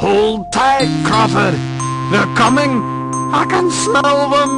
Hold tight, Crawford. They're coming. I can smell them.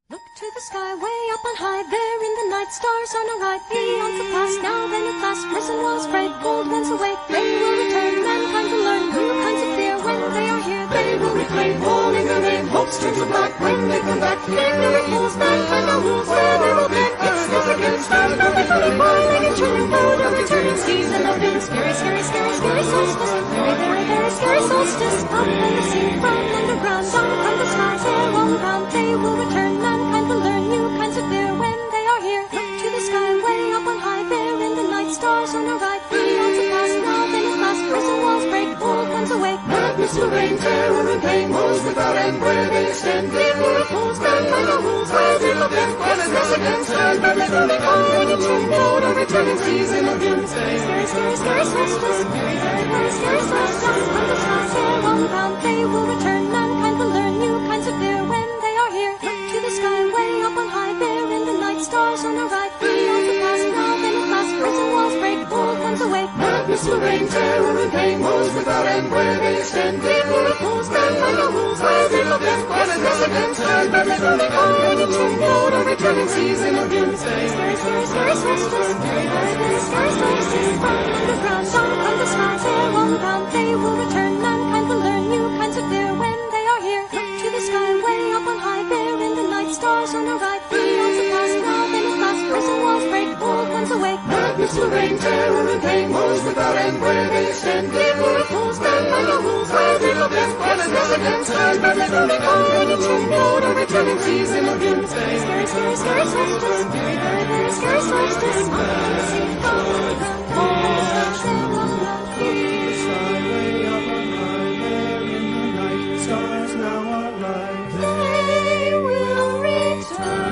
Look to the sky, way up on high, there in the night, stars on a ride. Eons have passed, now then at last, prison walls break, old ones awake. They will return, mankind will learn new kinds of fear. When they are here, they will reclaim all in their name. Hopes turn to black when they come back. Ignorant fools, mankind now rules where they will get. It's against them, but they will be boiling and churning food of returning season of doom. Scary, scary, scary, scary solstice. Very, very, very scary solstice. Up from the sea, from underground, down from the skies, air all around. They will return, mankind will learn new kinds of fear when they are here. Look to the sky, way up on high, there in the night, stars on a ride. Eons have passed, now then at last, prison walls break, old ones awake. Madness will reign, terror and pain, woes without end, where they extend. Ignorant fools, mankind now rules where they look in. What is this against them? But they will be calling and turning out a returning season of doom. Scary, scary, scary, scary solstice. Very, very, very scary solstice. From the skies, air all around, they will return, mankind will learn new kinds of fear when they are here. Look to the sky, way up on high, there in the night, stars on a ride. Eons have passed, now then at last, prison walls break, old ones awake. Madness will reign, terror and pain, woes without end, where they extend. Ignorant fools, mankind now rules where they look in. What is this against them? But they will be calling and turning out a returning season of doom. Scary, scary, scary, scary solstice. Very, very, very scary solstice. From underground, down from the skies, air all around. They will return, mankind will learn new kinds of fear when they are here. Look to the sky, way up on high, there in the night, stars on a ride. Eons have passed, now then at last, prison walls break, old ones awake. Madness will reign, terror and pain, woes without end, where they extend. Ignorant fools, mankind now rules where they look in. What is this against them? But they will be calling and turning out a returning season of doom. Scary, scary, scary, scary solstice. Very, very, very scary solstice. Up from the sea, from underground, old ones awake. Stars now are right. They will return.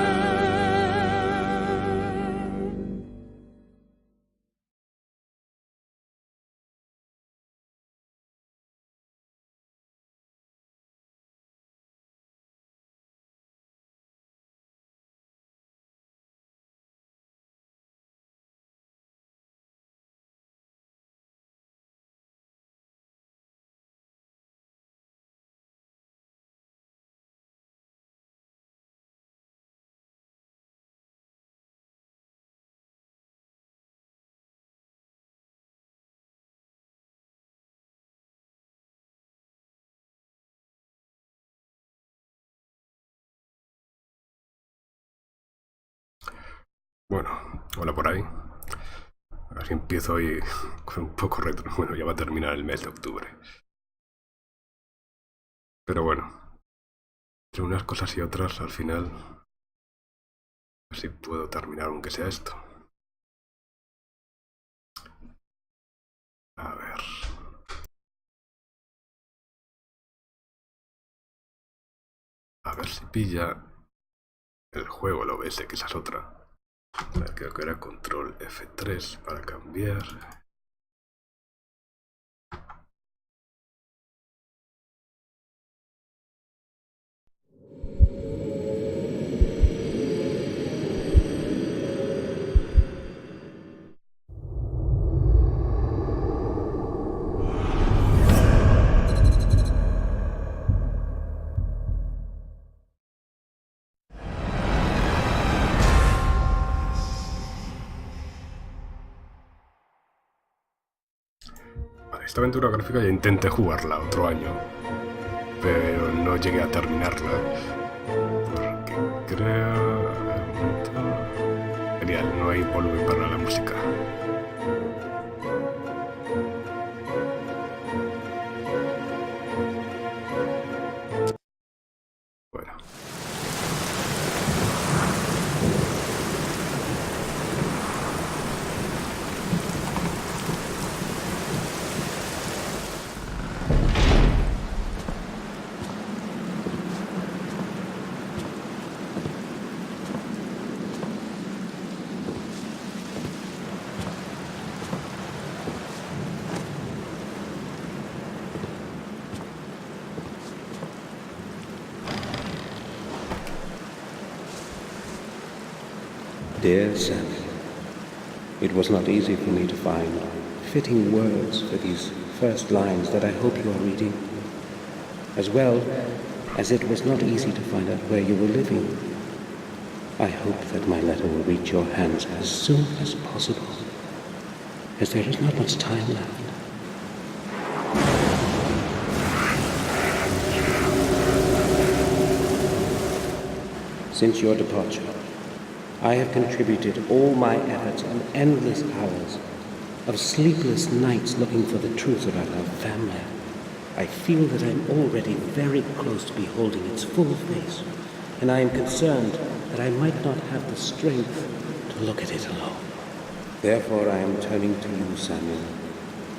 Bueno, hola por ahí. A ver si empiezo hoy con un poco retro. Bueno, ya va a terminar el mes de octubre. Pero bueno, entre unas cosas y otras, al final, a ver si puedo terminar aunque sea esto. A ver. A ver si pilla el juego, el OBS, que esa es otra. A ver, creo que era control F3 para cambiar. Esta aventura gráfica ya intenté jugarla otro año, pero no llegué a terminarla, porque creo... Genial, no hay volumen para la música. Bueno. Dear Sam, it was not easy for me to find fitting words for these first lines that I hope you are reading, as well as it was not easy to find out where you were living. I hope that my letter will reach your hands as soon as possible, as there is not much time left. Since your departure, I have contributed all my efforts and endless hours of sleepless nights looking for the truth about our family. I feel that I'm already very close to beholding its full face, and I am concerned that I might not have the strength to look at it alone. Therefore I am turning to you, Samuel,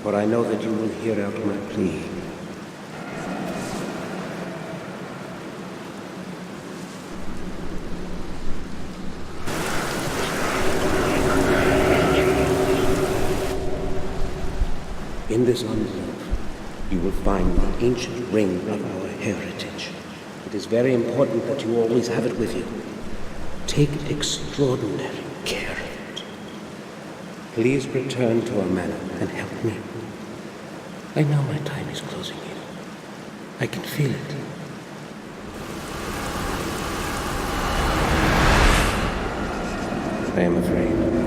for I know that you will hear out my plea. In this envelope, you will find the ancient ring of our heritage. It is very important that you always have it with you. Take extraordinary care of it. Please return to our manor and help me. I know my time is closing in. I can feel it. I am afraid.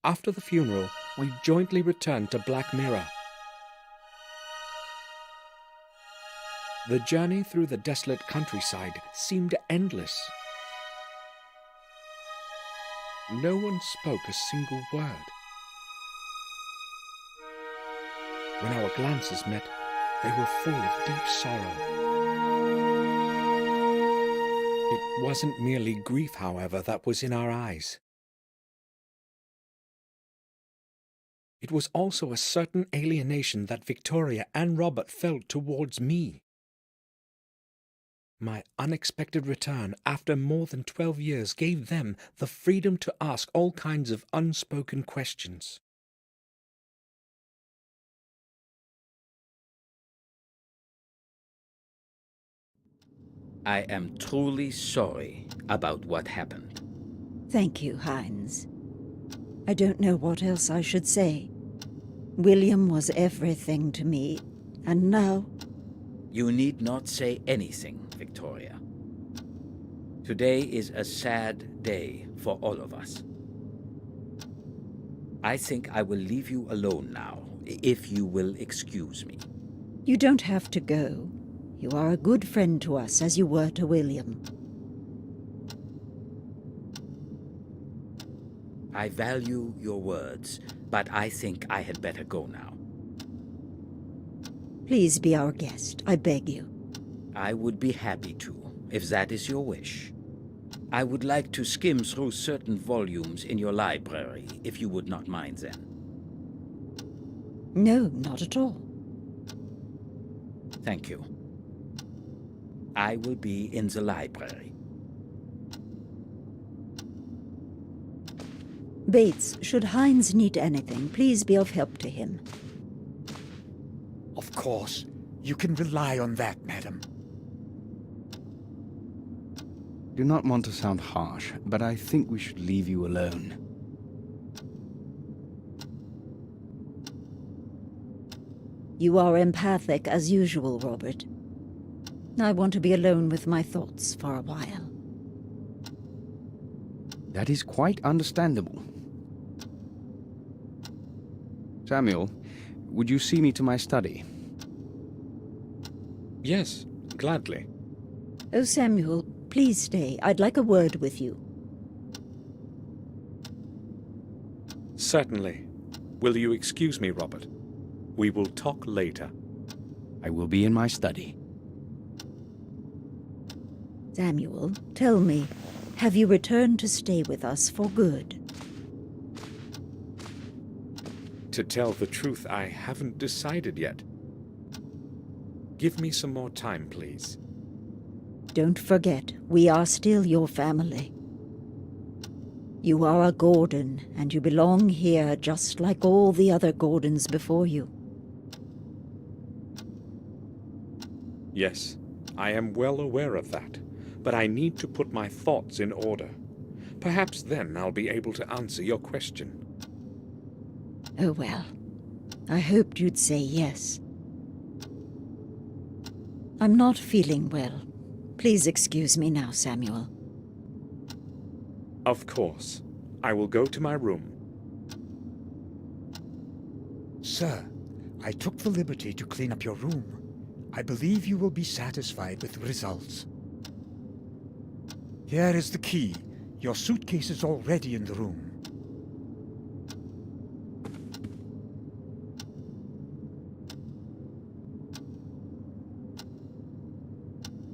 After the funeral, we jointly returned to Black Mirror. The journey through the desolate countryside seemed endless. No one spoke a single word. When our glances met, they were full of deep sorrow. It wasn't merely grief, however, that was in our eyes. It was also a certain alienation that Victoria and Robert felt towards me. My unexpected return after more than 12 years gave them the freedom to ask all kinds of unspoken questions. I am truly sorry about what happened. Thank you, Hines. I don't know what else I should say. William was everything to me, and now... You need not say anything, Victoria. Today is a sad day for all of us. I think I will leave you alone now, if you will excuse me. You don't have to go. You are a good friend to us, as you were to William. I value your words, but I think I had better go now. Please be our guest, I beg you. I would be happy to, if that is your wish. I would like to skim through certain volumes in your library, if you would not mind then. No, not at all. Thank you. I will be in the library. Bates, should Hines need anything, please be of help to him. Of course. You can rely on that, madam. Do not want to sound harsh, but I think we should leave you alone. You are empathic as usual, Robert. I want to be alone with my thoughts for a while. That is quite understandable. Samuel, would you see me to my study? Yes, gladly. Oh, Samuel, please stay. I'd like a word with you. Certainly. Will you excuse me, Robert? We will talk later. I will be in my study. Samuel, tell me, have you returned to stay with us for good? To tell the truth, I haven't decided yet. Give me some more time, please. Don't forget, we are still your family. You are a Gordon, and you belong here just like all the other Gordons before you. Yes, I am well aware of that, but I need to put my thoughts in order. Perhaps then I'll be able to answer your question. Oh well, I hoped you'd say yes. I'm not feeling well. Please excuse me now, Samuel. Of course. I will go to my room. Sir, I took the liberty to clean up your room. I believe you will be satisfied with the results. Here is the key. Your suitcase is already in the room.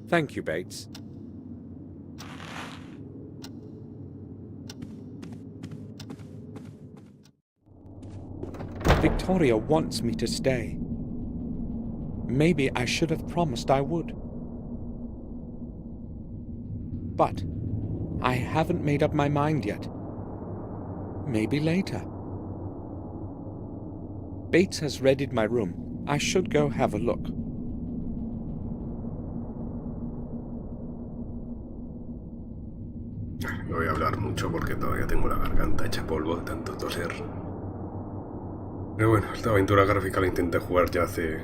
Thank you, Bates. Victoria wants me to stay. Maybe I should have promised I would. But I haven't made up my mind yet. Maybe later. Bates has readied my room. I should go have a look. No voy a hablar mucho porque todavía tengo la garganta hecha polvo de tanto toser. Pero bueno, esta aventura gráfica la intenté jugar ya hace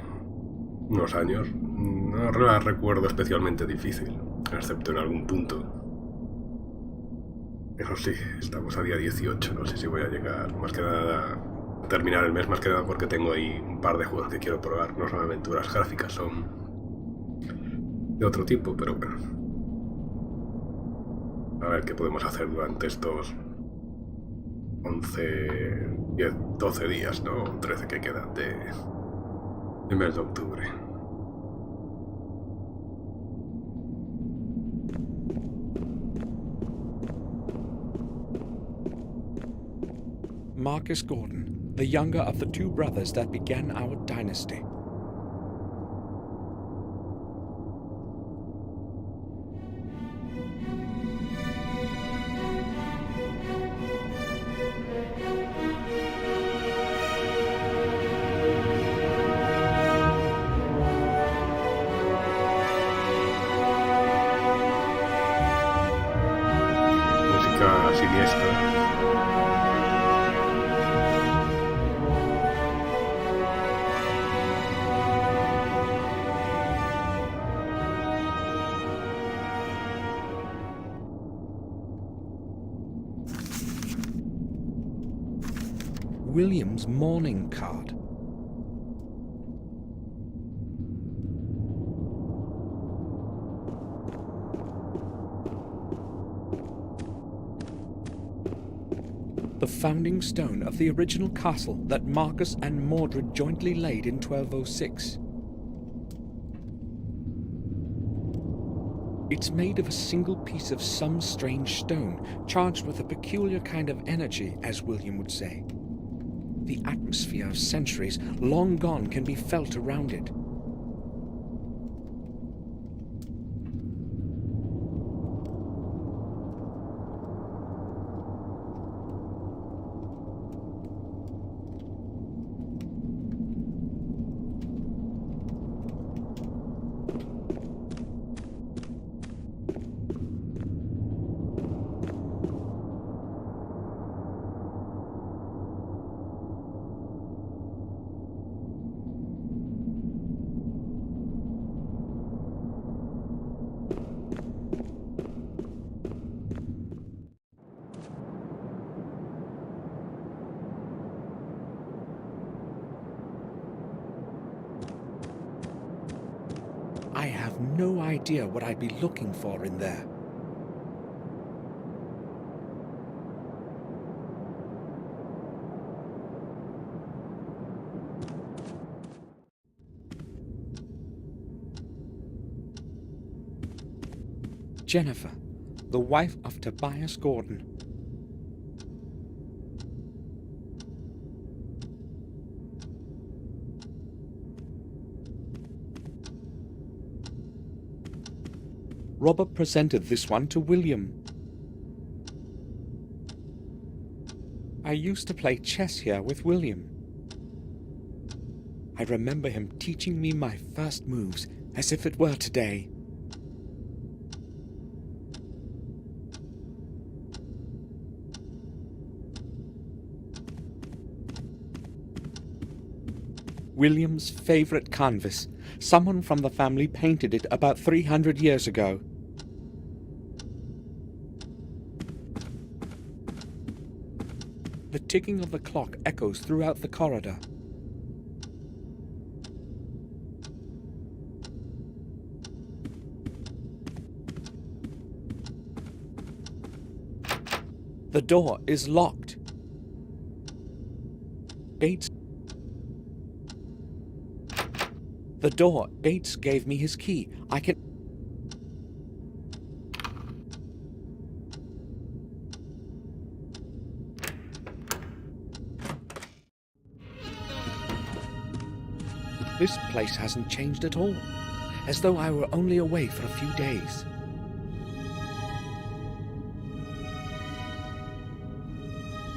unos años. No la recuerdo especialmente difícil, excepto en algún punto. Eso sí, estamos a día 18, no sé si voy a llegar más que nada a terminar el mes, más que nada porque tengo ahí un par de juegos que quiero probar. No son aventuras gráficas, son de otro tipo, pero bueno. A ver qué podemos hacer durante estos 11, 10, 12 días, ¿no? 13 que quedan de mes de octubre. Marcus Gordon, the younger of the two brothers that began our dynasty. Música siniestra. William's mourning card. The founding stone of the original castle that Marcus and Mordred jointly laid in 1206. It's made of a single piece of some strange stone, charged with a peculiar kind of energy, as William would say. The atmosphere of centuries long gone can be felt around it. no idea what I'd be looking for in there. Jennifer, the wife of Tobias Gordon. Robert presented this one to William. I used to play chess here with William. I remember him teaching me my first moves as if it were today. William's favorite canvas. Someone from the family painted it about 300 years ago. The ticking of the clock echoes throughout the corridor. The door is locked. Bates. The door. Bates gave me his key. I can... This place hasn't changed at all, as though I were only away for a few days.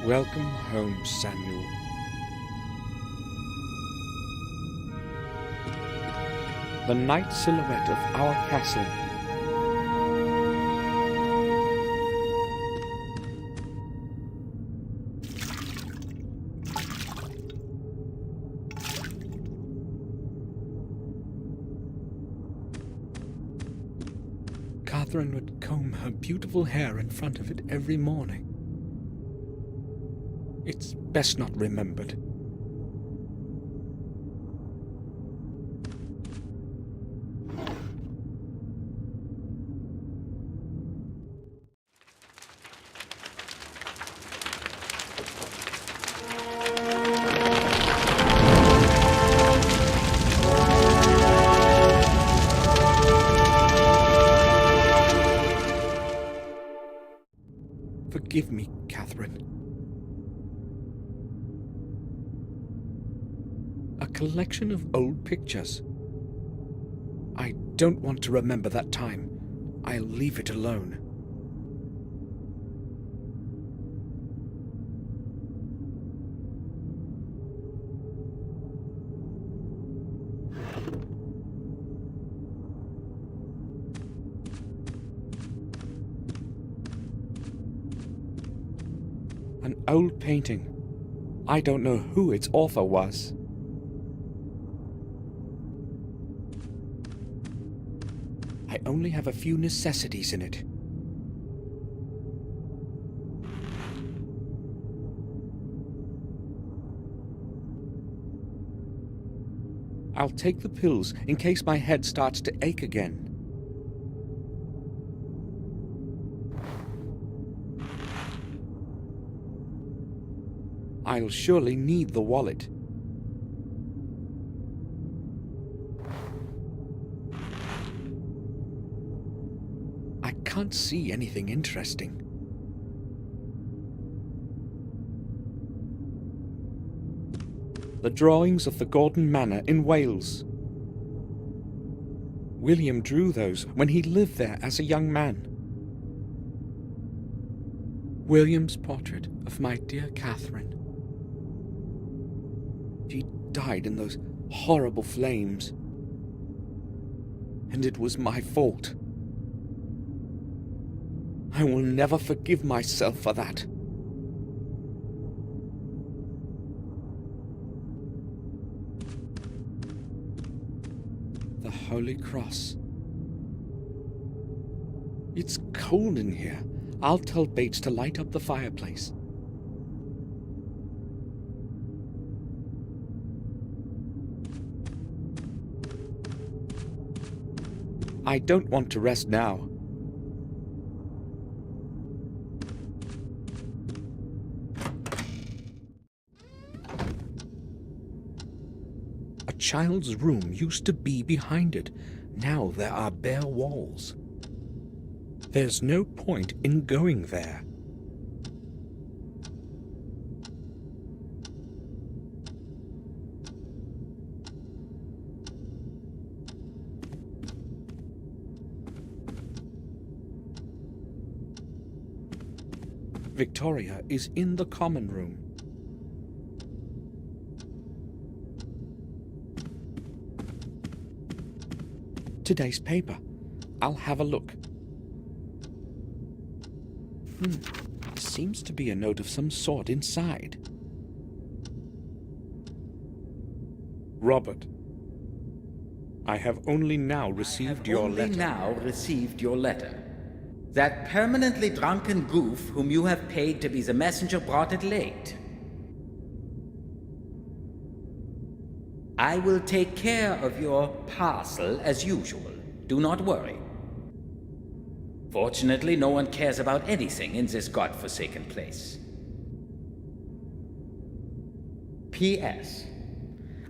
Welcome home, Samuel. The night silhouette of our castle. Catherine would comb her beautiful hair in front of it every morning. It's best not remembered. Forgive me, Catherine. A collection of old pictures. I don't want to remember that time. I'll leave it alone. An old painting. I don't know who its author was. I only have a few necessities in it. I'll take the pills in case my head starts to ache again. I'll surely need the wallet. I can't see anything interesting. The drawings of the Gordon Manor in Wales. William drew those when he lived there as a young man. William's portrait of my dear Catherine. She died in those horrible flames. And it was my fault. I will never forgive myself for that. The Holy Cross. It's cold in here. I'll tell Bates to light up the fireplace. I don't want to rest now. A child's room used to be behind it. Now there are bare walls. There's no point in going there. Victoria is in the common room. Today's paper. I'll have a look. Seems to be a note of some sort inside. Robert, I have only now received your letter. That permanently drunken goof whom you have paid to be the messenger brought it late. I will take care of your parcel as usual. Do not worry. Fortunately, no one cares about anything in this godforsaken place. P.S.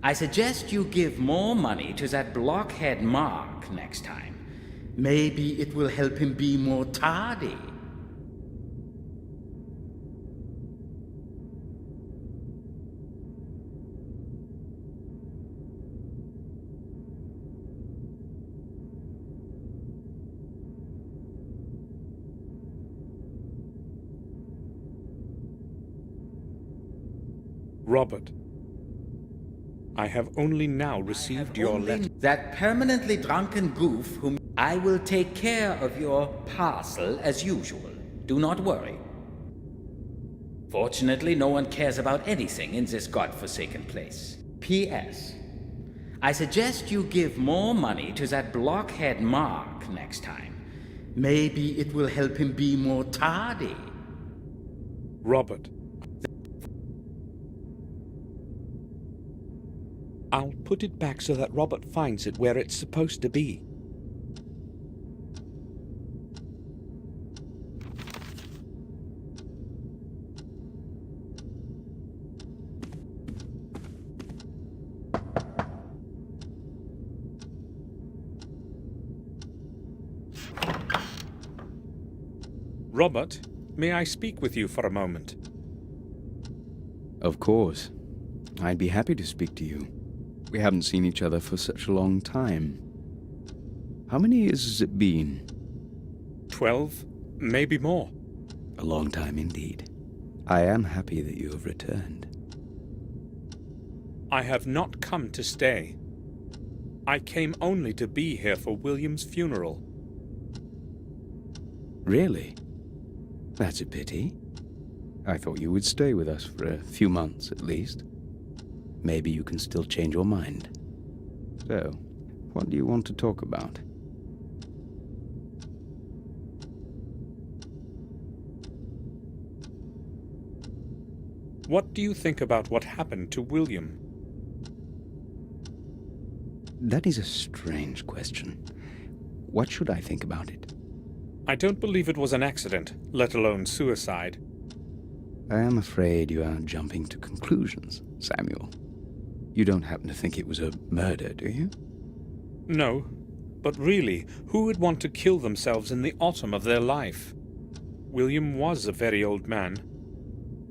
I suggest you give more money to that blockhead Mark next time. Maybe it will help him be more tardy. Robert, I have only now received your letter. That permanently drunken goof whom I will take care of your parcel as usual. Do not worry. Fortunately, no one cares about anything in this godforsaken place. P.S. I suggest you give more money to that blockhead Mark next time. Maybe it will help him be more tardy. Robert, I'll put it back so that Robert finds it where it's supposed to be. Robert, may I speak with you for a moment? Of course. I'd be happy to speak to you. We haven't seen each other for such a long time. How many years has it been? 12, maybe more. A long time indeed. I am happy that you have returned. I have not come to stay. I came only to be here for William's funeral. Really? That's a pity. I thought you would stay with us for a few months at least. Maybe you can still change your mind. So, what do you want to talk about? What do you think about what happened to William? That is a strange question. What should I think about it? I don't believe it was an accident, let alone suicide. I am afraid you are jumping to conclusions, Samuel. You don't happen to think it was a murder, do you? No, but really, who would want to kill themselves in the autumn of their life? William was a very old man.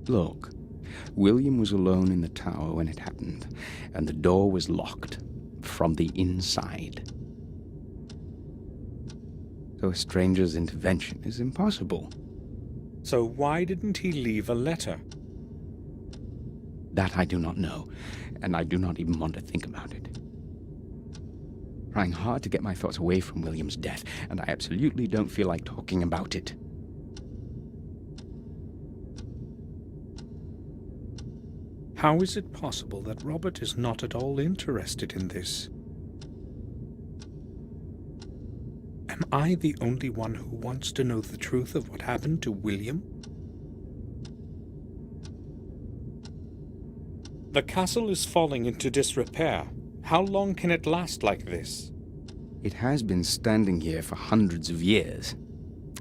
Look, William was alone in the tower when it happened, and the door was locked from the inside. So a stranger's intervention is impossible. So why didn't he leave a letter? That I do not know, and I do not even want to think about it. Trying hard to get my thoughts away from William's death, and I absolutely don't feel like talking about it. How is it possible that Robert is not at all interested in this? Am I the only one who wants to know the truth of what happened to William? The castle is falling into disrepair. How long can it last like this? It has been standing here for hundreds of years,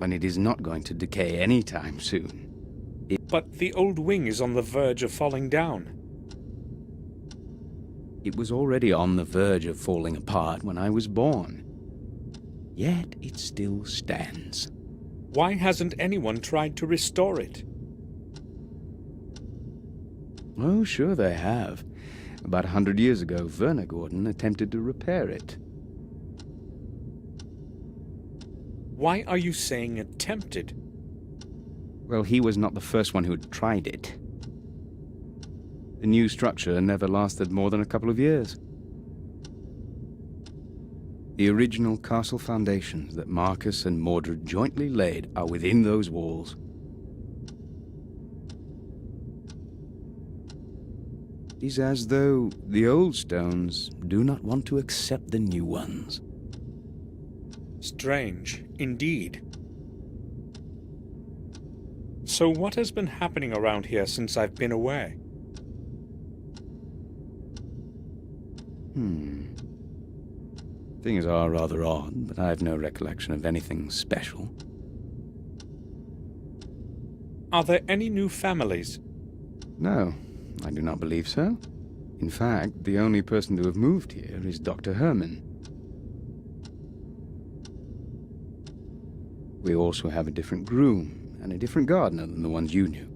and it is not going to decay anytime soon. But the old wing is on the verge of falling down. It was already on the verge of falling apart when I was born. Yet it still stands. Why hasn't anyone tried to restore it? Oh, sure they have. About 100 years ago, Werner Gordon attempted to repair it. Why are you saying attempted? Well, he was not the first one who had tried it. The new structure never lasted more than a couple of years. The original castle foundations that Marcus and Mordred jointly laid are within those walls. It is as though the old stones do not want to accept the new ones. Strange, indeed. So what has been happening around here since I've been away? Things are rather odd, but I have no recollection of anything special. Are there any new families? No, I do not believe so. In fact, the only person to have moved here is Dr. Herman. We also have a different groom and a different gardener than the ones you knew.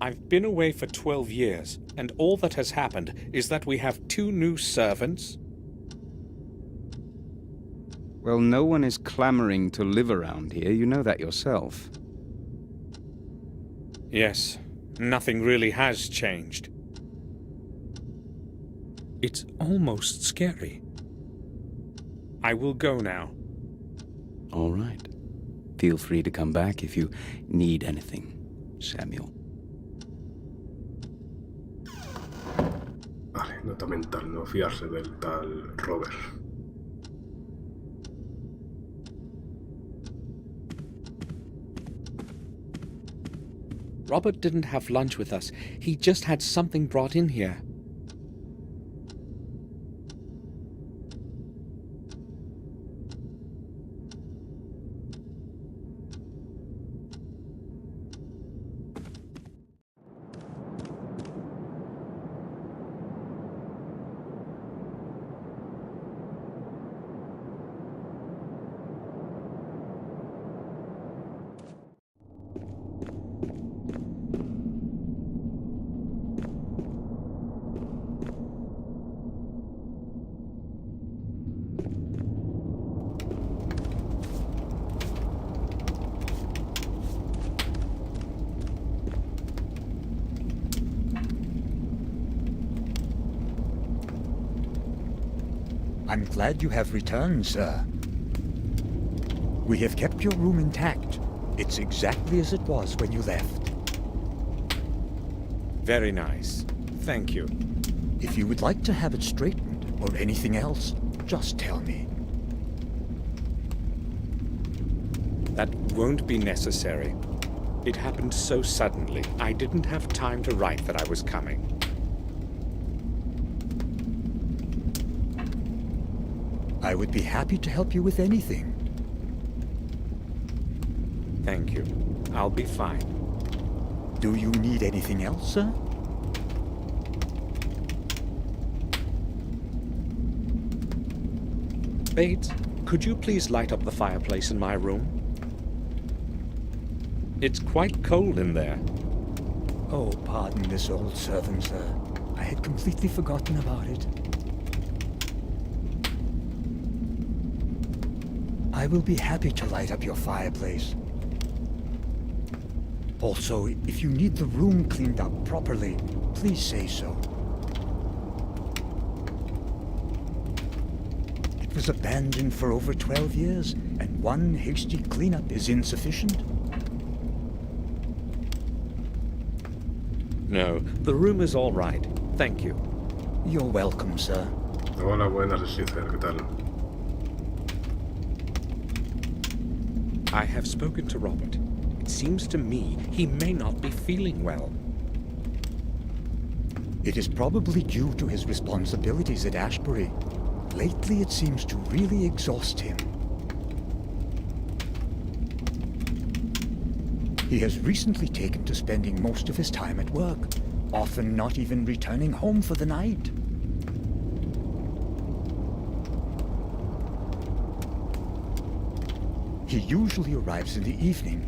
I've been away for 12 years, and all that has happened is that we have 2 new servants. Well, no one is clamoring to live around here, you know that yourself. Yes, nothing really has changed. It's almost scary. I will go now. All right. Feel free to come back if you need anything, Samuel. Vale, nota mental, no fiarse del tal Robert. Robert didn't have lunch with us. He just had something brought in here. I'm glad you have returned, sir. We have kept your room intact. It's exactly as it was when you left. Very nice. Thank you. If you would like to have it straightened or anything else, just tell me. That won't be necessary. It happened so suddenly. I didn't have time to write that I was coming. I would be happy to help you with anything. Thank you. I'll be fine. Do you need anything else, sir? Bates, could you please light up the fireplace in my room? It's quite cold in there. Oh, pardon this old servant, sir. I had completely forgotten about it. I will be happy to light up your fireplace. Also, if you need the room cleaned up properly, please say so. It was abandoned for over 12 years, and one hasty cleanup is insufficient. No, the room is all right. Thank you. You're welcome, sir. Hola, buenas, Slither, ¿qué tal? I have spoken to Robert. It seems to me he may not be feeling well. It is probably due to his responsibilities at Ashbury. Lately, it seems to really exhaust him. He has recently taken to spending most of his time at work, often not even returning home for the night. He usually arrives in the evening,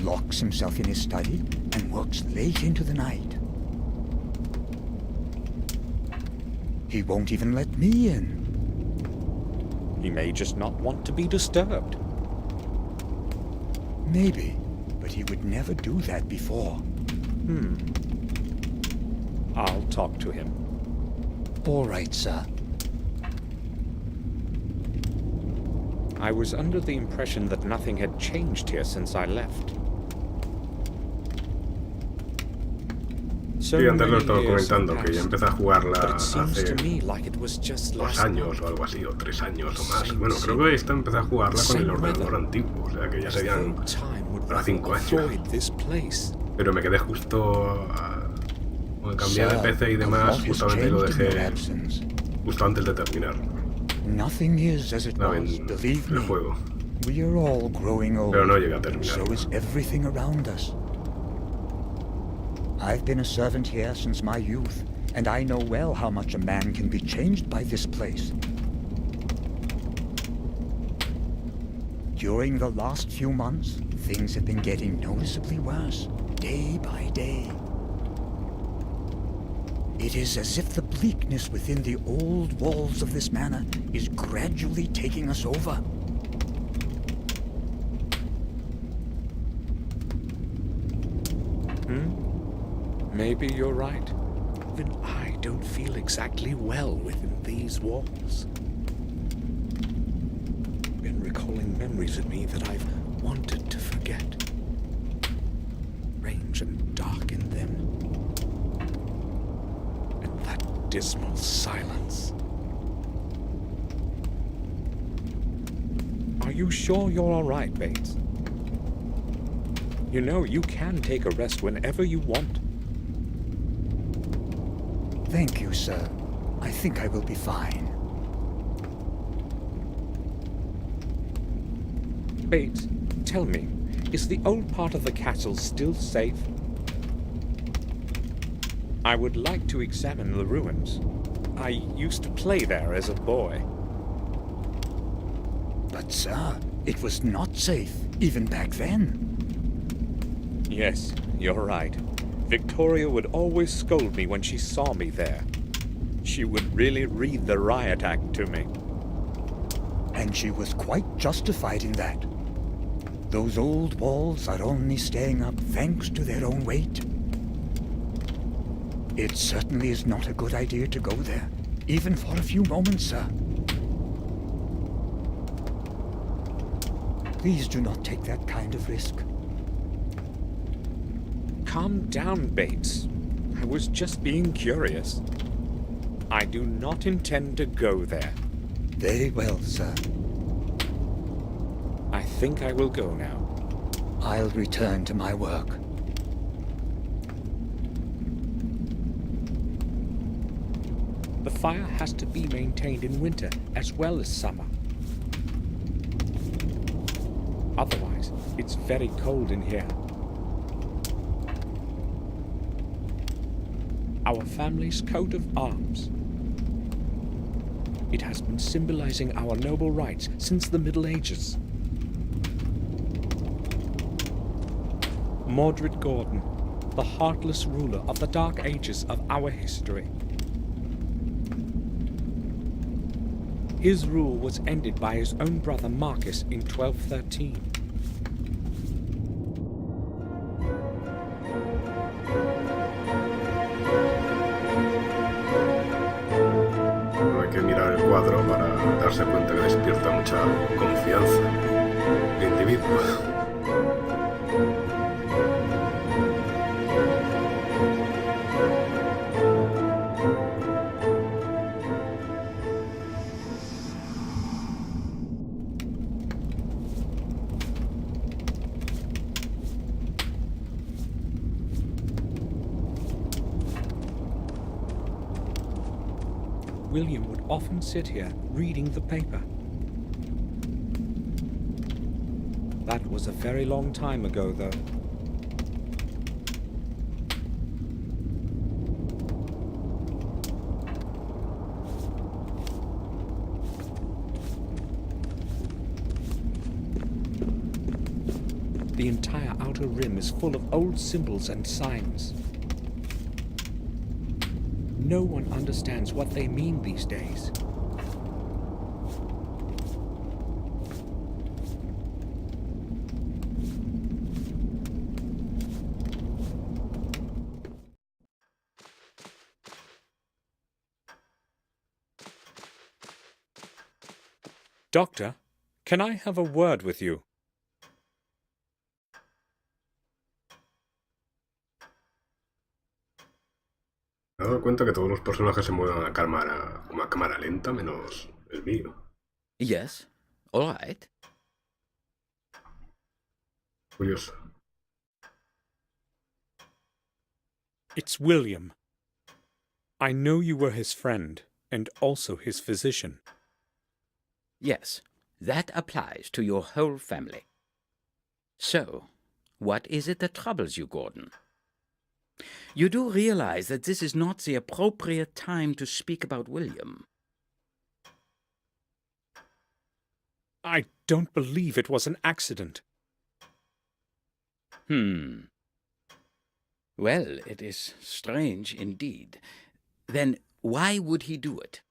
locks himself in his study, and works late into the night. He won't even let me in. He may just not want to be disturbed. Maybe, but he would never do that before. I'll talk to him. All right, sir. I was under the impression that nothing had changed here since I left. Sí, antes lo estaba comentando, que yo empecé a jugarla hace 2 años o algo así, o 3 años o más. Bueno, creo que esta empecé a jugarla con el ordenador antiguo, o sea que ya serían para 5 años. Pero me quedé justo... Cuando cambié de PC y demás, justamente lo dejé justo antes de terminar el juego. Pero no llegué a terminar. I've been a servant here since my youth, and I know well how much a man can be changed by this place. During the last few months, things have been getting noticeably worse, day by day. It is as if the bleakness within the old walls of this manor is gradually taking us over. Maybe you're right. Even I don't feel exactly well within these walls. Been recalling memories of me that I've wanted to forget. Strange and dark in them. And that dismal silence. Are you sure you're all right, Bates? You know, you can take a rest whenever you want. Thank you, sir. I think I will be fine. Bates, tell me, is the old part of the castle still safe? I would like to examine the ruins. I used to play there as a boy. But, sir, it was not safe, even back then. Yes, you're right. Victoria would always scold me when she saw me there. She would really read the riot act to me. And she was quite justified in that. Those old walls are only staying up thanks to their own weight. It certainly is not a good idea to go there, even for a few moments, sir. Please do not take that kind of risk. Calm down, Bates. I was just being curious. I do not intend to go there. Very well, sir. I think I will go now. I'll return to my work. The fire has to be maintained in winter as well as summer. Otherwise, it's very cold in here. Our family's coat of arms. It has been symbolizing our noble rights since the Middle Ages. Mordred Gordon, the heartless ruler of the Dark Ages of our history. His rule was ended by his own brother Marcus in 1213. Para darse cuenta que despierta mucha confianza el individuo. William would often sit here reading the paper. That was a very long time ago, though. The entire outer rim is full of old symbols and signs. No one understands what they mean these days. Doctor, can I have a word with you? Me he dado cuenta que todos los personajes se mueven como a cámara lenta, menos el mío. Yes, all right. Curioso. It's William. I know you were his friend, and also his physician. Yes, that applies to your whole family. So, what is it that troubles you, Gordon? You do realize that this is not the appropriate time to speak about William. I don't believe it was an accident. Well, it is strange indeed. Then why would he do it?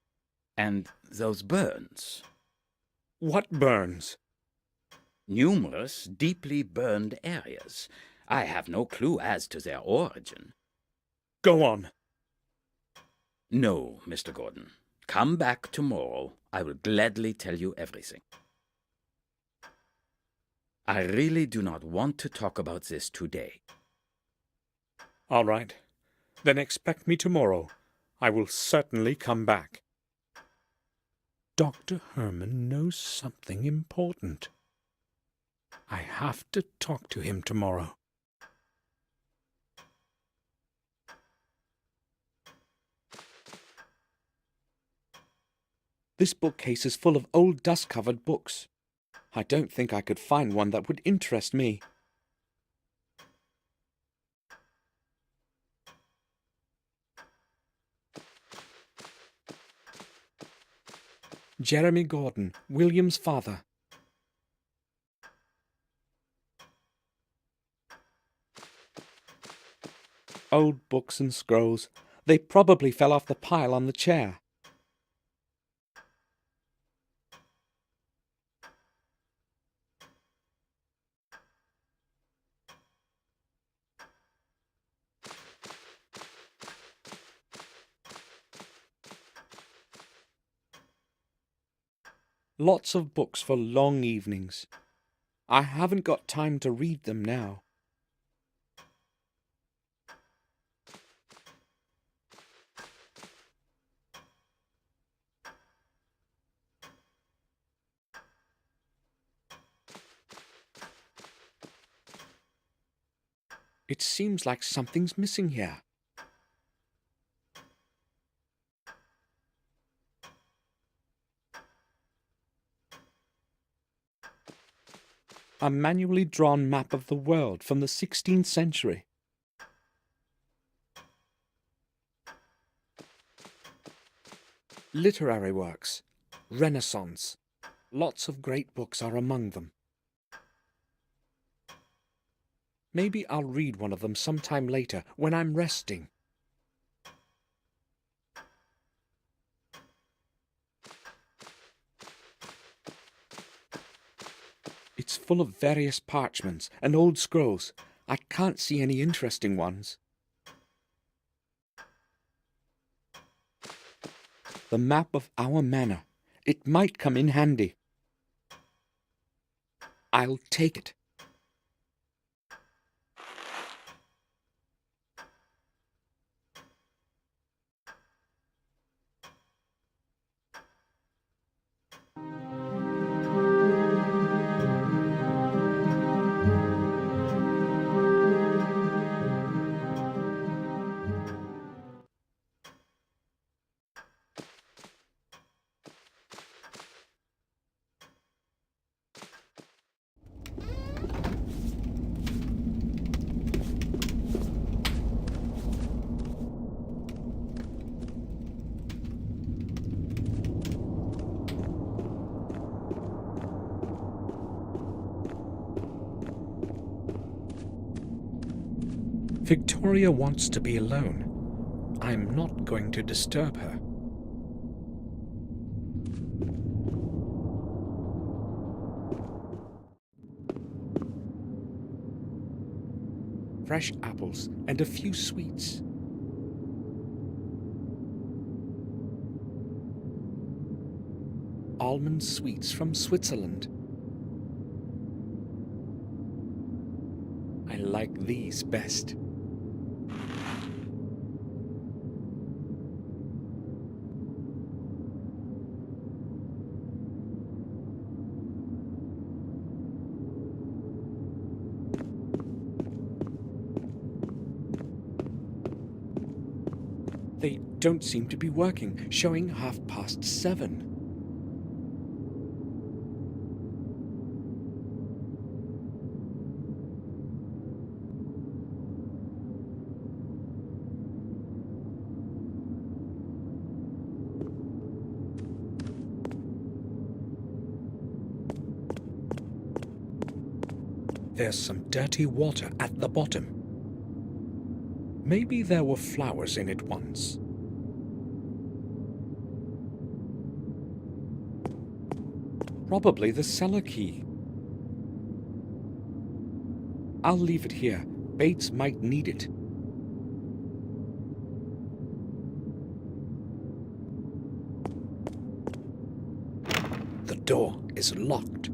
And those burns? What burns? Numerous deeply burned areas. I have no clue as to their origin. Go on. No, Mr. Gordon. Come back tomorrow. I will gladly tell you everything. I really do not want to talk about this today. All right. Then expect me tomorrow. I will certainly come back. Dr. Herman knows something important. I have to talk to him tomorrow. This bookcase is full of old dust-covered books. I don't think I could find one that would interest me. Jeremy Gordon, William's father. Old books and scrolls. They probably fell off the pile on the chair. Lots of books for long evenings. I haven't got time to read them now. It seems like something's missing here. A manually drawn map of the world from the 16th century. Literary works, Renaissance. Lots of great books are among them. Maybe I'll read one of them sometime later when I'm resting. It's full of various parchments and old scrolls. I can't see any interesting ones. The map of our manor. It might come in handy. I'll take it. Victoria wants to be alone. I'm not going to disturb her. Fresh apples and a few sweets. Almond sweets from Switzerland. I like these best. They don't seem to be working, showing 7:30. There's some dirty water at the bottom. Maybe there were flowers in it once. Probably the cellar key. I'll leave it here. Bates might need it. The door is locked.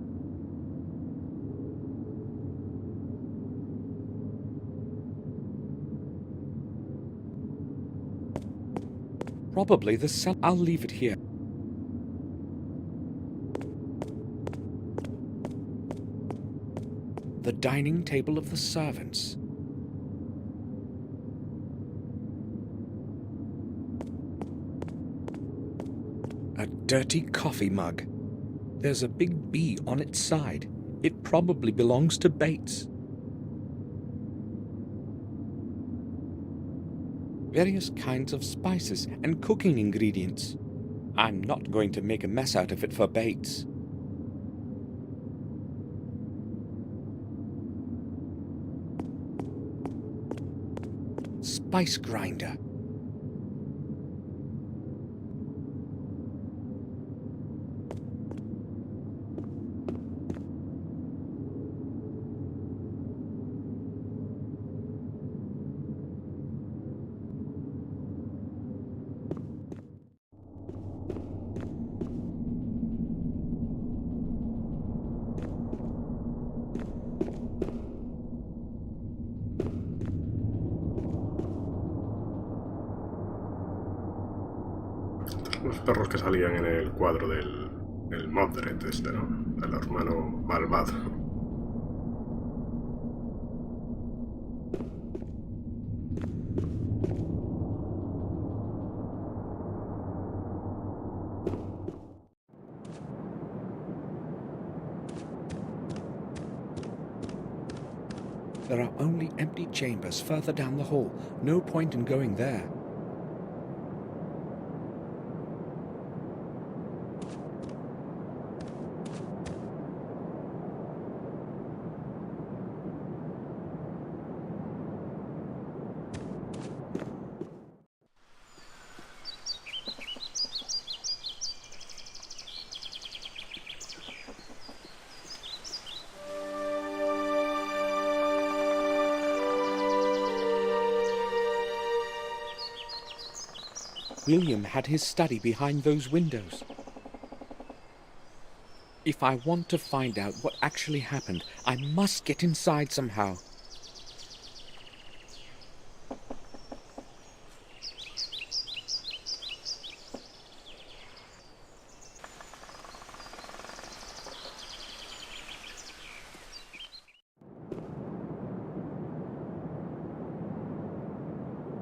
Probably the cellar. I'll leave it here. The dining table of the servants. A dirty coffee mug. There's a big B on its side. It probably belongs to Bates. Various kinds of spices and cooking ingredients. I'm not going to make a mess out of it for Bates. Spice grinder. Los perros que salían en el cuadro del Modred este, ¿no? El hermano malvado. There are only empty chambers further down the hall. No point in going there. William had his study behind those windows. If I want to find out what actually happened, I must get inside somehow.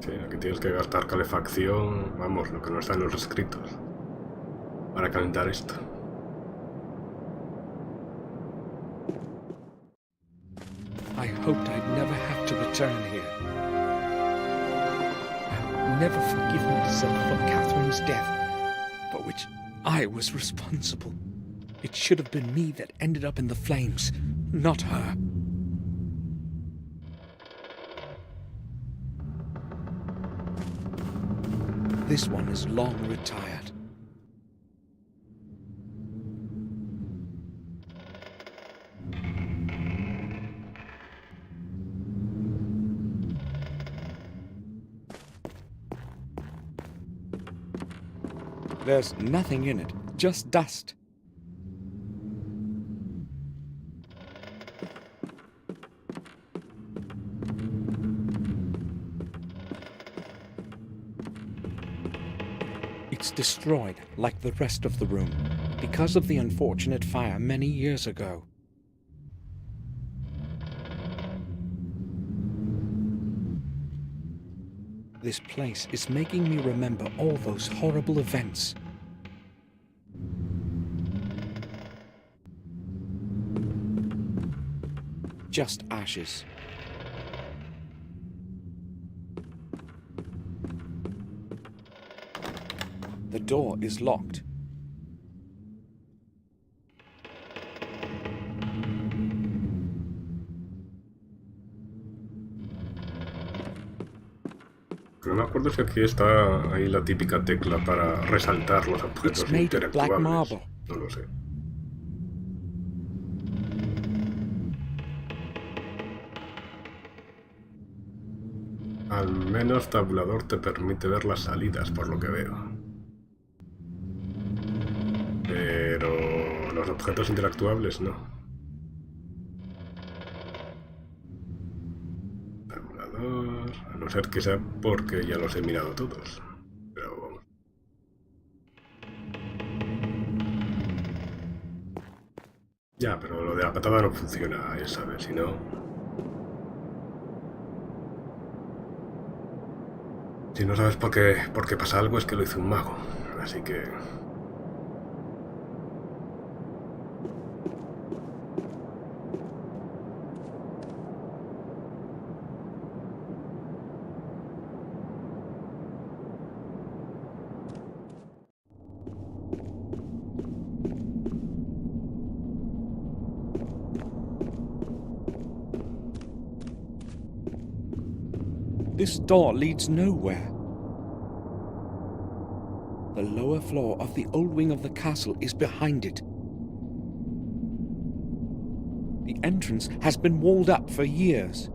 Sí, aquí tienes que gastar calefacción, vamos, lo que no está en los escritos, para calentar esto. I hoped I'd never have to return here. I'll never forgive myself for Catherine's death, for which I was responsible. It should have been me that ended up in the flames, not her. This one is long retired. There's nothing in it, just dust. It's destroyed like the rest of the room because of the unfortunate fire many years ago. This place is making me remember all those horrible events. Just ashes. The door is locked. No me acuerdo si aquí está ahí la típica tecla para resaltar los objetos interactuables. No lo sé. Al menos tabulador te permite ver las salidas, por lo que veo. Pero los objetos interactuables no. Tabulador, a no ser que sea porque ya los he mirado todos. Pero vamos. Ya, pero lo de la patada no funciona, ya sabes, si no... Si no sabes por qué pasa algo, es que lo hizo un mago. Así que... This door leads nowhere. The lower floor of the old wing of the castle is behind it. The entrance has been walled up for years.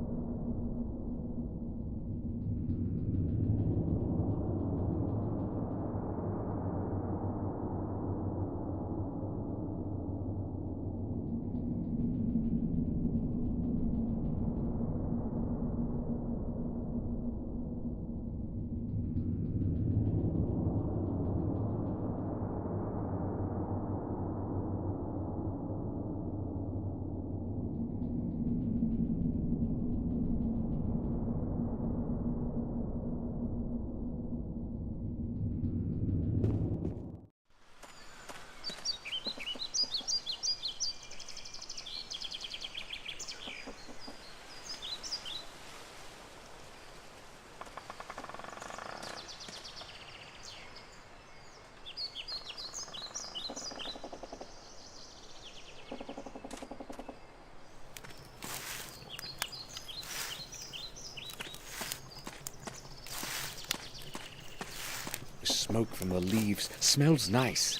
Smoke from the leaves smells nice.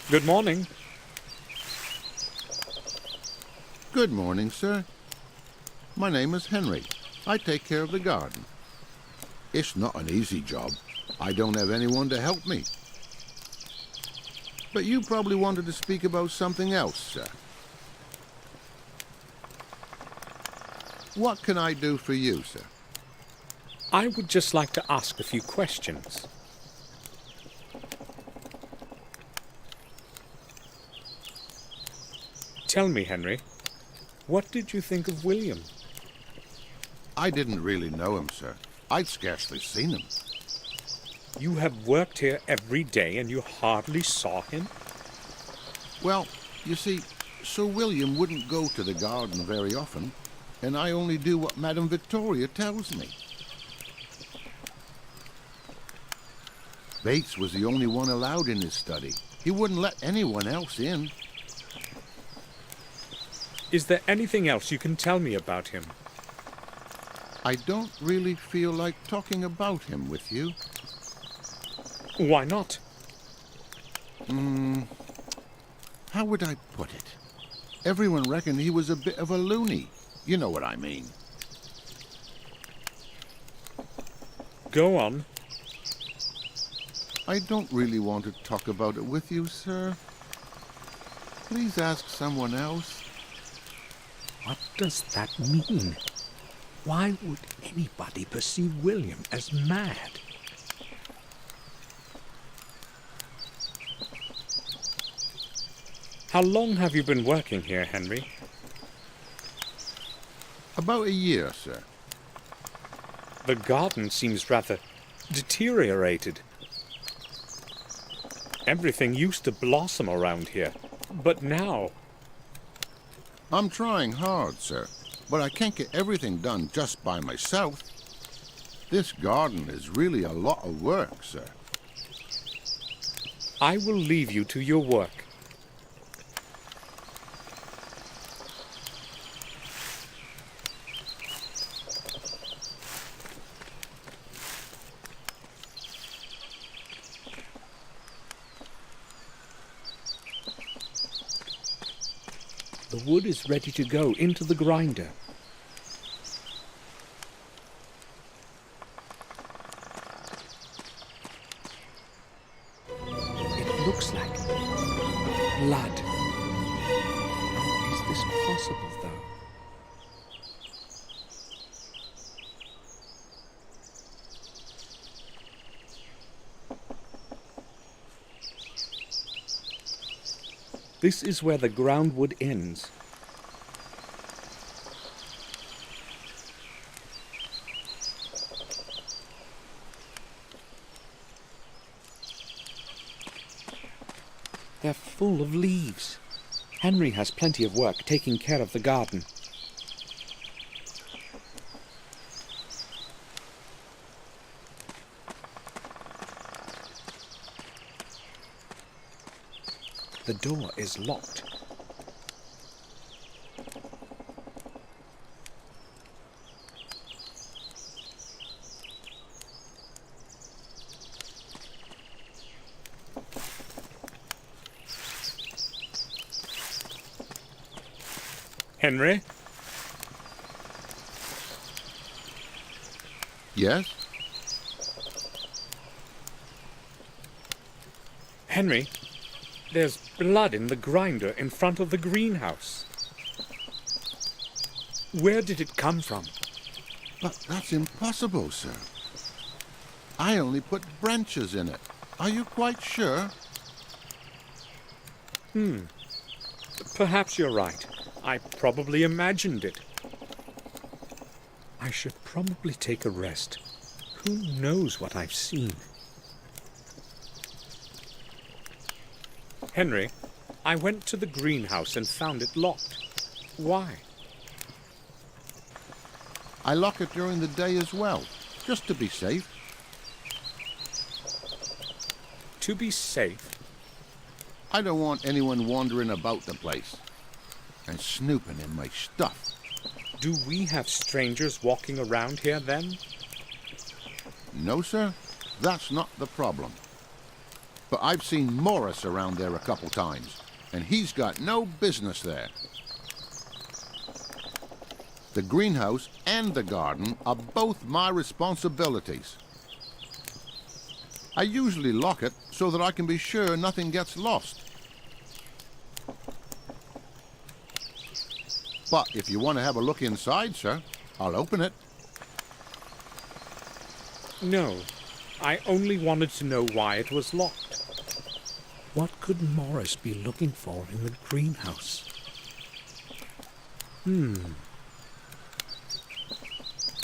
Good morning. Good morning, sir. My name is Henry. I take care of the garden. It's not an easy job. I don't have anyone to help me. But you probably wanted to speak about something else, sir. What can I do for you, sir? I would just like to ask a few questions. Tell me, Henry, what did you think of William? I didn't really know him, sir. I'd scarcely seen him. You have worked here every day and you hardly saw him? Well, you see, Sir William wouldn't go to the garden very often, and I only do what Madame Victoria tells me. Bates was the only one allowed in his study. He wouldn't let anyone else in. Is there anything else you can tell me about him? I don't really feel like talking about him with you. Why not? How would I put it? Everyone reckoned he was a bit of a loony. You know what I mean. Go on. I don't really want to talk about it with you, sir. Please ask someone else. What does that mean? Why would anybody perceive William as mad? How long have you been working here, Henry? About a year, sir. The garden seems rather deteriorated. Everything used to blossom around here, but now... I'm trying hard, sir, but I can't get everything done just by myself. This garden is really a lot of work, sir. I will leave you to your work. The wood is ready to go into the grinder. It looks like blood. How is this possible, though? This is where the groundwood ends. They're full of leaves. Henry has plenty of work taking care of the garden. The door is locked. Henry? Yes? Henry? There's blood in the grinder in front of the greenhouse. Where did it come from? But that's impossible, sir. I only put branches in it. Are you quite sure? Perhaps you're right. I probably imagined it. I should probably take a rest. Who knows what I've seen? Henry, I went to the greenhouse and found it locked. Why? I lock it during the day as well, just to be safe. To be safe? I don't want anyone wandering about the place and snooping in my stuff. Do we have strangers walking around here then? No, sir. That's not the problem. But I've seen Morris around there a couple times, and he's got no business there. The greenhouse and the garden are both my responsibilities. I usually lock it so that I can be sure nothing gets lost. But if you want to have a look inside, sir, I'll open it. No, I only wanted to know why it was locked. What could Morris be looking for in the greenhouse?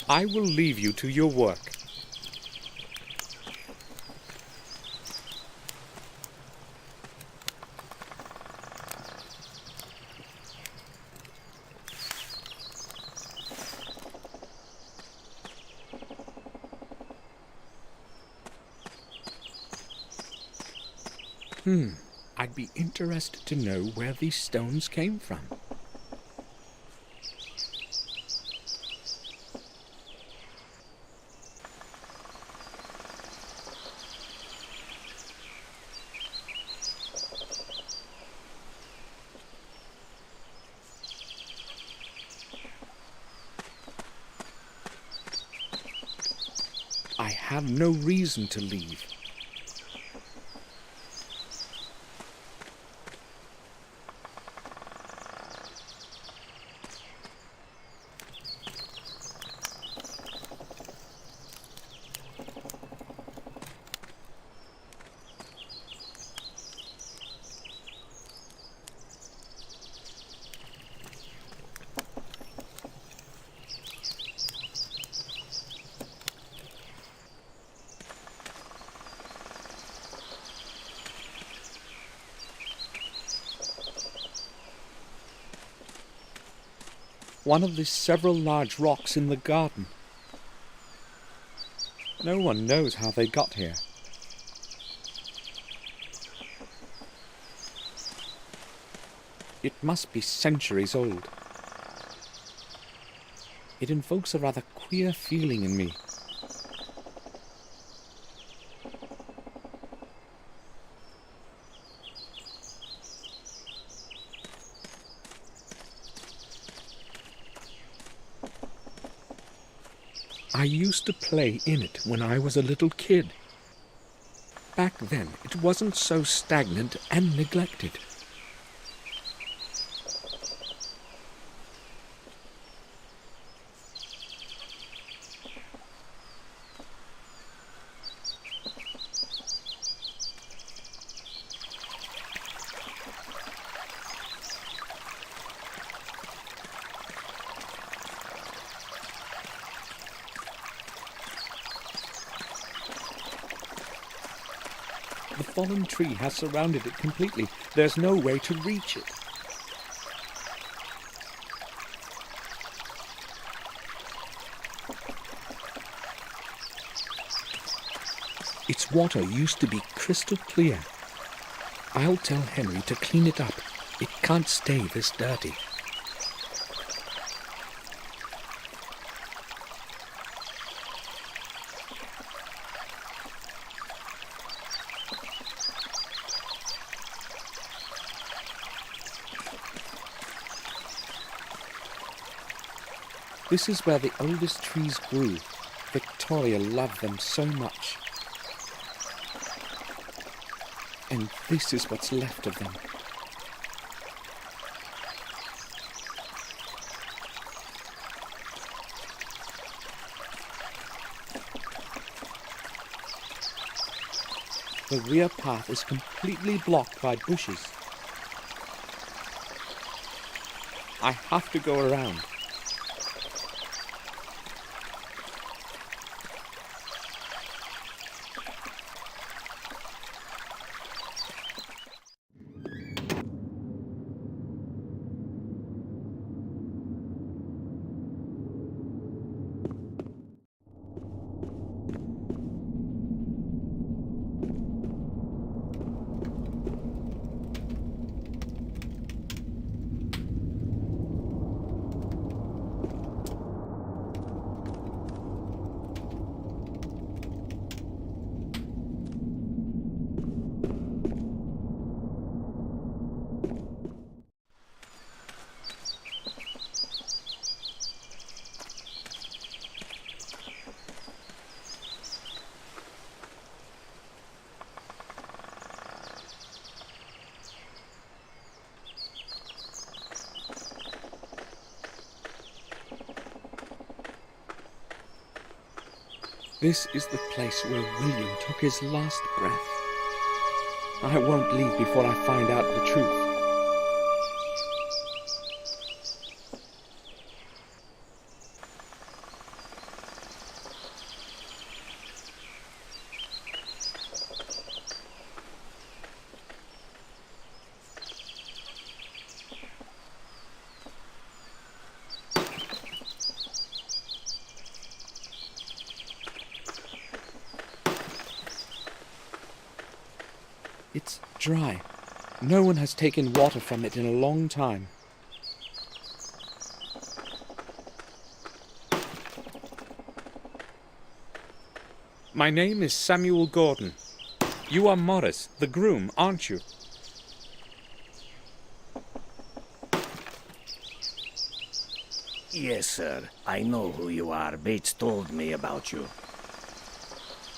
I will leave you to your work. I'd be interested to know where these stones came from. I have no reason to leave. One of the several large rocks in the garden. No one knows how they got here. It must be centuries old. It invokes a rather queer feeling in me. I used to play in it when I was a little kid. Back then, it wasn't so stagnant and neglected. The fallen tree has surrounded it completely. There's no way to reach it. Its water used to be crystal clear. I'll tell Henry to clean it up. It can't stay this dirty. This is where the oldest trees grew. Victoria loved them so much. And this is what's left of them. The rear path is completely blocked by bushes. I have to go around. This is the place where William took his last breath. I won't leave before I find out the truth. It's dry. No one has taken water from it in a long time. My name is Samuel Gordon. You are Morris, the groom, aren't you? Yes, sir. I know who you are. Bates told me about you.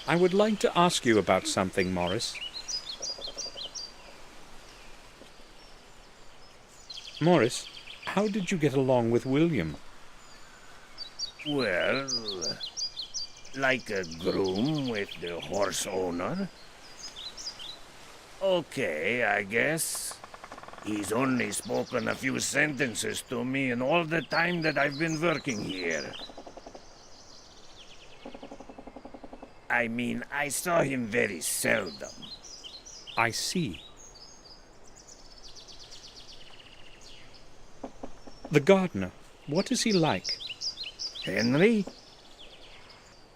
I would like to ask you about something, Morris. Morris, how did you get along with William? Well, like a groom with the horse owner. Okay, I guess. He's only spoken a few sentences to me in all the time that I've been working here. I mean, I saw him very seldom. I see. The gardener, what is he like? Henry?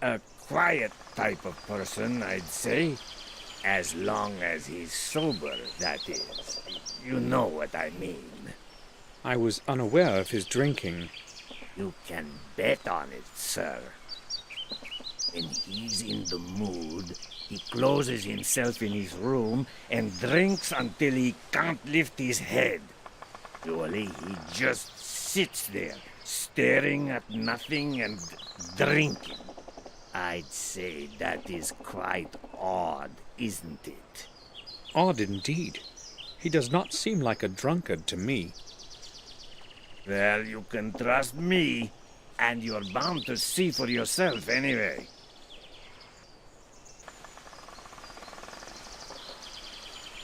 A quiet type of person, I'd say. As long as he's sober, that is. You know what I mean. I was unaware of his drinking. You can bet on it, sir. When he's in the mood, he closes himself in his room and drinks until he can't lift his head. Usually he just sits there, staring at nothing and drinking. I'd say that is quite odd, isn't it? Odd indeed. He does not seem like a drunkard to me. Well, you can trust me, and you're bound to see for yourself anyway.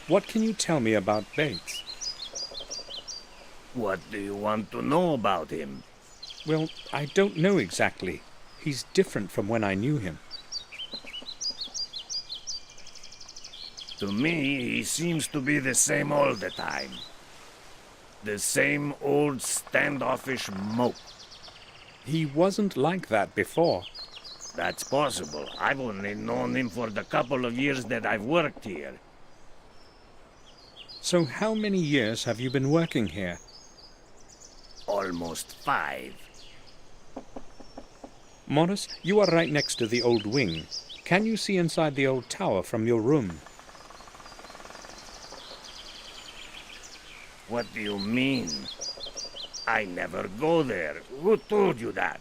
What can you tell me about Bates? What do you want to know about him? Well, I don't know exactly. He's different from when I knew him. To me, he seems to be the same all the time. The same old standoffish mope. He wasn't like that before. That's possible. I've only known him for the couple of years that I've worked here. So how many years have you been working here? Almost 5. Morris, you are right next to the old wing. Can you see inside the old tower from your room? What do you mean? I never go there. Who told you that?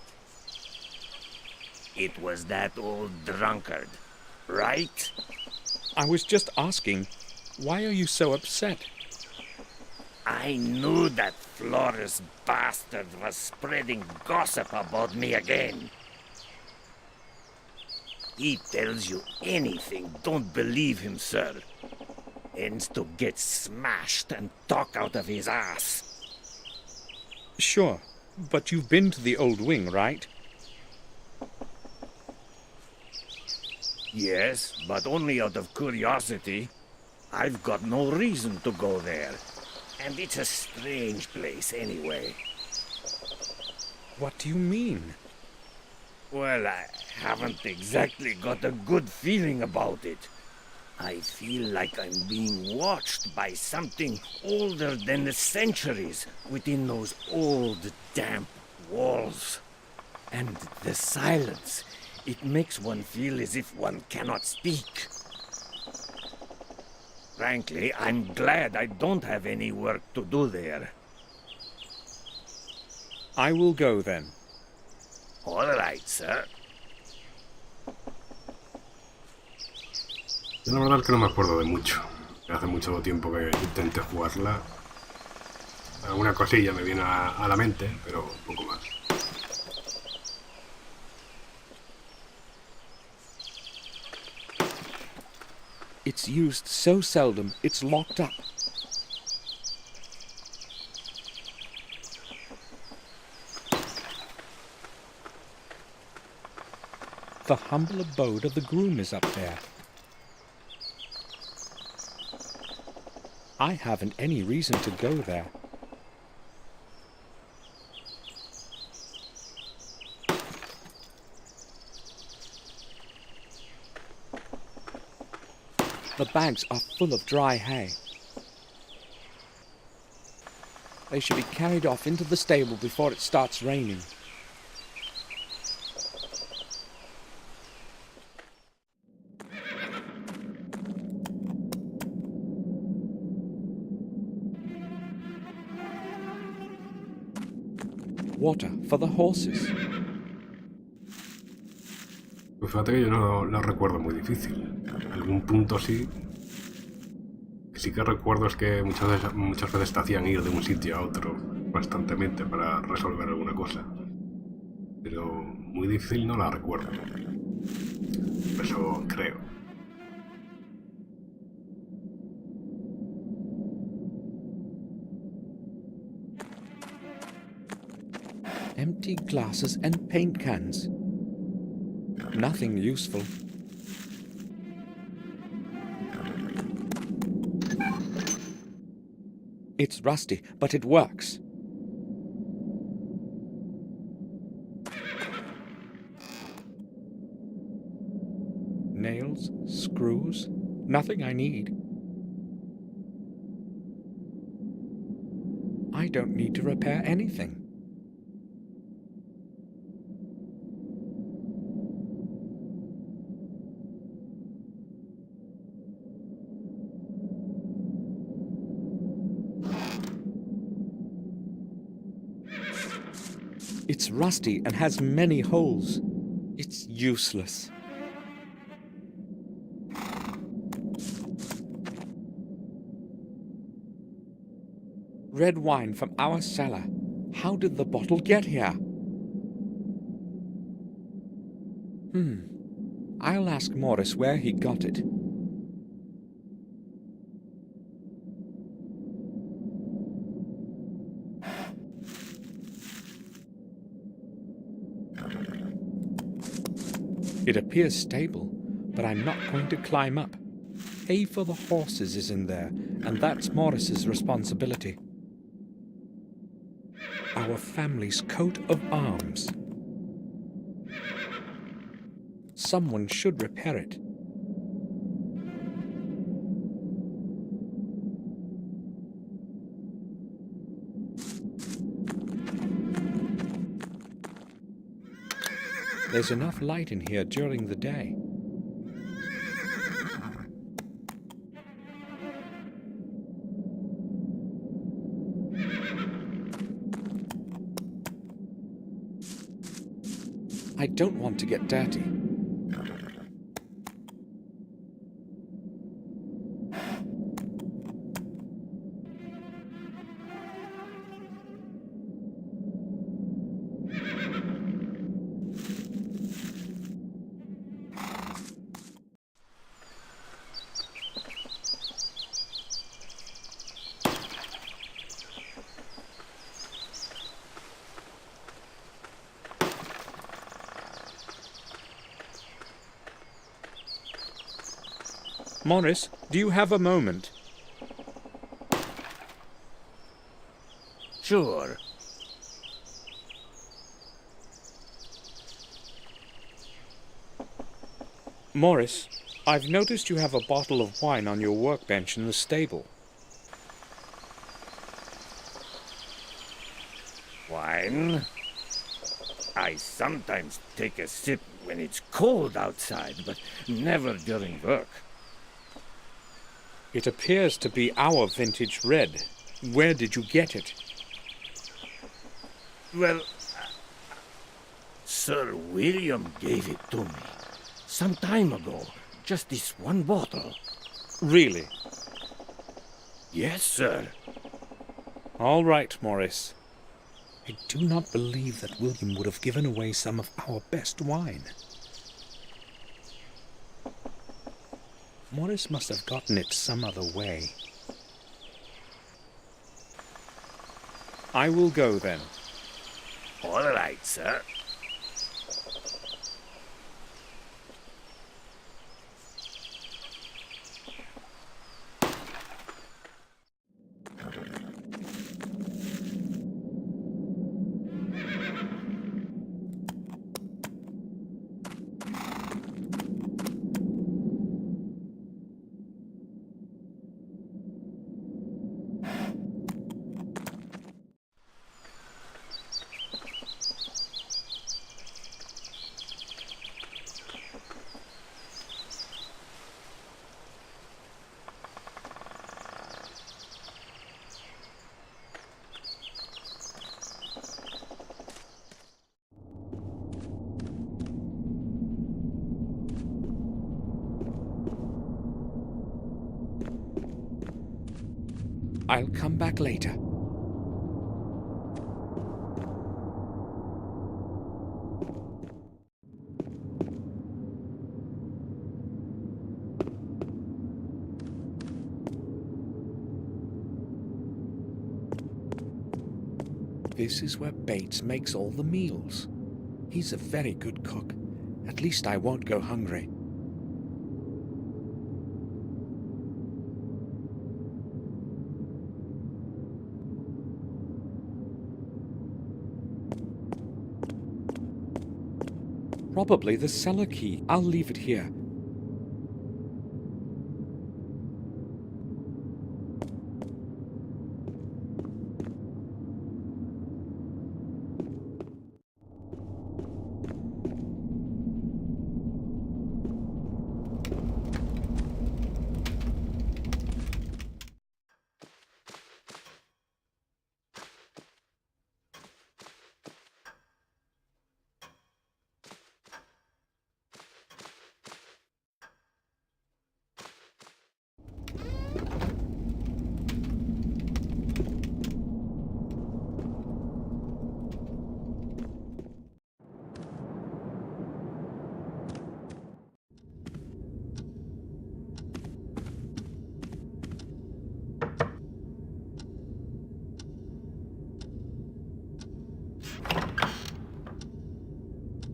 It was that old drunkard, right? I was just asking, why are you so upset? I knew that Flores bastard was spreading gossip about me again. He tells you anything, don't believe him, sir. Ends to get smashed and talk out of his ass. Sure, but you've been to the old wing, right? Yes, but only out of curiosity. I've got no reason to go there. And it's a strange place anyway. What do you mean? Well, I haven't exactly got a good feeling about it. I feel like I'm being watched by something older than the centuries within those old, damp walls. And the silence, it makes one feel as if one cannot speak. Frankly, I'm glad I don't have any work to do there. I will go then. All right, sir. La verdad es que no me acuerdo de mucho. Hace mucho tiempo que intenté jugarla. Alguna cosilla me viene a la mente, pero poco más. It's used so seldom, it's locked up. The humble abode of the groom is up there. I haven't any reason to go there. The bags are full of dry hay. They should be carried off into the stable before it starts raining. Water for the horses. fíjate que yo no la recuerdo muy difícil. Algún punto sí. Sí que recuerdo es que muchas veces te hacían ir de un sitio a otro constantemente para resolver alguna cosa. Pero muy difícil no la recuerdo. Eso creo. Empty glasses and paint cans. Nothing useful. It's rusty, but it works. Nails, screws, nothing I need. I don't need to repair anything. It's rusty and has many holes. It's useless. Red wine from our cellar. How did the bottle get here? I'll ask Morris where he got it. It appears stable, but I'm not going to climb up. Hay for the horses is in there, and that's Morris's responsibility. Our family's coat of arms. Someone should repair it. There's enough light in here during the day. I don't want to get dirty. Morris, do you have a moment? Sure. Morris, I've noticed you have a bottle of wine on your workbench in the stable. Wine? I sometimes take a sip when it's cold outside, but never during work. It appears to be our vintage red. Where did you get it? Well, Sir William gave it to me some time ago. Just this one bottle. Really? Yes, sir. All right, Morris. I do not believe that William would have given away some of our best wine. Morris must have gotten it some other way. I will go then. All right, sir. I'll come back later. This is where Bates makes all the meals. He's a very good cook. At least I won't go hungry. Probably the cellar key. I'll leave it here.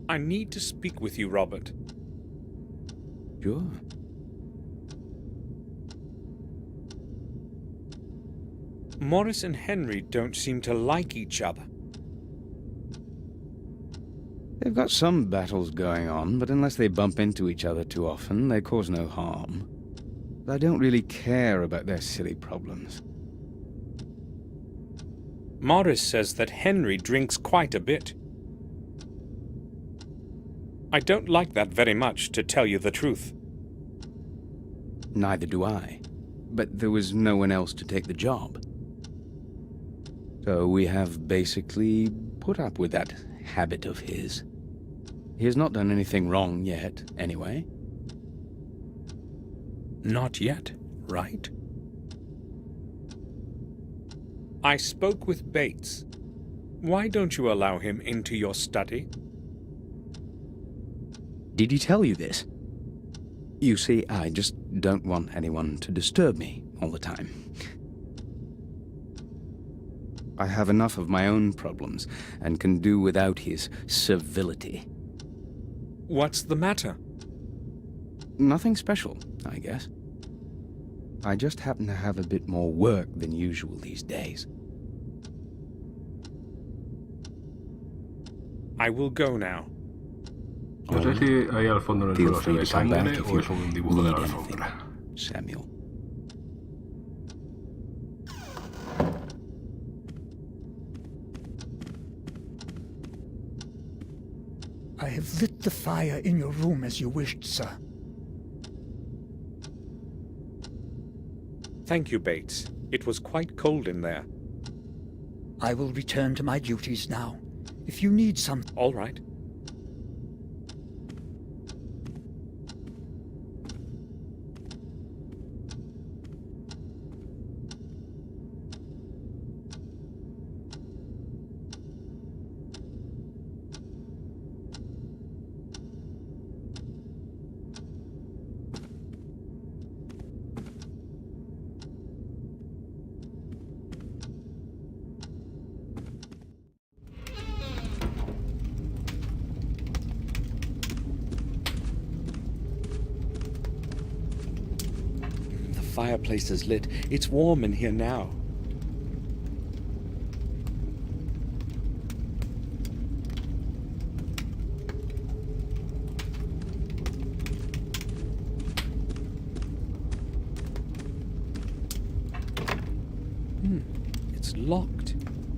I need to speak with you, Robert. Sure. Morris and Henry don't seem to like each other. They've got some battles going on, but unless they bump into each other too often, they cause no harm. I don't really care about their silly problems. Morris says that Henry drinks quite a bit. I don't like that very much, to tell you the truth. Neither do I. But there was no one else to take the job. So we have basically put up with that habit of his. He has not done anything wrong yet, anyway. Not yet, right? I spoke with Bates. Why don't you allow him into your study? Did he tell you this? You see, I just don't want anyone to disturb me all the time. I have enough of my own problems and can do without his civility. What's the matter? Nothing special, I guess. I just happen to have a bit more work than usual these days. I will go now. No sé si ahí al fondo en el Feel suelo se free ve to come back sangre if o you es un dibujo de need la anything, alfombra. Samuel. I have lit the fire in your room as you wished, sir. Thank you, Bates. It was quite cold in there. I will return to my duties now. If you need some... All right. The fireplace is lit. It's warm in here now. It's locked.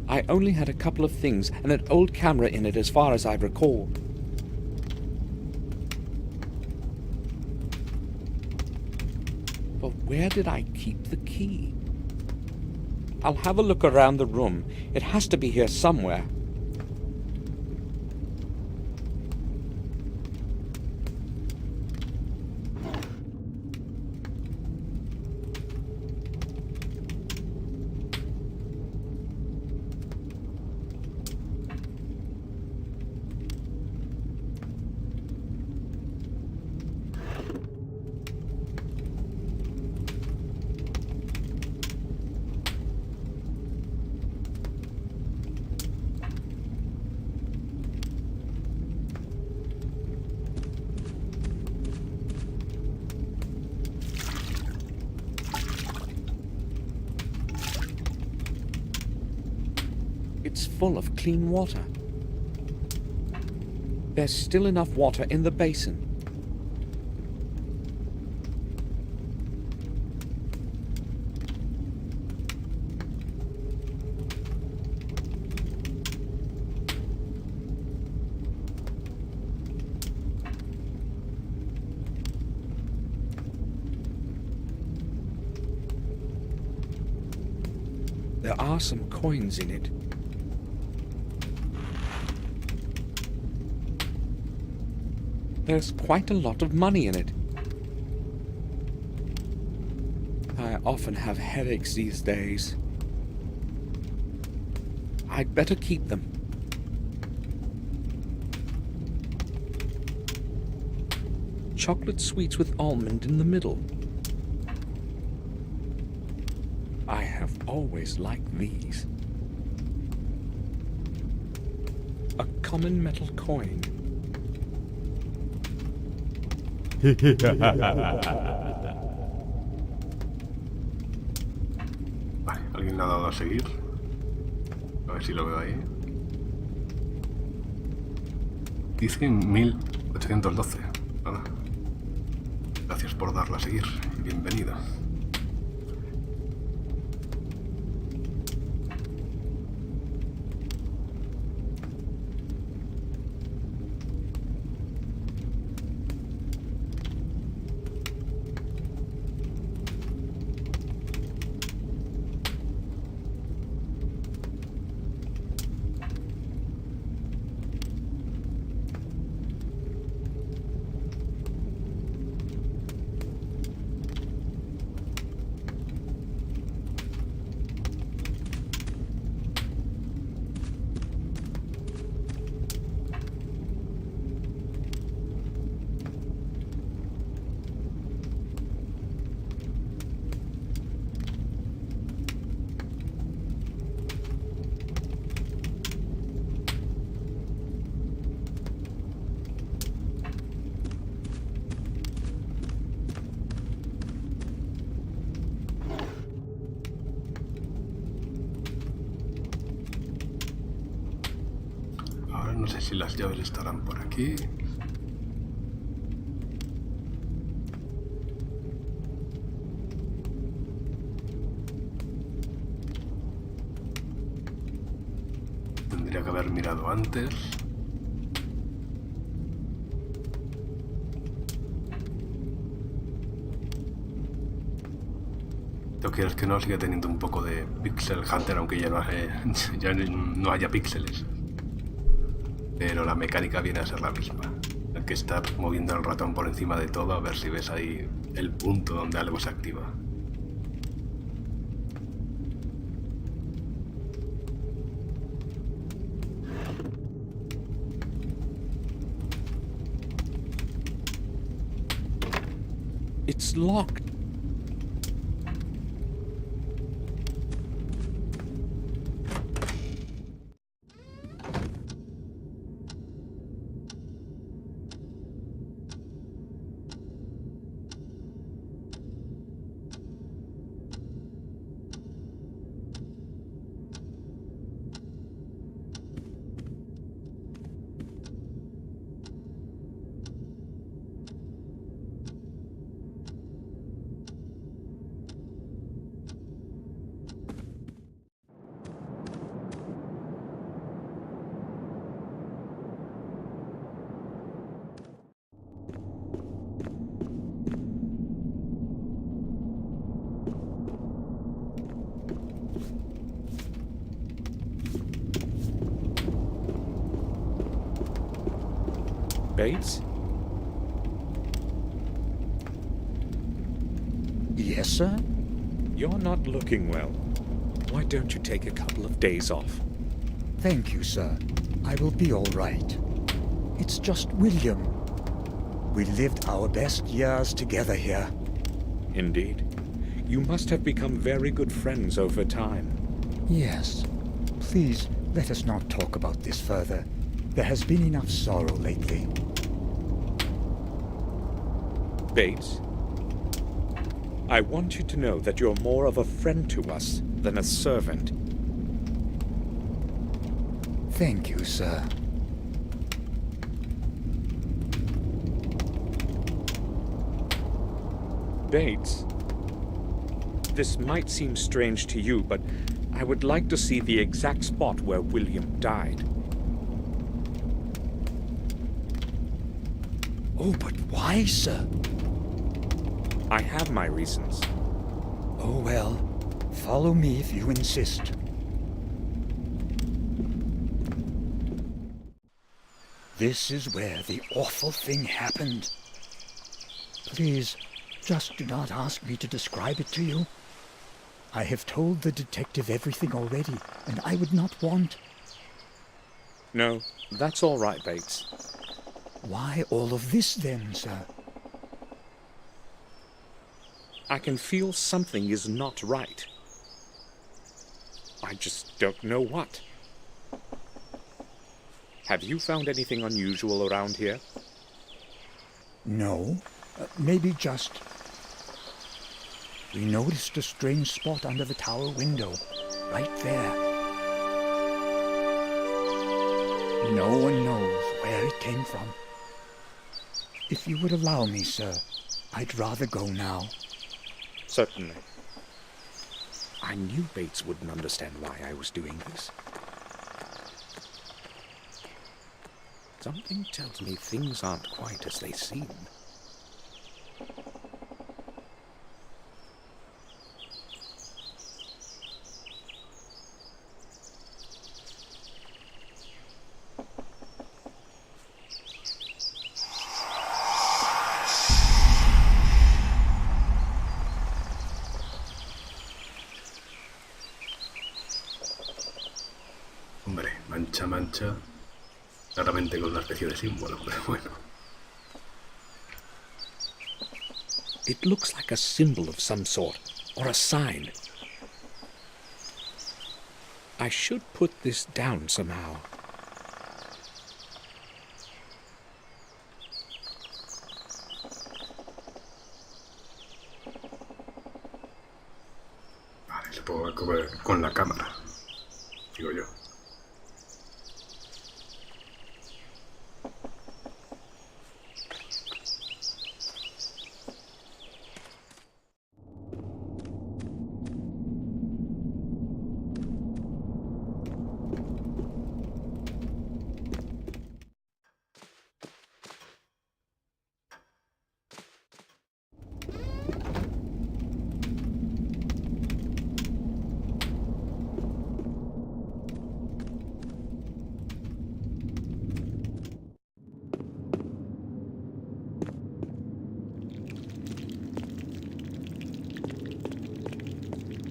I only had a couple of things and an old camera in it as far as I recall. But where did I keep the key? I'll have a look around the room. It has to be here somewhere. it's full of clean water. There's still enough water in the basin. There are some coins in it. There's quite a lot of money in it. I often have headaches these days. I'd better keep them. Chocolate sweets with almond in the middle. I have always liked these. A common metal coin. Vale, ¿alguien le ha dado a seguir? A ver si lo veo ahí. Dice 1812. Nada. Gracias por darla a seguir y bienvenido. No sé si las llaves estarán por aquí. Tendría que haber mirado antes. Lo que es que no sigue teniendo un poco de pixel hunter, aunque ya no haya píxeles. Pero la mecánica viene a ser la misma. Hay que estar moviendo el ratón por encima de todo a ver si ves ahí el punto donde algo se activa. It's locked. Bates? Yes, sir? You're not looking well. Why don't you take a couple of days off? Thank you, sir. I will be all right. It's just William. We lived our best years together here. Indeed. You must have become very good friends over time. Yes. Please, let us not talk about this further. There has been enough sorrow lately. Bates, I want you to know that you're more of a friend to us than a servant. Thank you, sir. Bates, this might seem strange to you, but I would like to see the exact spot where William died. Oh, but why, sir? I have my reasons. Oh, well. Follow me if you insist. This is where the awful thing happened. Please, just do not ask me to describe it to you. I have told the detective everything already, and I would not want... No, that's all right, Bates. Why all of this then, sir? I can feel something is not right. I just don't know what. Have you found anything unusual around here? No, maybe just... We noticed a strange spot under the tower window, right there. No one knows where it came from. If you would allow me, sir, I'd rather go now. Certainly. I knew Bates wouldn't understand why I was doing this. Something tells me things aren't quite as they seem. Hombre, mancha, mancha. Claramente con una especie de símbolo, pero bueno. It looks like a symbol of some sort, or a sign. I should put this down somehow. Vale, supongo que con la cámara, digo yo.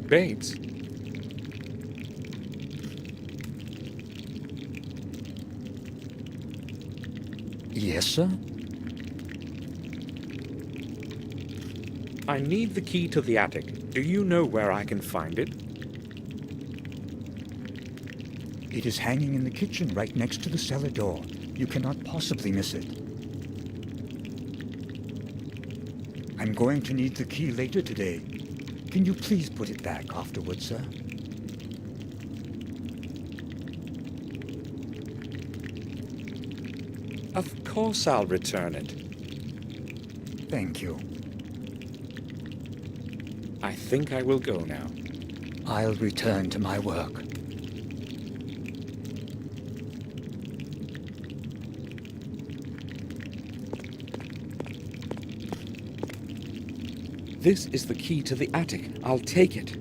Bates? Yes, sir? I need the key to the attic. Do you know where I can find it? It is hanging in the kitchen right next to the cellar door. You cannot possibly miss it. I'm going to need the key later today. Can you please put it back afterwards, sir? Of course I'll return it. Thank you. I think I will go now. I'll return to my work. This is the key to the attic. I'll take it.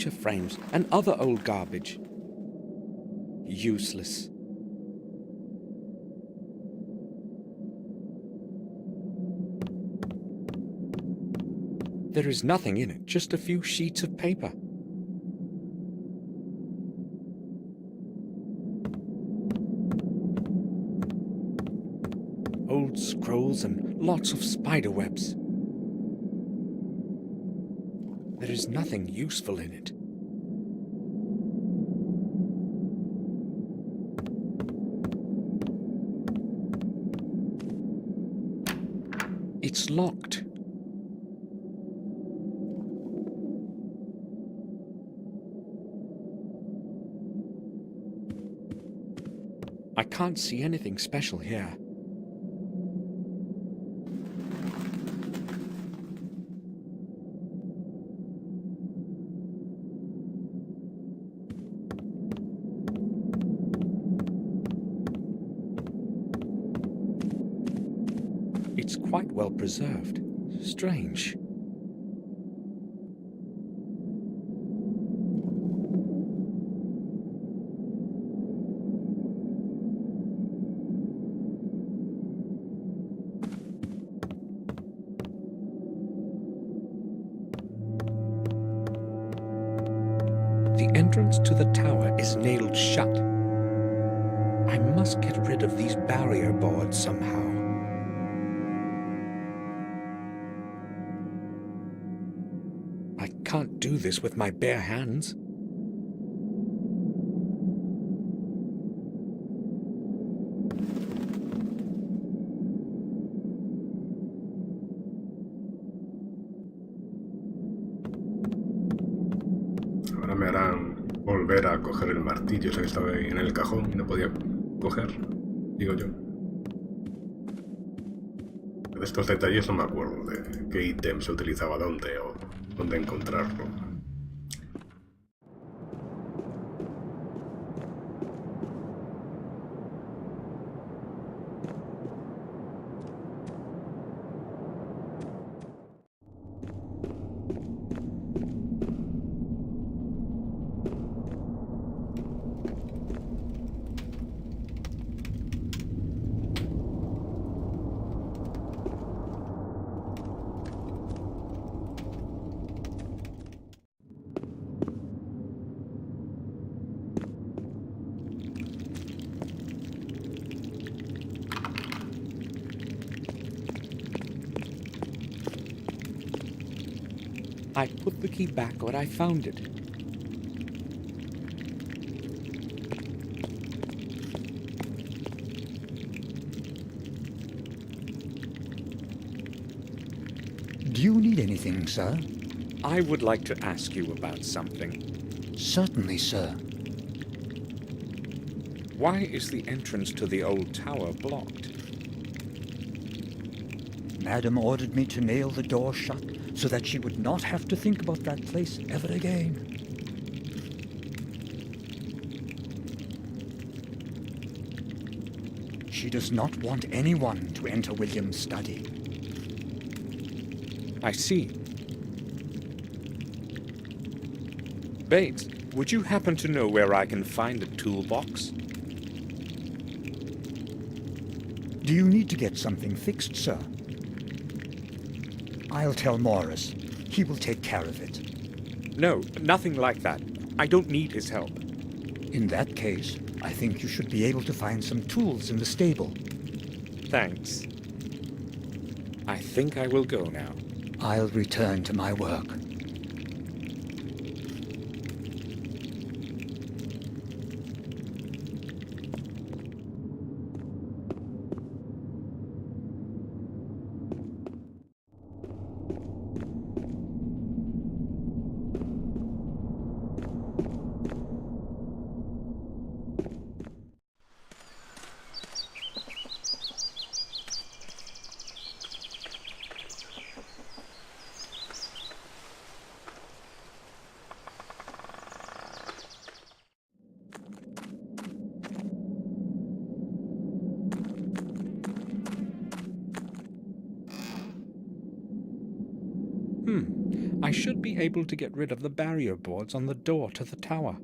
picture frames and other old garbage. Useless. There is nothing in it, just a few sheets of paper. Old scrolls and lots of spider webs. There is nothing useful in it. It's locked. I can't see anything special here. It's quite well preserved. Strange. The entrance to the tower is nailed shut. I must get rid of these barrier boards somehow. I can't do this with my bare hands. Ahora me harán volver a coger el martillo, ese que estaba ahí en el cajón y no podía coger, digo yo. De estos detalles no me acuerdo de qué ítem se utilizaba dónde o dónde encontrarlo. I put the key back where I found it. Do you need anything, sir? I would like to ask you about something. Certainly, sir. Why is the entrance to the old tower blocked? Madam ordered me to nail the door shut so that she would not have to think about that place ever again. She does not want anyone to enter William's study. I see. Bates, would you happen to know where I can find a toolbox? Do you need to get something fixed, sir? I'll tell Morris. He will take care of it. No, nothing like that. I don't need his help. In that case, I think you should be able to find some tools in the stable. Thanks. I think I will go now. I'll return to my work. I should be able to get rid of the barrier boards on the door to the tower.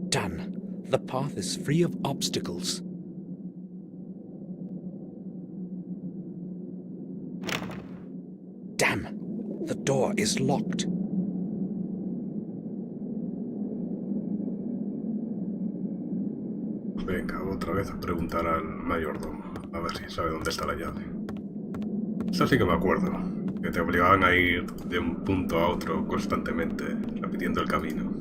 Done. The path is free of obstacles. Damn! The door is locked. Venga, otra vez a preguntar al mayordomo, a ver si sabe dónde está la llave. Esto sí que me acuerdo, que te obligaban a ir de un punto a otro constantemente, repitiendo el camino.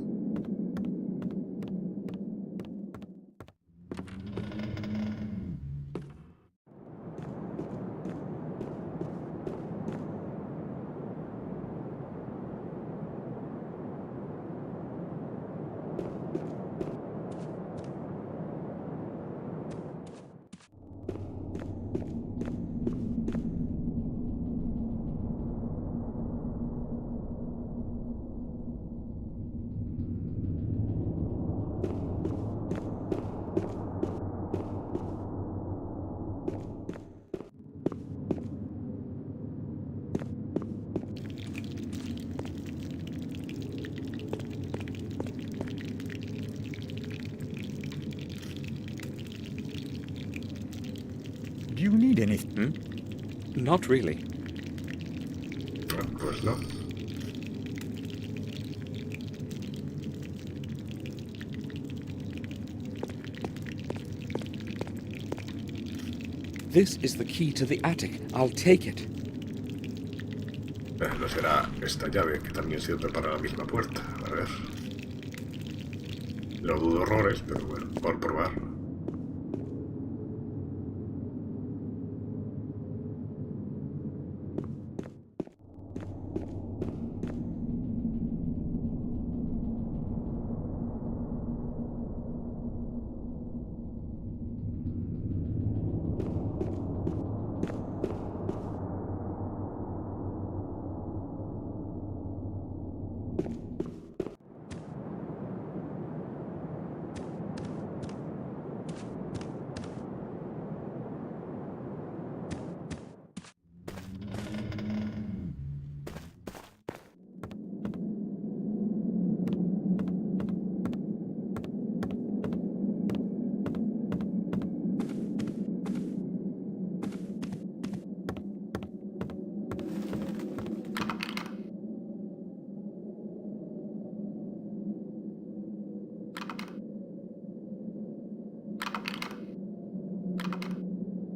Do you need anything? Not really. Pues no. This is the key to the attic. I'll take it. No será esta llave que también sirve para la misma puerta. A ver. Lo dudo horrores, pero bueno, por probar.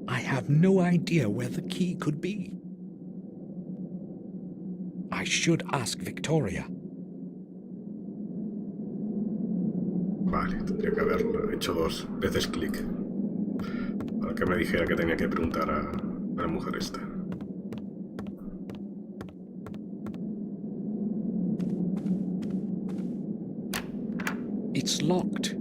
I have no idea where the key could be. I should ask Victoria. Vale, tendría que haber hecho 2 veces clic para que me dijera que tenía que preguntar a la mujer esta. It's locked.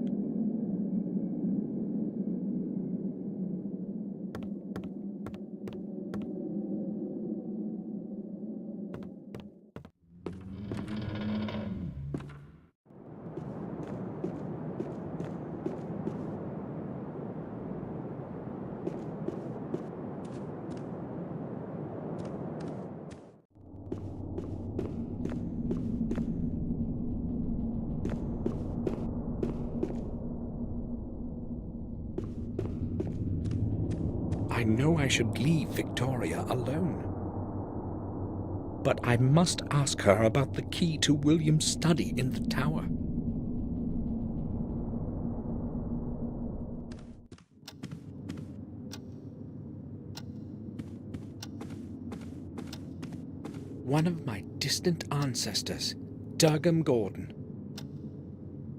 I know I should leave Victoria alone. But I must ask her about the key to William's study in the tower. One of my distant ancestors, Durgam Gordon.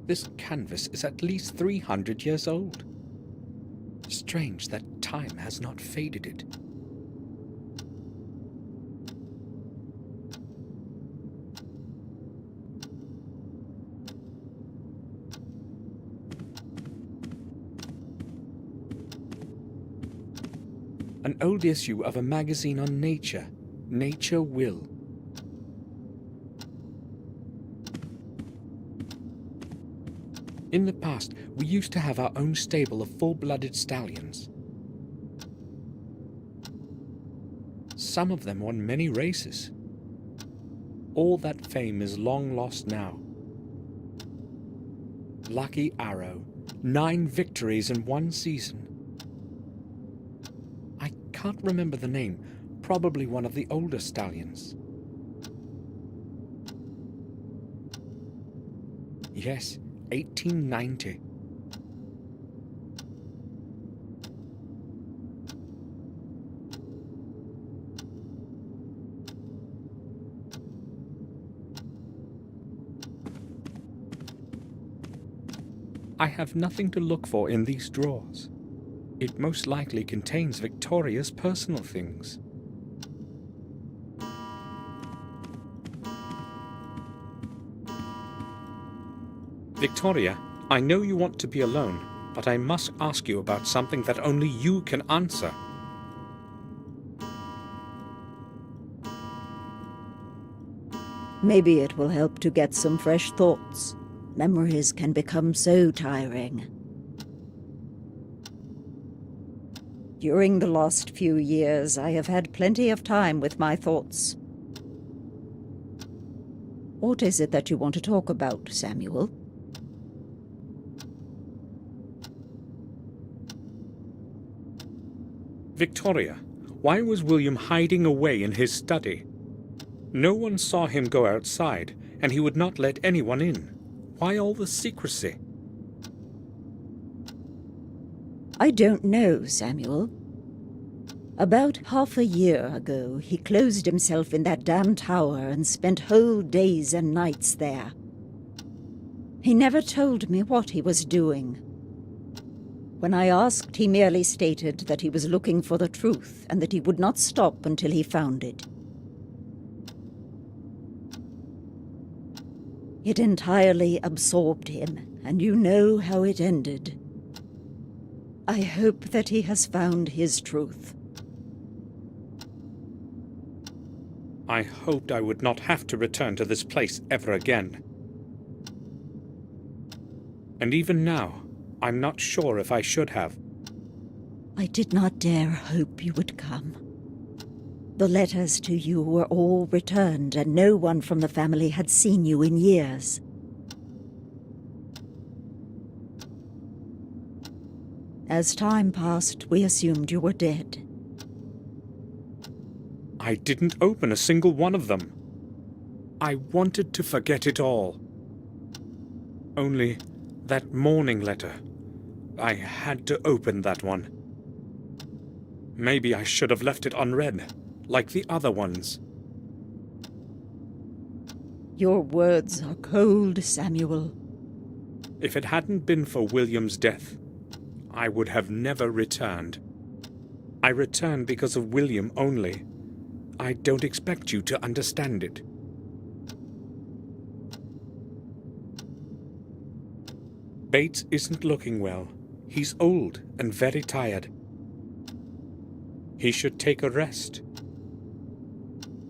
This canvas is at least 300 years old. Strange that time has not faded it. An old issue of a magazine on nature, Nature Will. In the past, we used to have our own stable of full-blooded stallions. Some of them won many races. All that fame is long lost now. Lucky Arrow, 9 victories in one season. I can't remember the name, probably one of the older stallions. Yes, 1890. I have nothing to look for in these drawers. It most likely contains Victoria's personal things. Victoria, I know you want to be alone, but I must ask you about something that only you can answer. Maybe it will help to get some fresh thoughts. Memories can become so tiring. During the last few years, I have had plenty of time with my thoughts. What is it that you want to talk about, Samuel? Victoria, why was William hiding away in his study? No one saw him go outside, and he would not let anyone in. Why all the secrecy? I don't know, Samuel. About half a year ago, he closed himself in that damn tower and spent whole days and nights there. He never told me what he was doing. When I asked, he merely stated that he was looking for the truth and that he would not stop until he found it. It entirely absorbed him, and you know how it ended. I hope that he has found his truth. I hoped I would not have to return to this place ever again. And even now, I'm not sure if I should have. I did not dare hope you would come. The letters to you were all returned, and no one from the family had seen you in years. As time passed, we assumed you were dead. I didn't open a single one of them. I wanted to forget it all. Only that morning letter. I had to open that one. Maybe I should have left it unread, like the other ones. Your words are cold, Samuel. If it hadn't been for William's death, I would have never returned. I returned because of William only. I don't expect you to understand it. Bates isn't looking well. He's old and very tired. He should take a rest.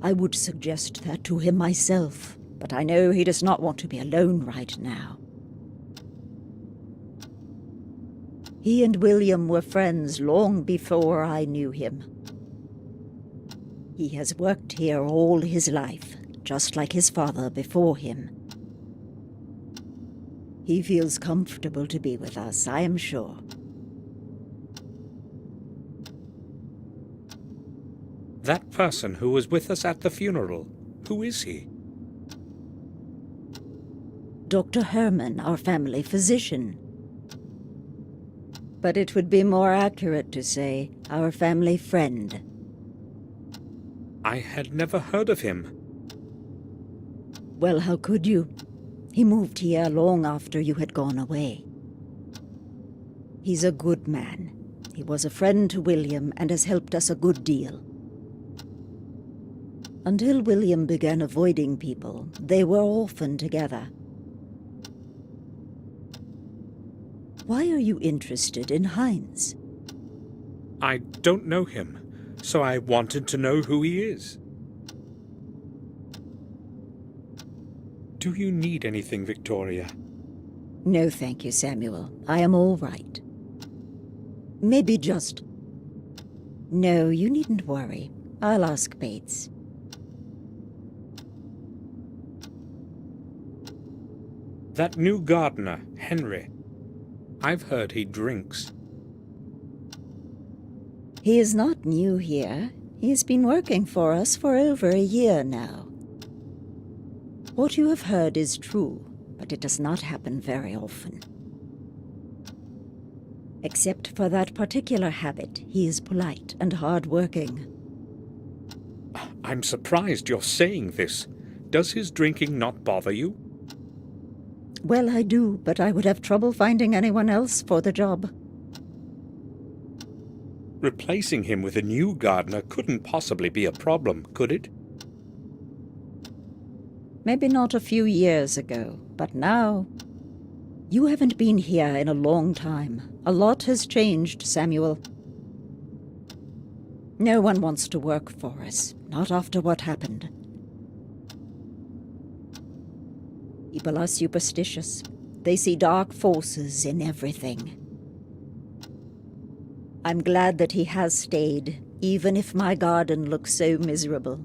I would suggest that to him myself, but I know he does not want to be alone right now. He and William were friends long before I knew him. He has worked here all his life, just like his father before him. He feels comfortable to be with us, I am sure. That person who was with us at the funeral, who is he? Dr. Herman, our family physician. But it would be more accurate to say our family friend. I had never heard of him. Well, how could you? He moved here long after you had gone away. He's a good man. He was a friend to William and has helped us a good deal. Until William began avoiding people, they were often together. Why are you interested in Heinz? I don't know him, so I wanted to know who he is. Do you need anything, Victoria? No, thank you, Samuel. I am all right. Maybe just... No, you needn't worry. I'll ask Bates. That new gardener, Henry. I've heard he drinks. He is not new here. He has been working for us for over a year now. What you have heard is true, but it does not happen very often. Except for that particular habit, he is polite and hard-working. I'm surprised you're saying this. Does his drinking not bother you? Well, I do, but I would have trouble finding anyone else for the job. Replacing him with a new gardener couldn't possibly be a problem, could it? Maybe not a few years ago, but now... You haven't been here in a long time. A lot has changed, Samuel. No one wants to work for us, not after what happened. People are superstitious. They see dark forces in everything. I'm glad that he has stayed, even if my garden looks so miserable.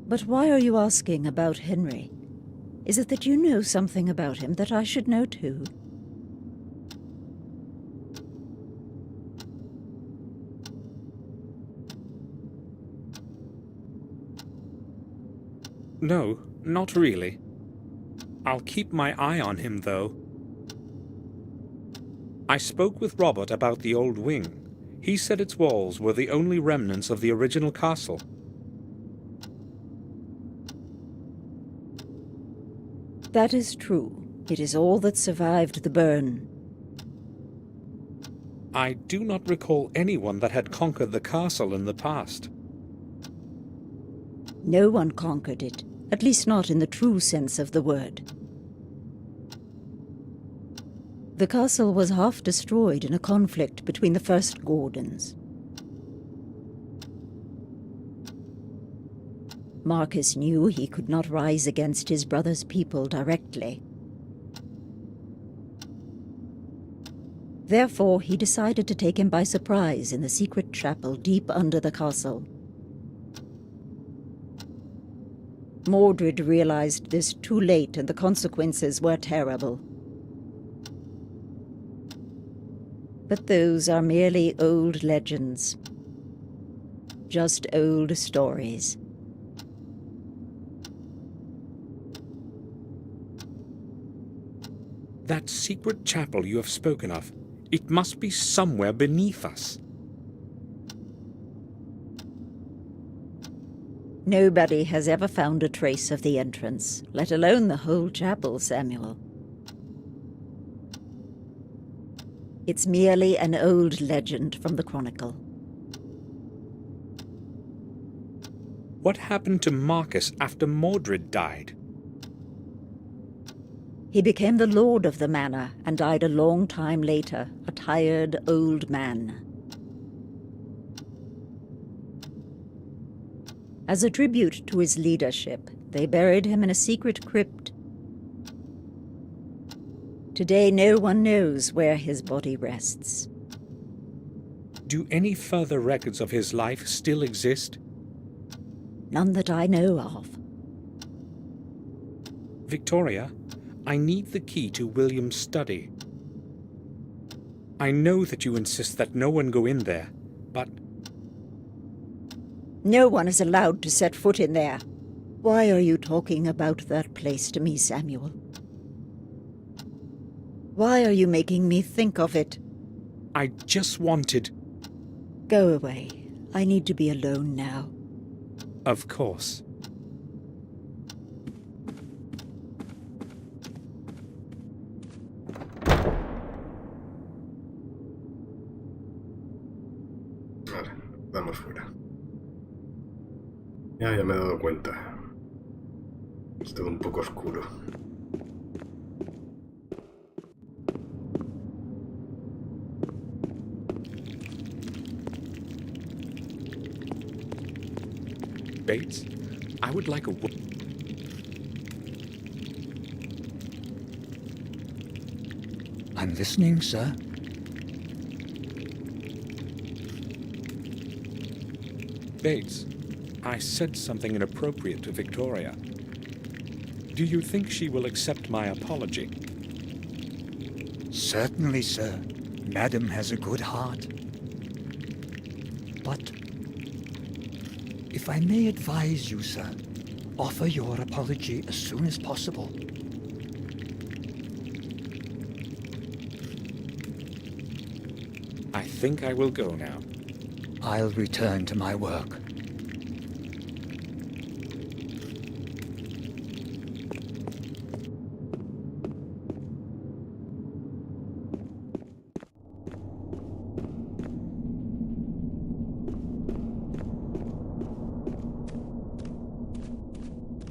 But why are you asking about Henry? Is it that you know something about him that I should know too? No, not really. I'll keep my eye on him, though. I spoke with Robert about the old wing. He said its walls were the only remnants of the original castle. That is true. It is all that survived the burn. I do not recall anyone that had conquered the castle in the past. No one conquered it, at least not in the true sense of the word. The castle was half destroyed in a conflict between the first Gordons. Marcus knew he could not rise against his brother's people directly. Therefore, he decided to take him by surprise in the secret chapel deep under the castle. Mordred realized this too late, and the consequences were terrible. But those are merely old legends. Just old stories. That secret chapel you have spoken of, it must be somewhere beneath us. Nobody has ever found a trace of the entrance, let alone the whole chapel, Samuel. It's merely an old legend from the Chronicle. What happened to Marcus after Mordred died? He became the lord of the manor and died a long time later, a tired old man. As a tribute to his leadership, they buried him in a secret crypt. Today, no one knows where his body rests. Do any further records of his life still exist? None that I know of. Victoria, I need the key to William's study. I know that you insist that no one go in there, but... No one is allowed to set foot in there. Why are you talking about that place to me, Samuel? Why are you making me think of it? I just wanted... Go away. I need to be alone now. Of course. Vale, vamos fuera. Ya me he dado cuenta. Es todo un poco oscuro. Bates, I would like a... I'm listening, sir. Bates, I said something inappropriate to Victoria. Do you think she will accept my apology? Certainly, sir. Madam has a good heart. But if I may advise you, sir, offer your apology as soon as possible. I think I will go now. I'll return to my work.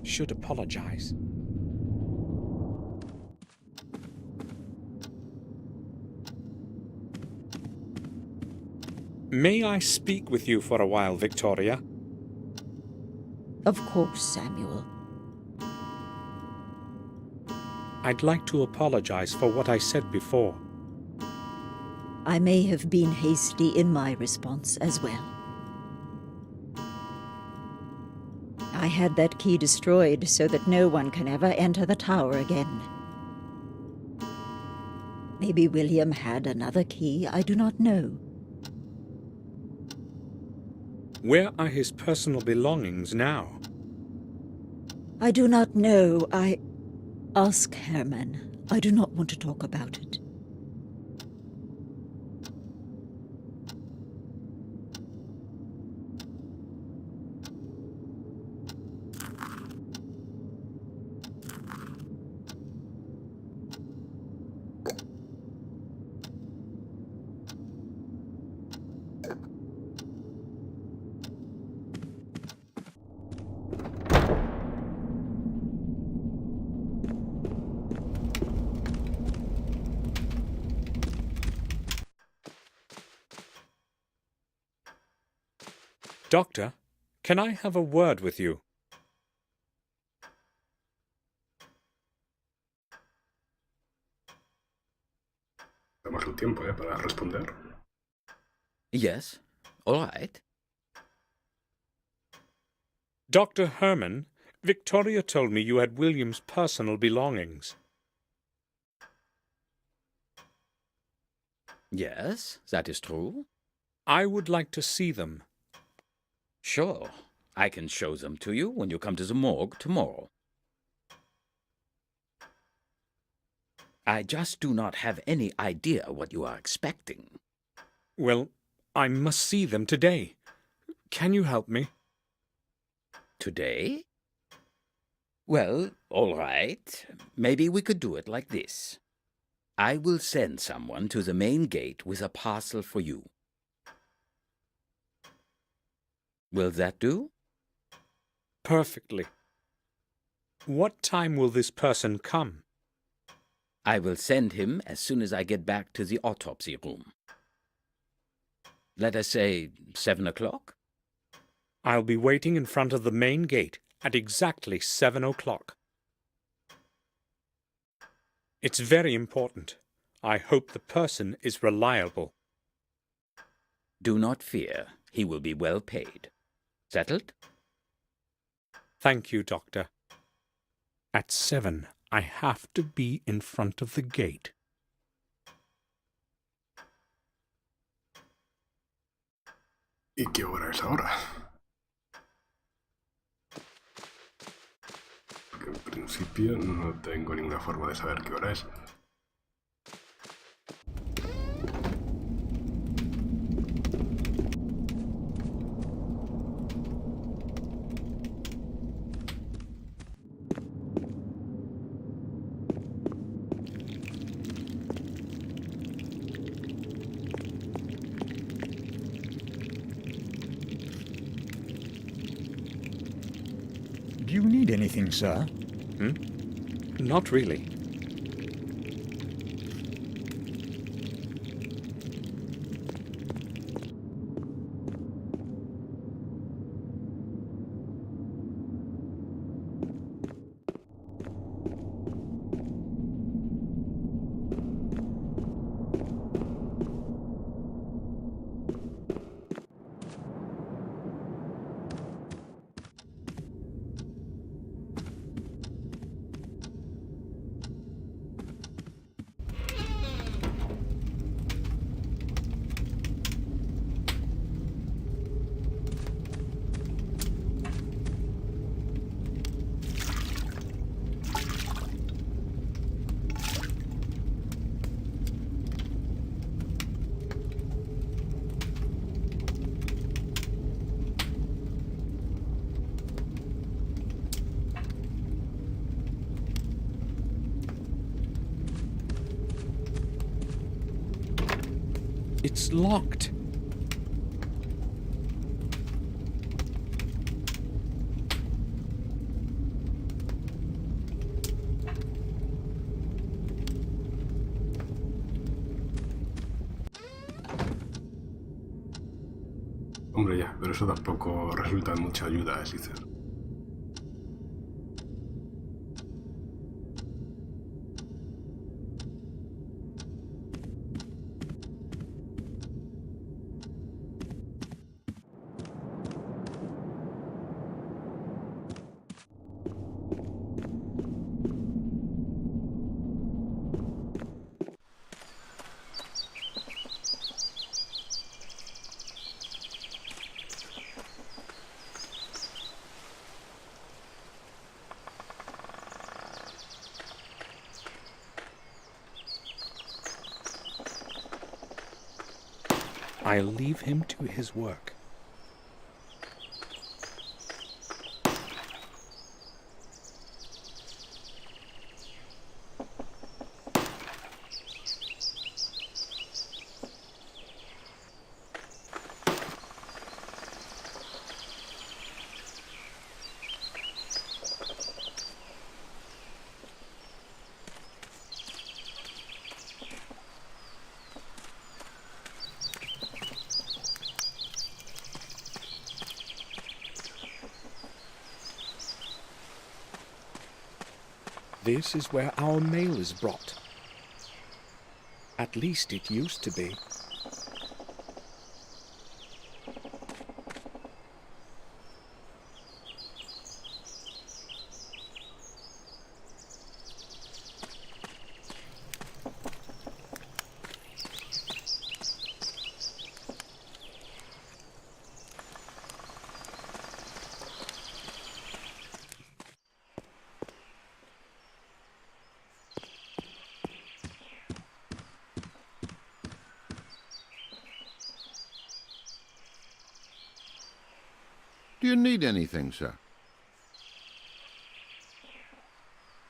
Should apologize. May I speak with you for a while, Victoria? Of course, Samuel. I'd like to apologize for what I said before. I may have been hasty in my response as well. I had that key destroyed so that no one can ever enter the tower again. Maybe William had another key, I do not know. Where are his personal belongings now? I do not know. Ask Herman. I do not want to talk about it. Doctor, can I have a word with you? Damos un tiempo, para responder. Yes, all right. Dr. Herman, Victoria told me you had William's personal belongings. Yes, that is true. I would like to see them. Sure, I can show them to you when you come to the morgue tomorrow. I just do not have any idea what you are expecting. Well, I must see them today. Can you help me? Today? Well, all right. Maybe we could do it like this. I will send someone to the main gate with a parcel for you. Will that do? Perfectly. What time will this person come? I will send him as soon as I get back to the autopsy room. Let us say 7 o'clock? I'll be waiting in front of the main gate at exactly 7 o'clock. It's very important. I hope the person is reliable. Do not fear. He will be well paid. Settled? Thank you, Doctor. At 7, I have to be in front of the gate. ¿Y qué hora es ahora? Porque en principio no tengo ninguna forma de saber qué hora es. Do you need anything, sir? Not really. It's locked. Hombre, ya, pero eso tampoco resulta de mucha ayuda, Caesar. I'll leave him to his work. This is where our mail is brought. At least it used to be. Do you need anything, sir?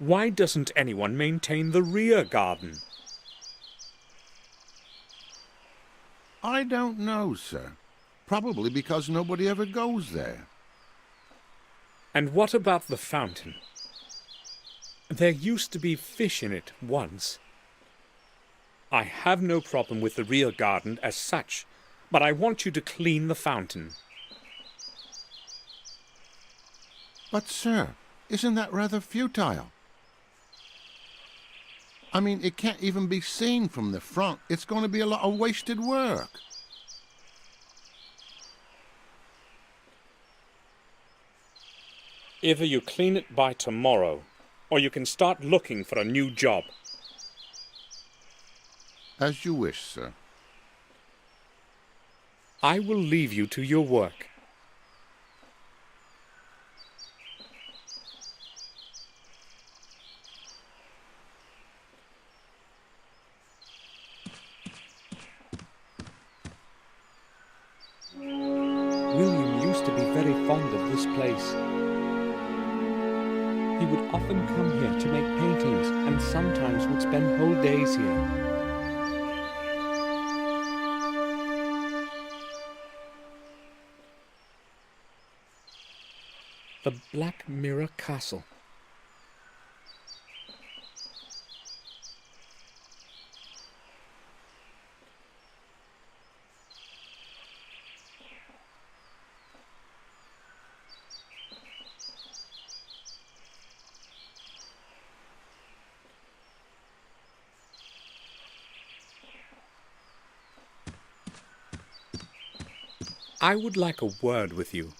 Why doesn't anyone maintain the rear garden? I don't know, sir. Probably because nobody ever goes there. And what about the fountain? There used to be fish in it once. I have no problem with the rear garden as such, but I want you to clean the fountain. But, sir, isn't that rather futile? I mean, it can't even be seen from the front. It's going to be a lot of wasted work. Either you clean it by tomorrow, or you can start looking for a new job. As you wish, sir. I will leave you to your work. William used to be very fond of this place. He would often come here to make paintings and sometimes would spend whole days here. The Black Mirror Castle. I would like a word with you.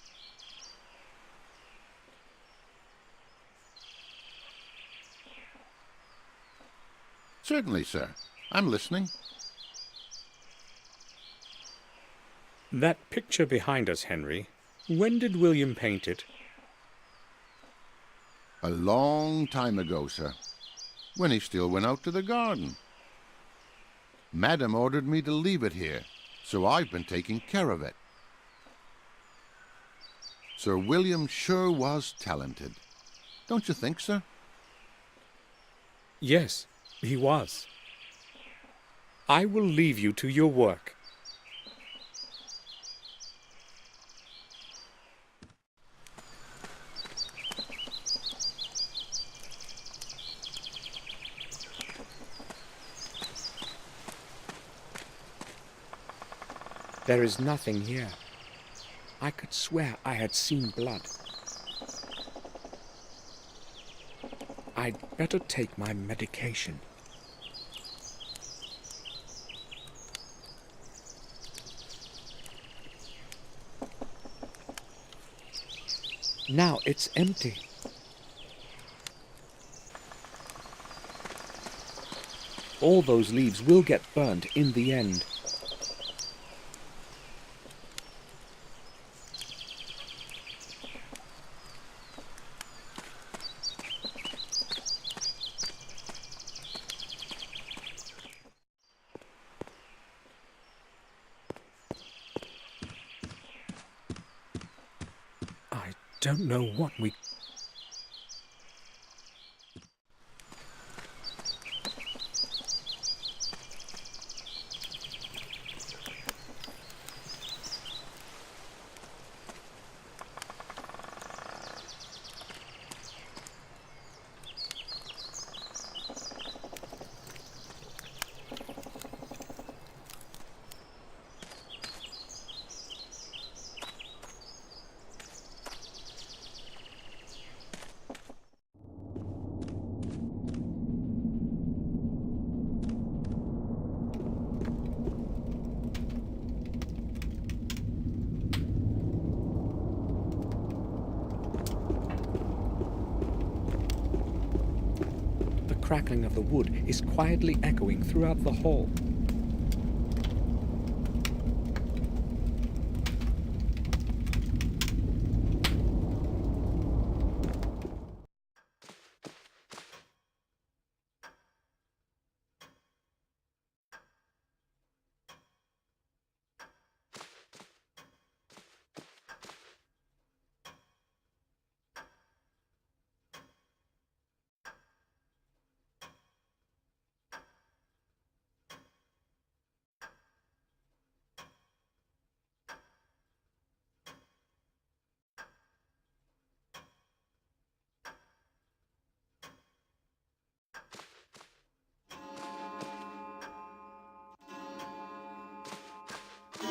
Certainly, sir. I'm listening. That picture behind us, Henry, when did William paint it? A long time ago, sir. When he still went out to the garden. Madam ordered me to leave it here, so I've been taking care of it. Sir William sure was talented. Don't you think, sir? Yes, he was. I will leave you to your work. There is nothing here. I could swear I had seen blood. I'd better take my medication. Now it's empty. All those leaves will get burned in the end. I don't know what we... The crackling of the wood is quietly echoing throughout the hall.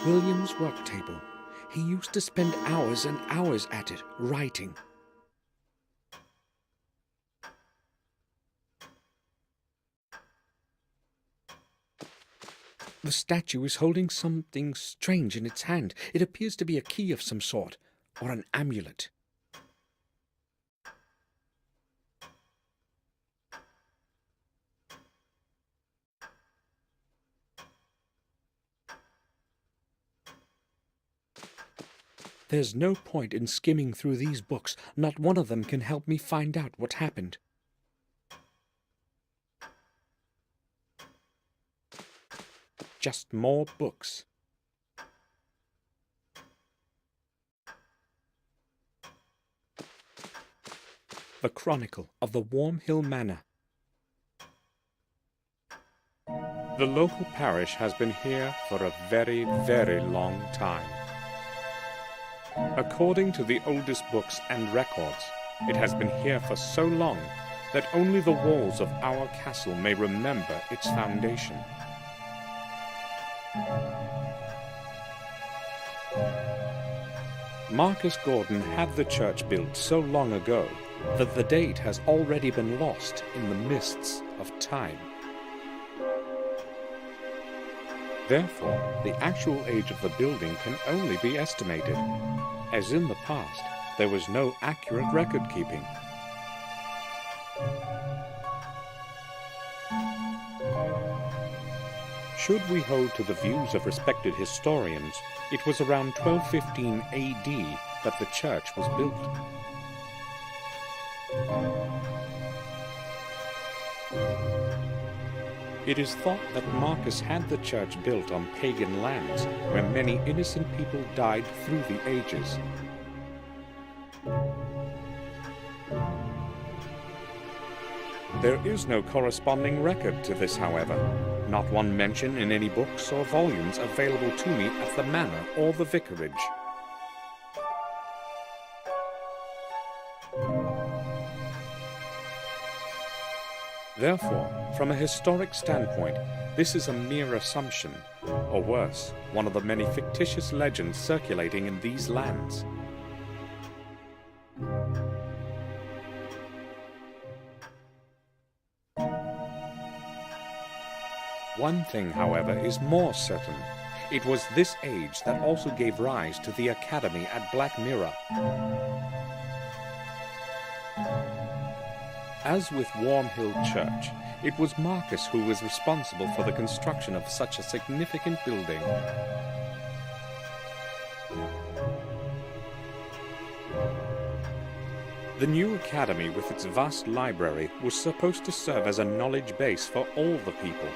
William's work table. He used to spend hours and hours at it, writing. The statue is holding something strange in its hand. It appears to be a key of some sort, or an amulet. There's no point in skimming through these books. Not one of them can help me find out what happened. Just more books. The Chronicle of the Warm Hill Manor. The local parish has been here for a very, very long time. According to the oldest books and records, it has been here for so long that only the walls of our castle may remember its foundation. Marcus Gordon had the church built so long ago that the date has already been lost in the mists of time. Therefore, the actual age of the building can only be estimated. As in the past, there was no accurate record keeping. Should we hold to the views of respected historians, it was around 1215 AD that the church was built. It is thought that Marcus had the church built on pagan lands, where many innocent people died through the ages. There is no corresponding record to this, however. Not one mention in any books or volumes available to me at the manor or the vicarage. Therefore, from a historic standpoint, this is a mere assumption, or worse, one of the many fictitious legends circulating in these lands. One thing, however, is more certain. It was this age that also gave rise to the academy at Black Mirror. As with Warm Hill Church, it was Marcus who was responsible for the construction of such a significant building. The new academy, with its vast library, was supposed to serve as a knowledge base for all the people.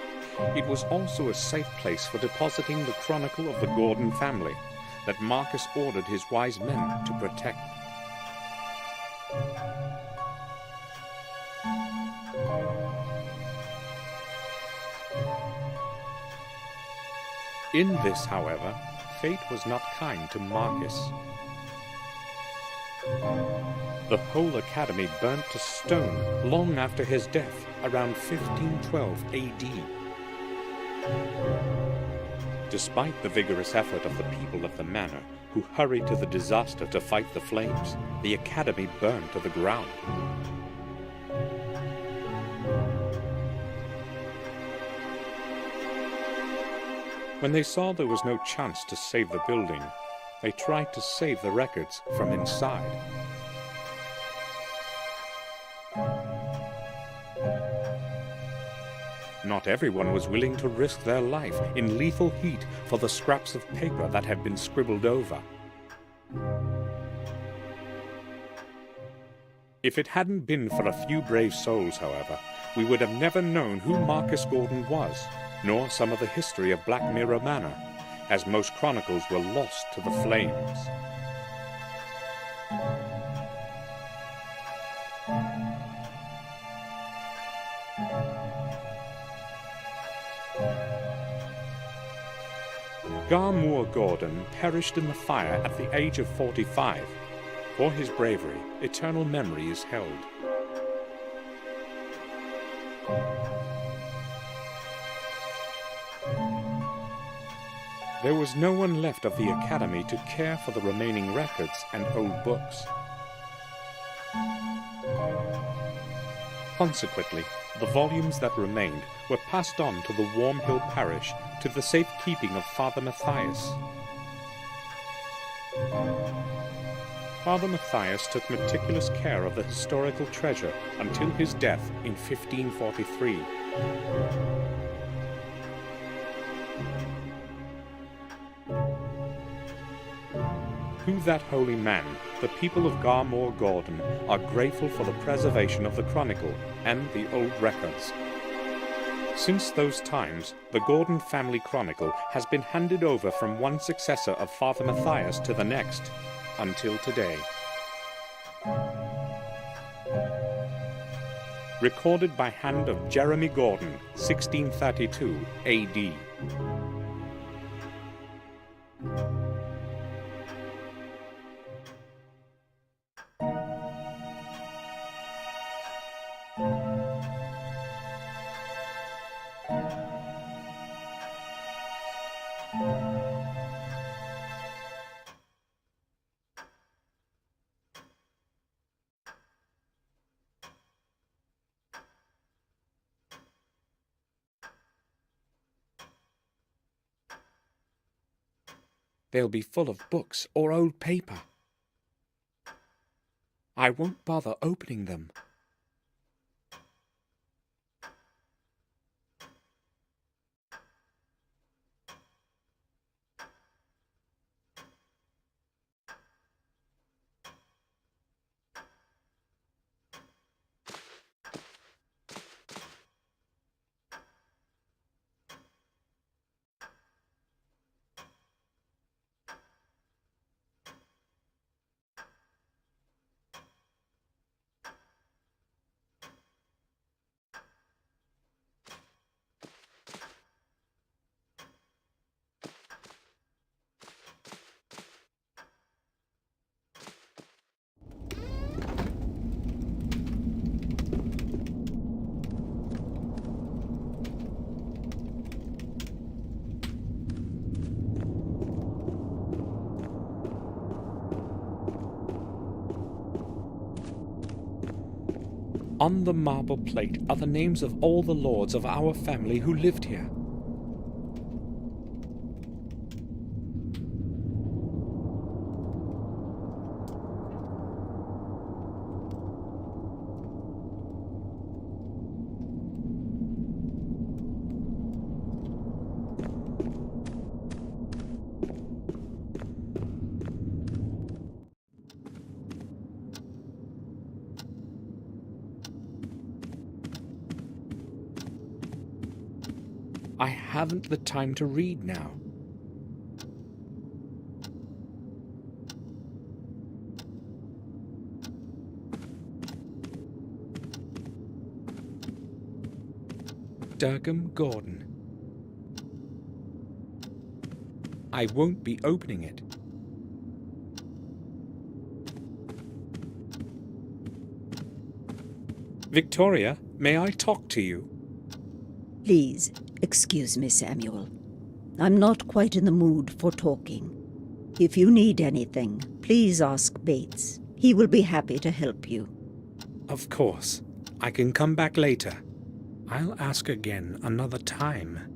It was also a safe place for depositing the chronicle of the Gordon family that Marcus ordered his wise men to protect. In this, however, fate was not kind to Marcus. The whole academy burnt to stone long after his death, around 1512 AD. Despite the vigorous effort of the people of the manor, who hurried to the disaster to fight the flames, the academy burned to the ground. When they saw there was no chance to save the building, they tried to save the records from inside. Not everyone was willing to risk their life in lethal heat for the scraps of paper that had been scribbled over. If it hadn't been for a few brave souls, however, we would have never known who Marcus Gordon was, nor some of the history of Black Mirror Manor, as most chronicles were lost to the flames. Garmoor Gordon perished in the fire at the age of 45. For his bravery, eternal memory is held. There was no one left of the academy to care for the remaining records and old books. Consequently, the volumes that remained were passed on to the Warm Hill parish to the safekeeping of Father Matthias. Father Matthias took meticulous care of the historical treasure until his death in 1543. To that holy man, the people of Garmore Gordon are grateful for the preservation of the Chronicle and the old records. Since those times, the Gordon family chronicle has been handed over from one successor of Father Matthias to the next, until today. Recorded by hand of Jeremy Gordon, 1632 AD. They'll be full of books or old paper. I won't bother opening them. On the marble plate are the names of all the lords of our family who lived here. I haven't the time to read now. Durgam Gordon. I won't be opening it. Victoria, may I talk to you? Please, excuse me, Samuel. I'm not quite in the mood for talking. If you need anything, please ask Bates. He will be happy to help you. Of course. I can come back later. I'll ask again another time.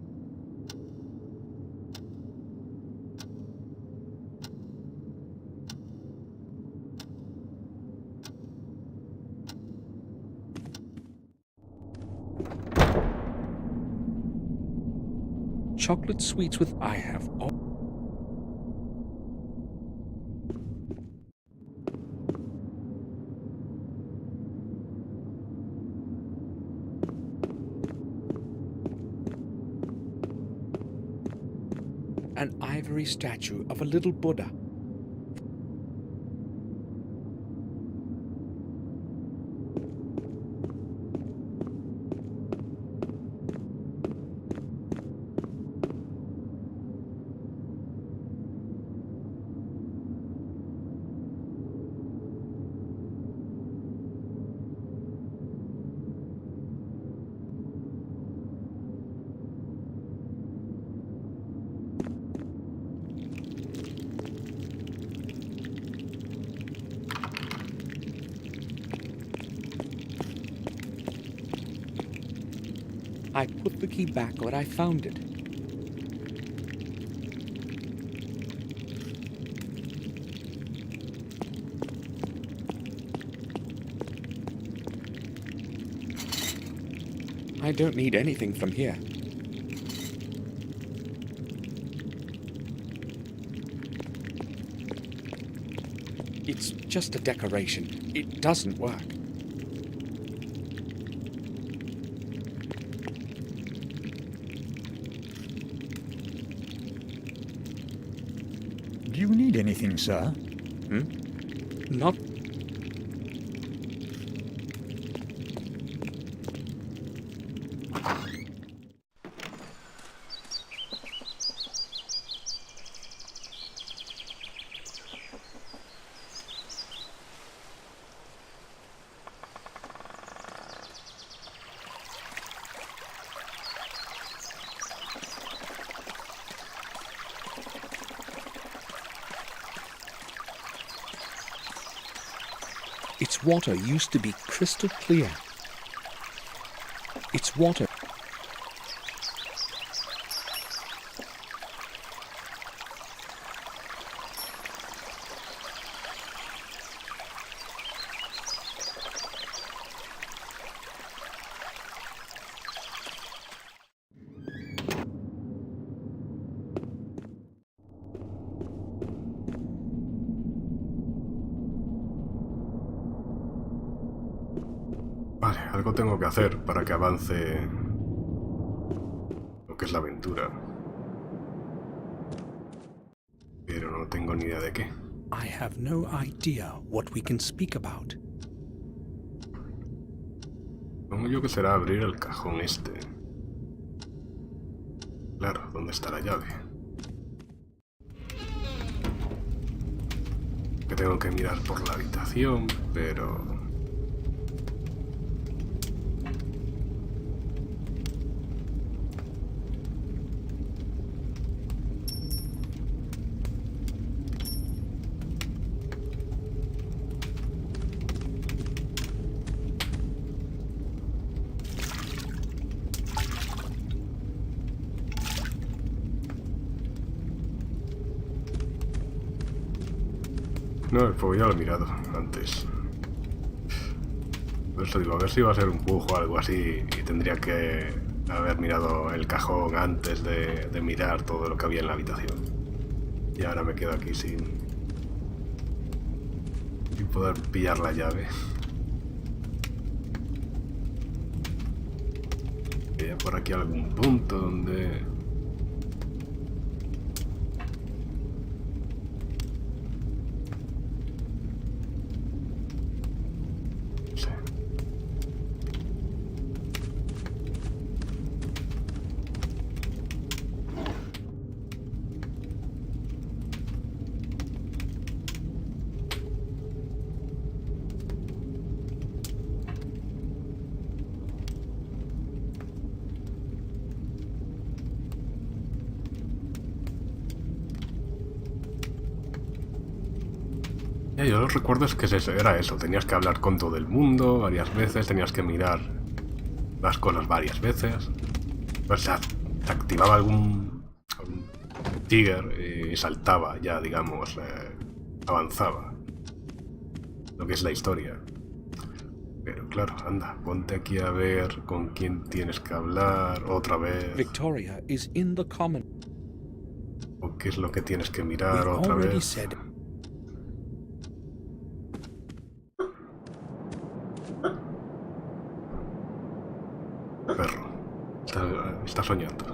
Chocolate sweets with I have all. An ivory statue of a little Buddha. I put the key back where I found it. I don't need anything from here. It's just a decoration. It doesn't work. Do you need anything, sir? Not... Its water used to be crystal clear. Its water... Vale, algo tengo que hacer para que avance lo que es la aventura. Pero no tengo ni idea de qué. I have no idea what we can speak about. Supongo yo que será abrir el cajón este. Claro, ¿dónde está la llave? Que tengo que mirar por la habitación, pero... No, el fuego ya lo he mirado antes. Por eso digo, a ver si va a ser un bug o algo así y tendría que haber mirado el cajón antes de mirar todo lo que había en la habitación. Y ahora me quedo aquí sin poder pillar la llave. ¿Hay por aquí algún punto donde... Yo los recuerdo es que era eso, tenías que hablar con todo el mundo varias veces, tenías que mirar las cosas varias veces. O sea, se activaba algún trigger y saltaba ya, digamos, avanzaba lo que es la historia. Pero claro, anda, ponte aquí a ver con quién tienes que hablar otra vez. Victoria is in the common. O qué es lo que tienes que mirar otra vez. Perro, está soñando.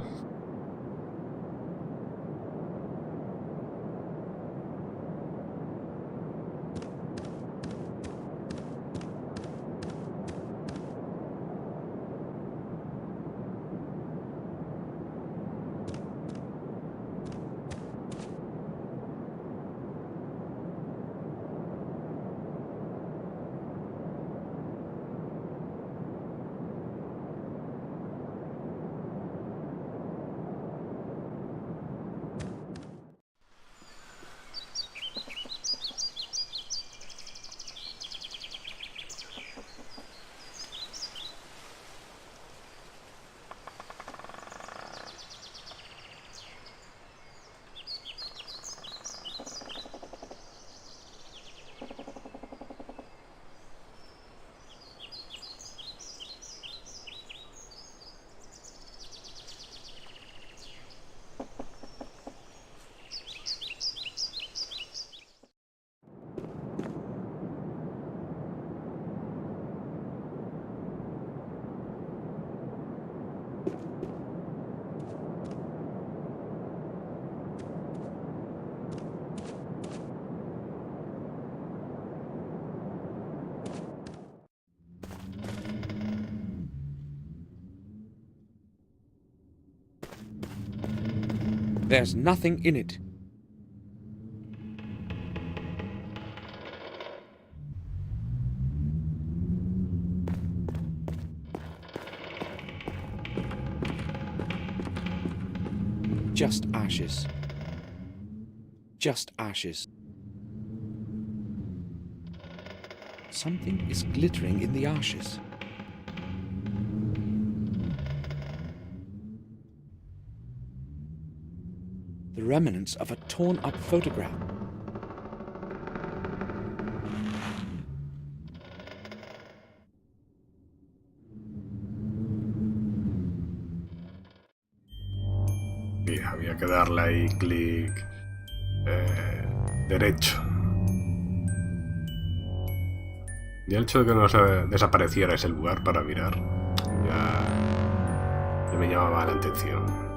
There's nothing in it. Just ashes. Just ashes. Something is glittering in the ashes. The remnants of a torn-up photograph. Y había que darle ahí clic derecho. Y el hecho de que no se desapareciera ese lugar para mirar ya me llamaba la atención.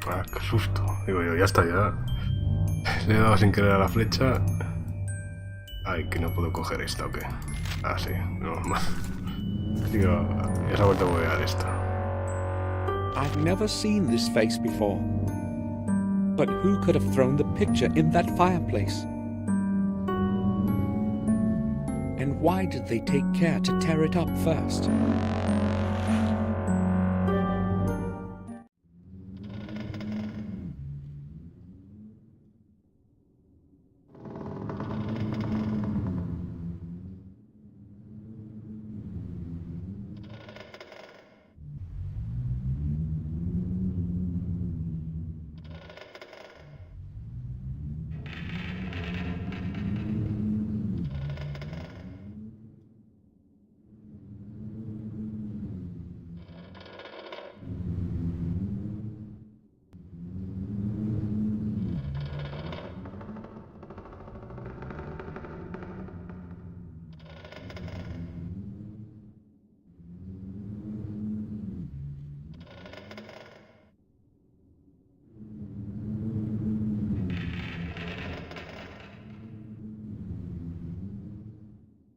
Ah, qué susto. Digo yo, ya está, ya. Le he dado sin querer a la flecha. Ay, que no puedo coger esta, ¿o qué? Ah, sí, normal. Digo, ya se ha vuelto a buguear esto. I've never seen this face before. But who could have thrown the picture in that fireplace? And why did they take care to tear it up first?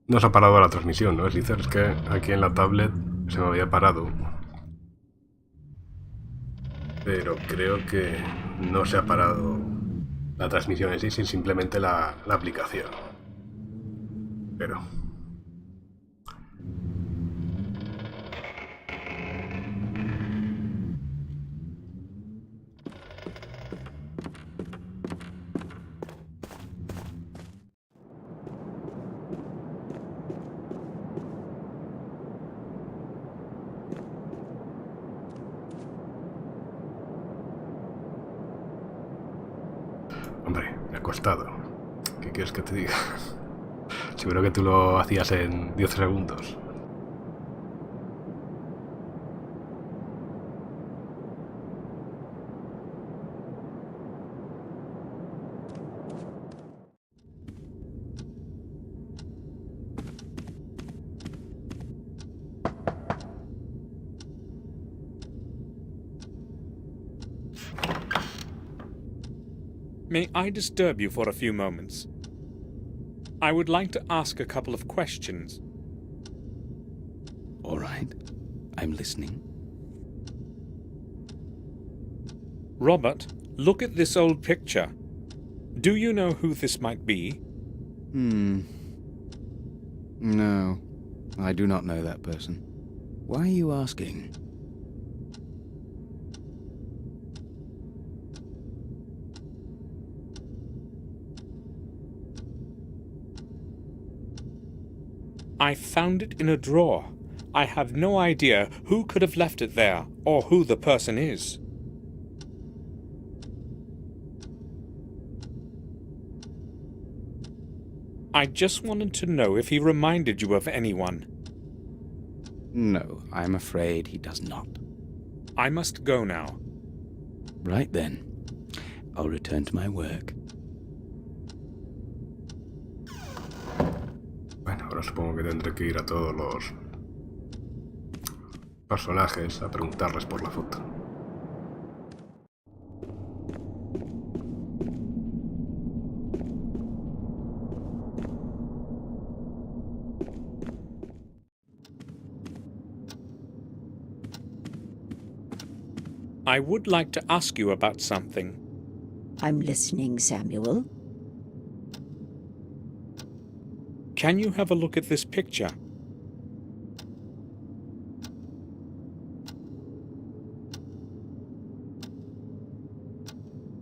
No se ha parado la transmisión, ¿no? Es decir, es que aquí en la tablet se me había parado. Pero creo que no se ha parado la transmisión en sí, sino simplemente la aplicación. Pero... Hombre, me ha costado. ¿Qué quieres que te diga? Seguro que tú lo hacías en 10 segundos. May I disturb you for a few moments? I would like to ask a couple of questions. All right. I'm listening. Robert, look at this old picture. Do you know who this might be? No, I do not know that person. Why are you asking? I found it in a drawer. I have no idea who could have left it there or who the person is. I just wanted to know if he reminded you of anyone. No, I'm afraid he does not. I must go now. Right then. I'll return to my work. Bueno, ahora supongo que tendré que ir a todos los personajes a preguntarles por la foto. I would like to ask you about something. I'm listening, Samuel. Can you have a look at this picture?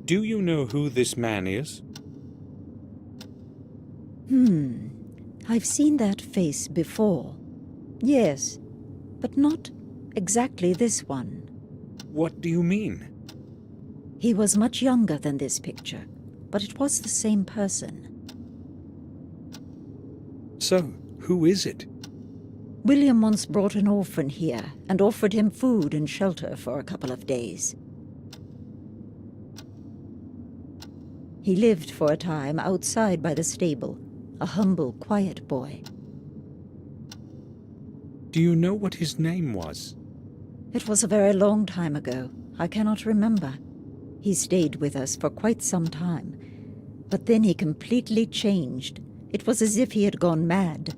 Do you know who this man is? I've seen that face before. Yes, but not exactly this one. What do you mean? He was much younger than this picture, but it was the same person. So, who is it? William once brought an orphan here and offered him food and shelter for a couple of days. He lived for a time outside by the stable, a humble, quiet boy. Do you know what his name was? It was a very long time ago. I cannot remember. He stayed with us for quite some time, but then he completely changed. It was as if he had gone mad.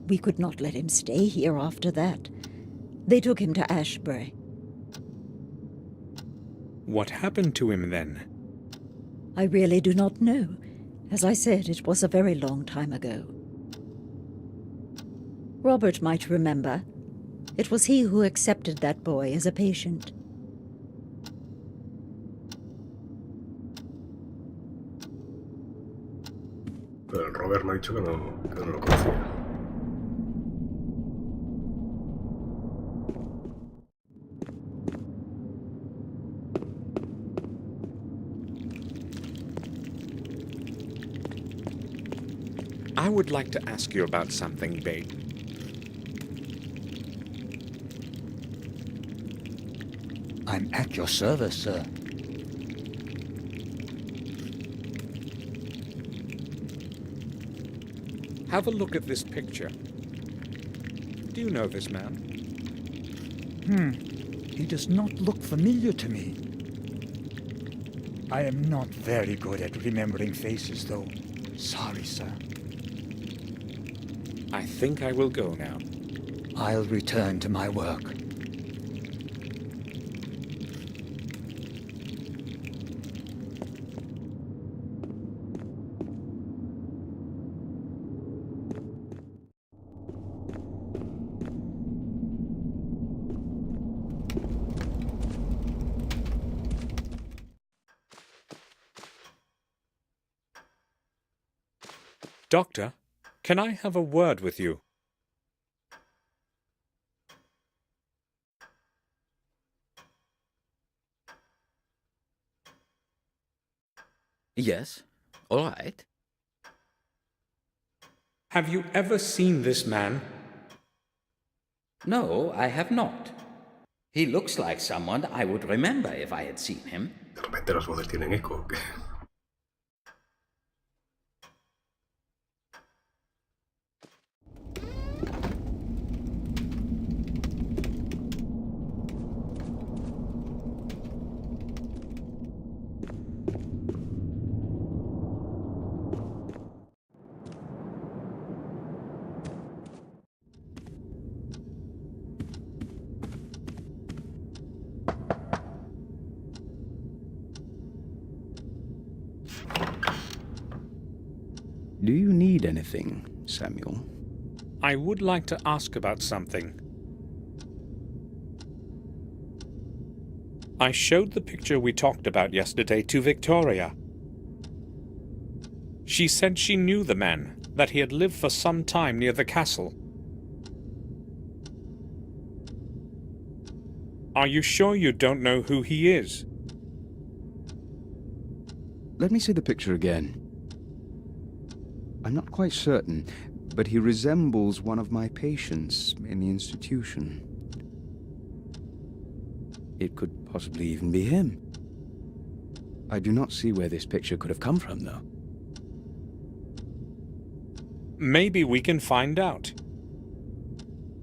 We could not let him stay here after that. They took him to Ashbury. What happened to him then? I really do not know. As I said, it was a very long time ago. Robert might remember. It was he who accepted that boy as a patient. Pero el Robert me ha dicho que no lo conocía. I would like to ask you about something, babe. I'm at your service, sir. Have a look at this picture. Do you know this man? He does not look familiar to me. I am not very good at remembering faces, though. Sorry, sir. I think I will go now. I'll return to my work. Doctor, can I have a word with you? Yes, all right. Have you ever seen this man? No, I have not. He looks like someone I would remember if I had seen him. De repente las voces tienen eco. Do you need anything, Samuel? I would like to ask about something. I showed the picture we talked about yesterday to Victoria. She said she knew the man, that he had lived for some time near the castle. Are you sure you don't know who he is? Let me see the picture again. I'm not quite certain, but he resembles one of my patients in the institution. It could possibly even be him. I do not see where this picture could have come from, though. Maybe we can find out.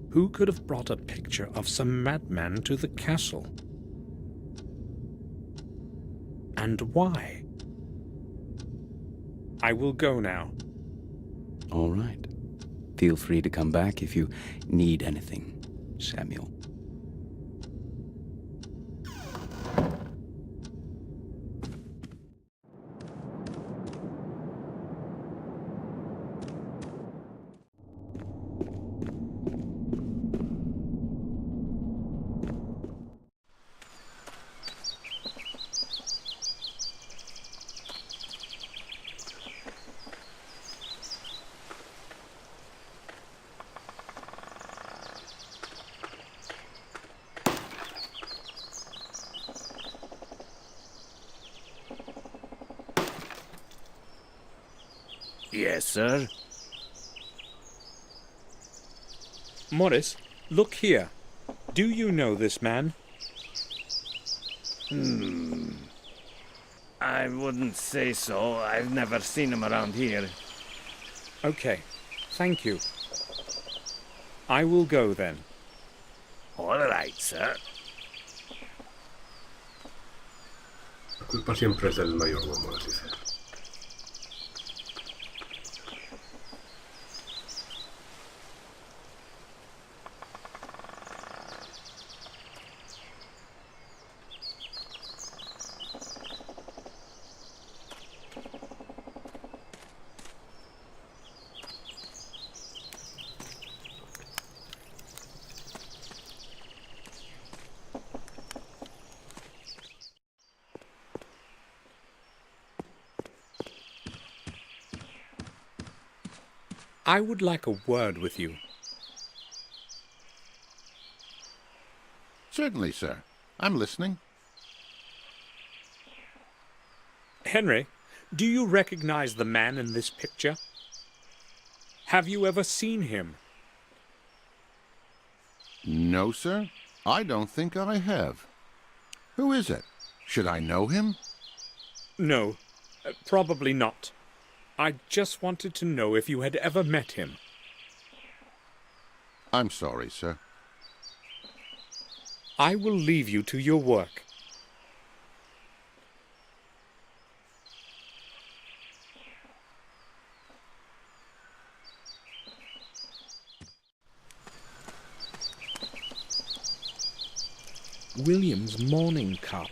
Who could have brought a picture of some madman to the castle? And why? I will go now. All right. Feel free to come back if you need anything, Samuel. Yes, sir. Morris, look here. Do you know this man? I wouldn't say so. I've never seen him around here. Okay, thank you. I will go then. All right, sir. La culpa siempre es del mayordomo, les dice. I would like a word with you. Certainly, sir. I'm listening. Henry, do you recognize the man in this picture? Have you ever seen him? No, sir. I don't think I have. Who is it? Should I know him? No, probably not. I just wanted to know if you had ever met him. I'm sorry, sir. I will leave you to your work. William's morning cup.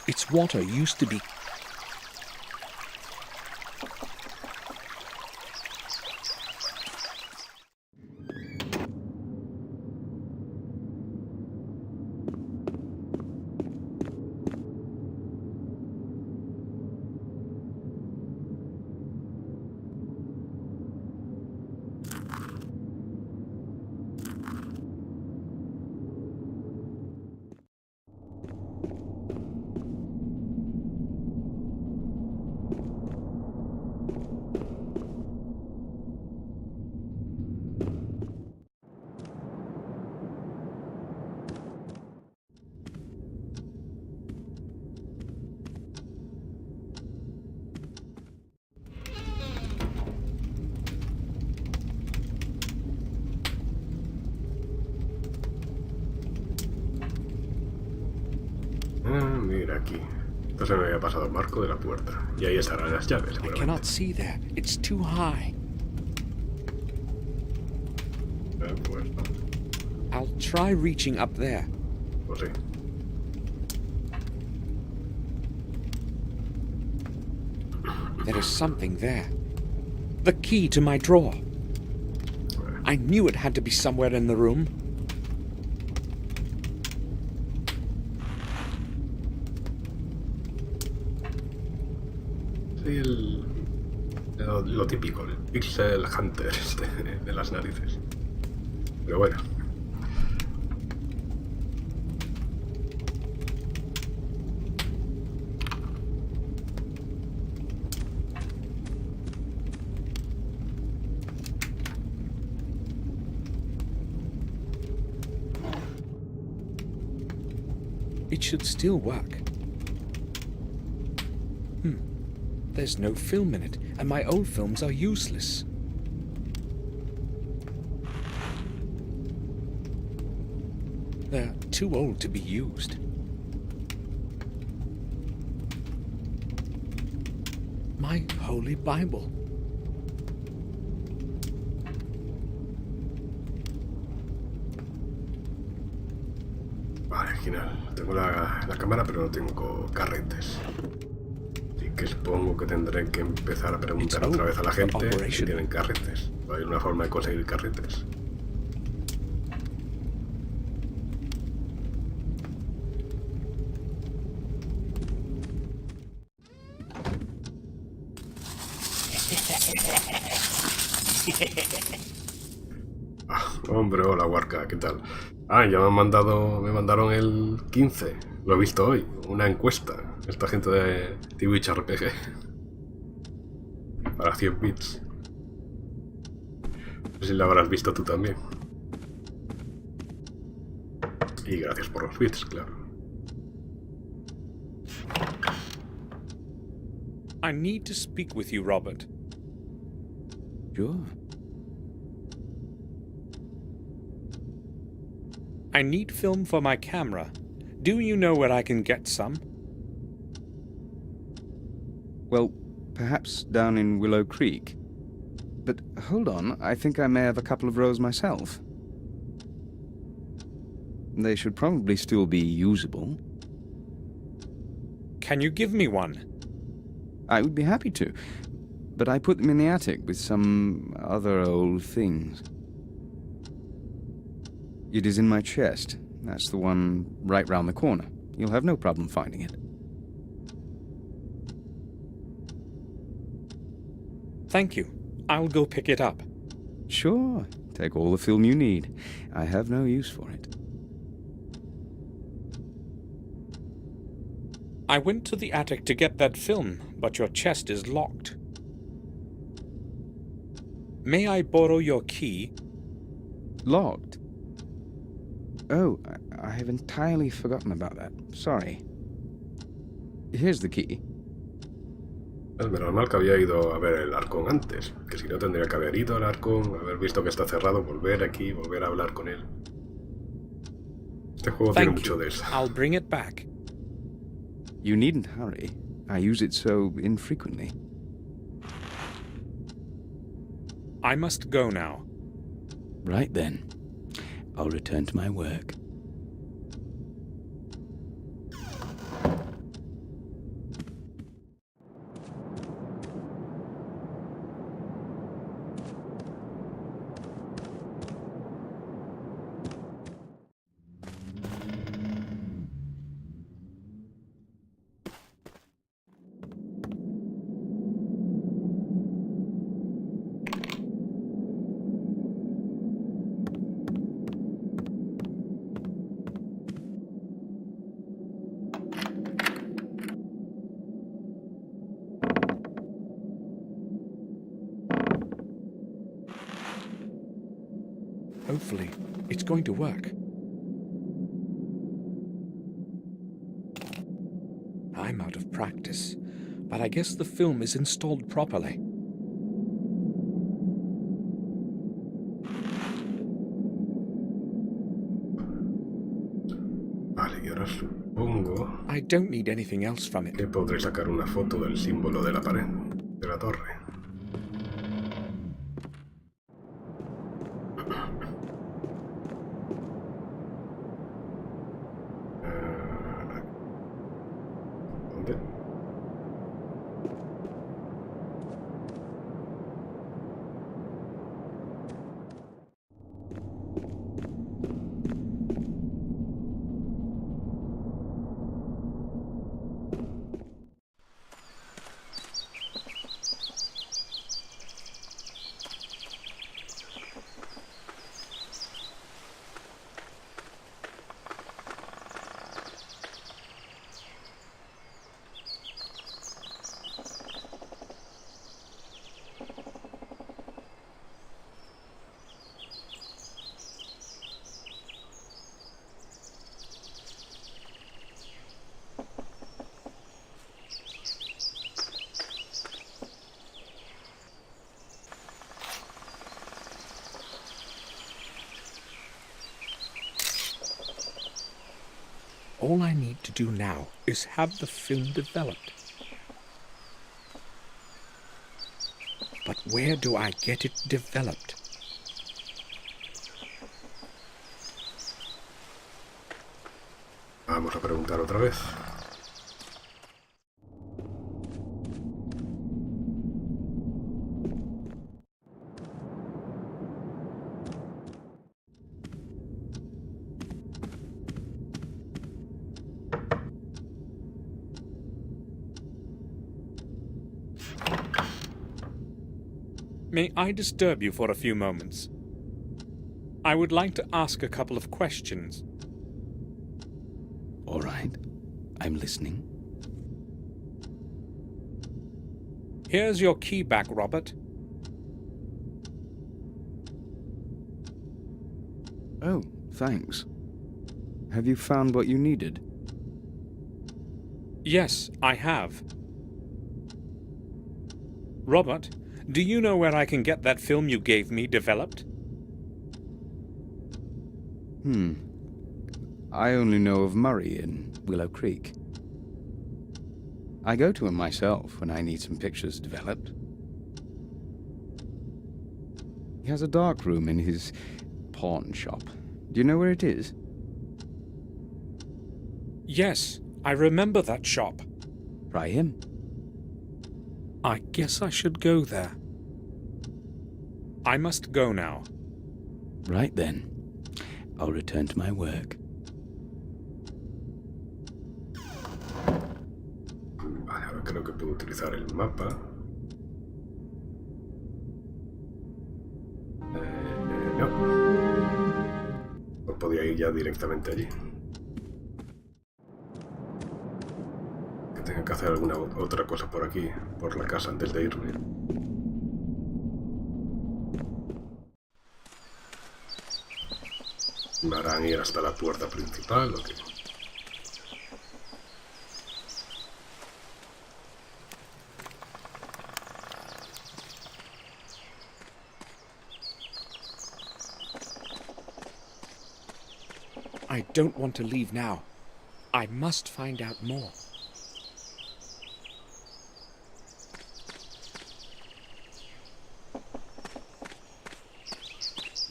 Its water used to be Mira aquí. Entonces me había pasado el marco de la puerta. Y ahí estarán las llaves, I seguramente. cannot see there. It's too high. Pues no. I'll try reaching up there. Pues sí. There is something there. The key to my drawer. I knew it had to be somewhere in the room. Sí, lo típico, el pixel hunter de las narices. Pero bueno. It should still work. There's no film in it, and my old films are useless. They're too old to be used. My Holy Bible. Vale, genial. Tengo la cámara, pero no tengo carretes. Así que supongo que tendré que empezar a preguntar otra vez a la gente si tienen carretes. ¿Hay una forma de conseguir carretes? Hombre, hola, Warka, ¿qué tal? Ya me mandaron el 15. Lo he visto hoy, una encuesta. Esta gente de Twitch RPG. Para 100 bits. No sé si la habrás visto tú también. Y gracias por los bits, claro. I need to speak with you, Robert. Sure. I need film for my camera. Do you know where I can get some? Well, perhaps down in Willow Creek. But hold on, I think I may have a couple of rolls myself. They should probably still be usable. Can you give me one? I would be happy to, but I put them in the attic with some other old things. It is in my chest. That's the one right round the corner. You'll have no problem finding it. Thank you. I'll go pick it up. Sure. Take all the film you need. I have no use for it. I went to the attic to get that film, but your chest is locked. May I borrow your key? Locked? Oh, I have entirely forgotten about that. Sorry. Here's the key. Es menos mal que había ido a ver el Arcón antes, que si no tendría que haber ido al Arcón, haber visto que está cerrado, volver aquí, volver a hablar con él. Este juego tiene mucho de eso. I'll bring it back. You needn't hurry. I use it so infrequently. I must go now. Right then. I'll return to my work. Hopefully, it's going to work. I'm out of practice, but I guess the film is installed properly. Vale, y ahora supongo I don't need anything else from it. que podré sacar una foto del símbolo de la pared, de la torre. ¿Dónde? All I need to do now is have the film developed. But where do I get it developed? Vamos a preguntar otra vez. May I disturb you for a few moments? I would like to ask a couple of questions. All right. I'm listening. Here's your key back, Robert. Oh, thanks. Have you found what you needed? Yes, I have. Robert, do you know where I can get that film you gave me developed? I only know of Murray in Willow Creek. I go to him myself when I need some pictures developed. He has a dark room in his pawn shop. Do you know where it is? Yes, I remember that shop. Try him. I guess I should go there. I must go now. Right then. I'll return to my work. Vale, ahora creo que puedo utilizar el mapa. No. Pues podía ir ya directamente allí. Que tenga que hacer alguna otra cosa por aquí, por la casa, antes de irme. Me harán ir hasta la puerta principal, ¿o qué? I don't want to leave now. I must find out more.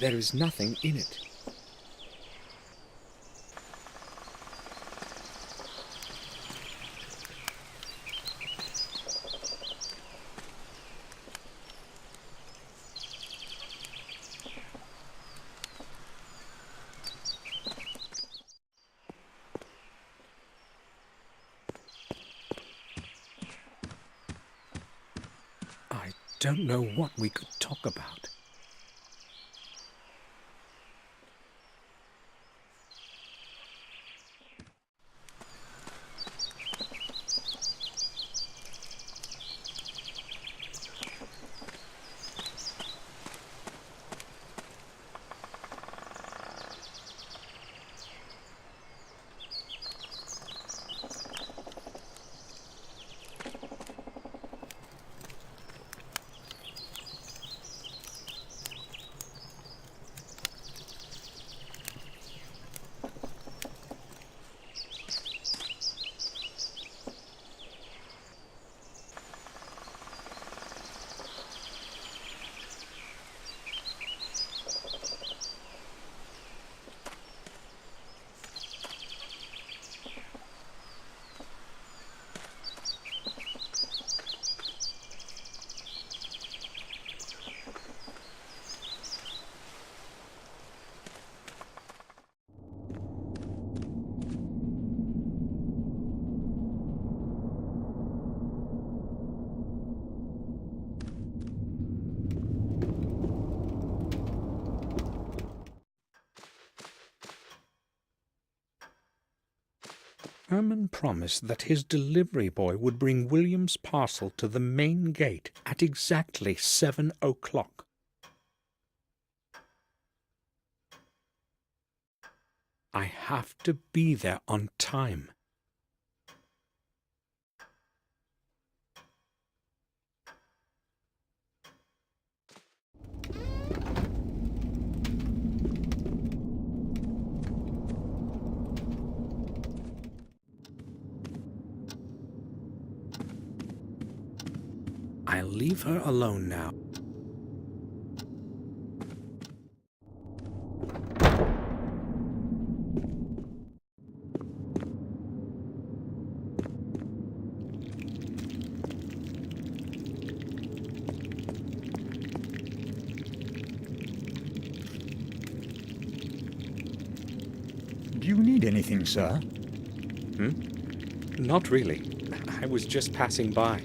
There is nothing in it. I don't know what we could talk about. Herman promised that his delivery boy would bring William's parcel to the main gate at exactly 7 o'clock. I have to be there on time. I'll leave her alone now. Do you need anything, sir? Not really. I was just passing by.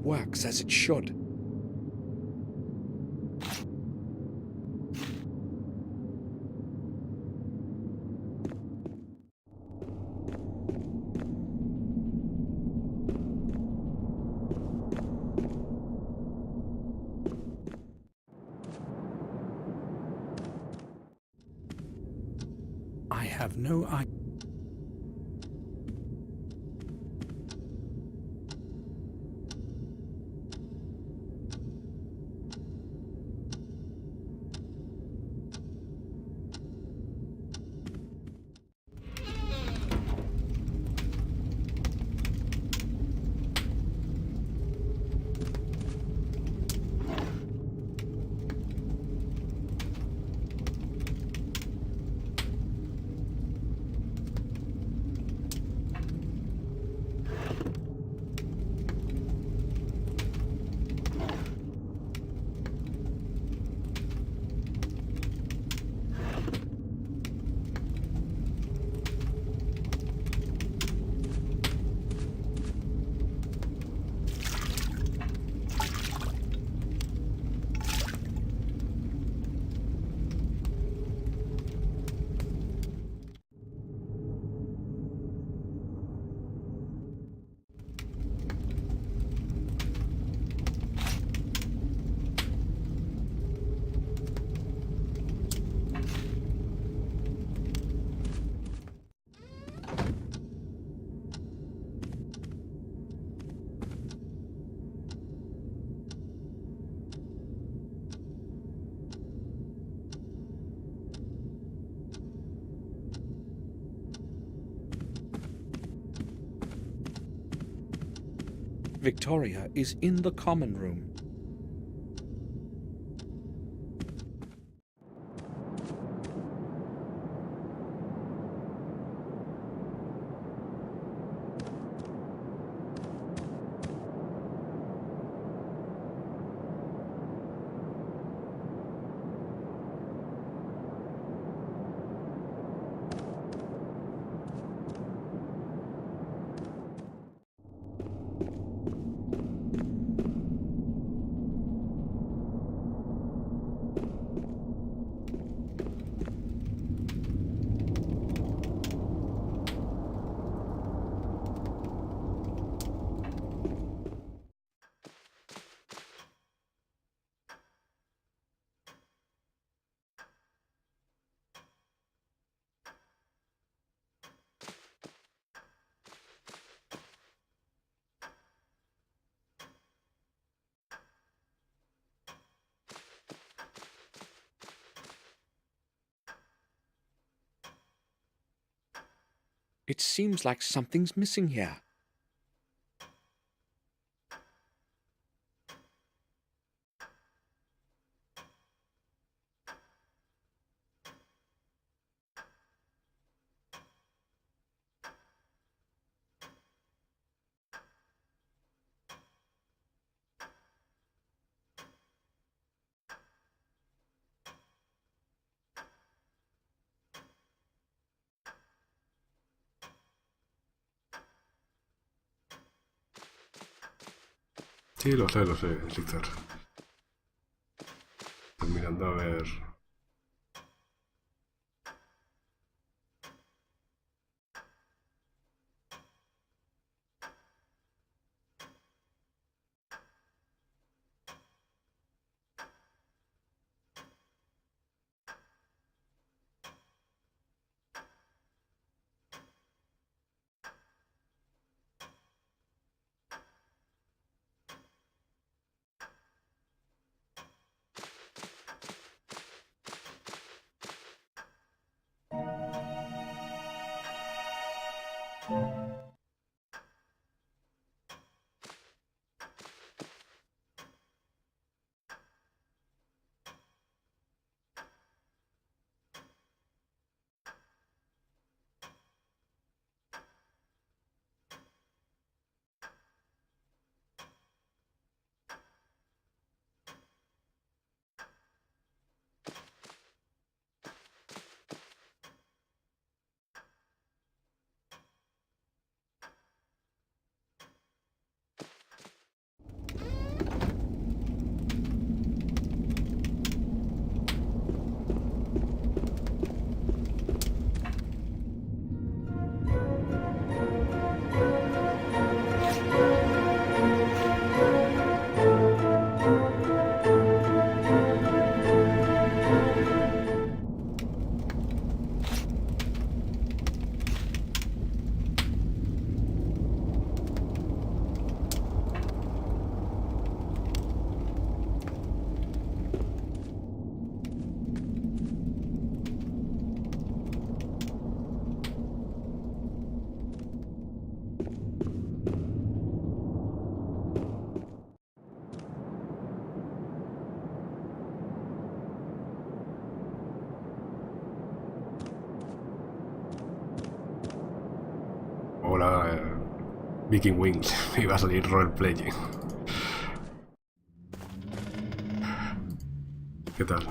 works as it should. I have no idea. Victoria is in the common room. It seems like something's missing here. Sí, lo sé, Richard. Estoy mirando a ver... Hola, Viking Wings. Me iba a salir roleplaying. ¿Qué tal?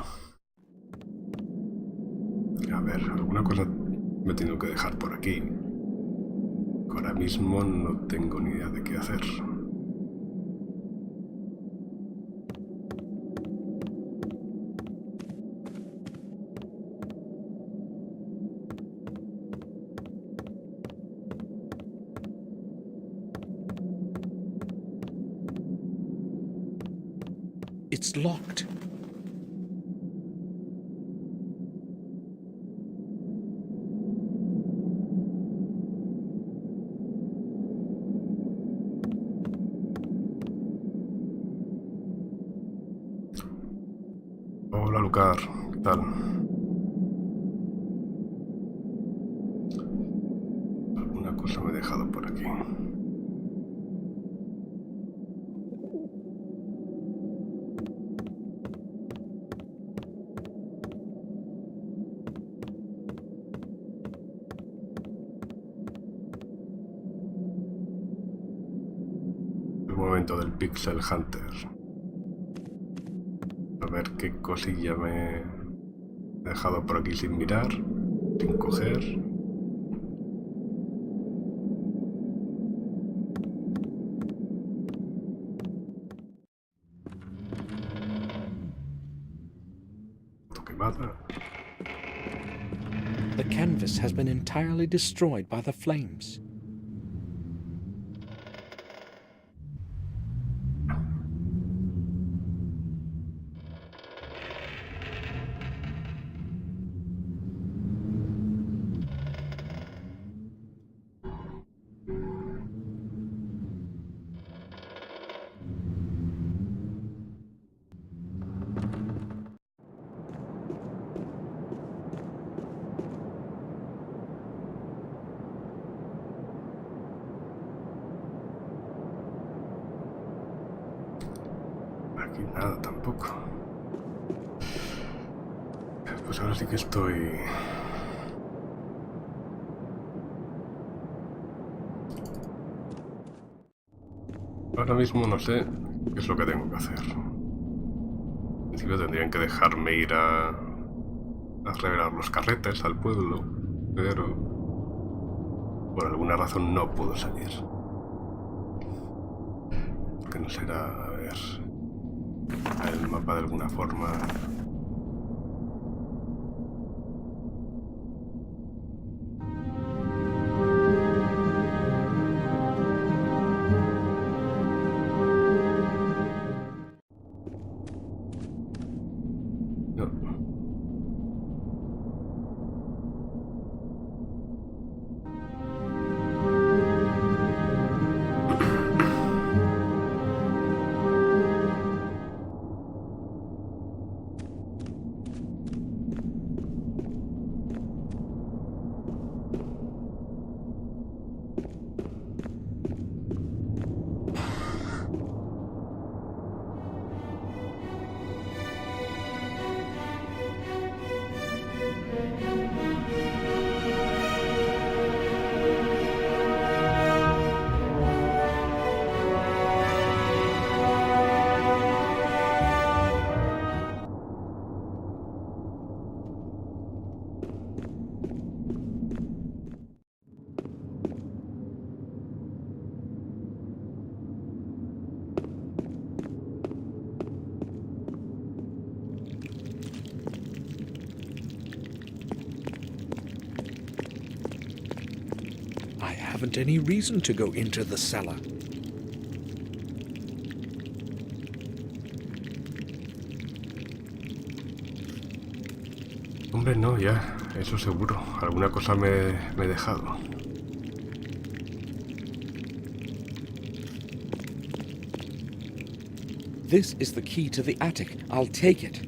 A ver, alguna cosa me tengo que dejar por aquí. Ahora mismo no tengo ni idea de qué hacer. It's locked. Hola, Lucar. ¿Qué tal? Alguna cosa me he dejado por aquí. El momento del Pixel Hunter. A ver qué cosilla me he dejado por aquí sin mirar, sin coger. Foto quemada. The canvas has been entirely destroyed by the flames. Aquí nada tampoco. Pues ahora sí que estoy... Ahora mismo no sé qué es lo que tengo que hacer. En principio tendrían que dejarme ir a revelar los carretes al pueblo, pero por alguna razón no puedo salir. Que no será, a ver, el mapa de alguna forma. No. I haven't any reason to go into the cellar. Hombre, no, ya, eso seguro. Alguna cosa me he dejado. This is the key to the attic. I'll take it.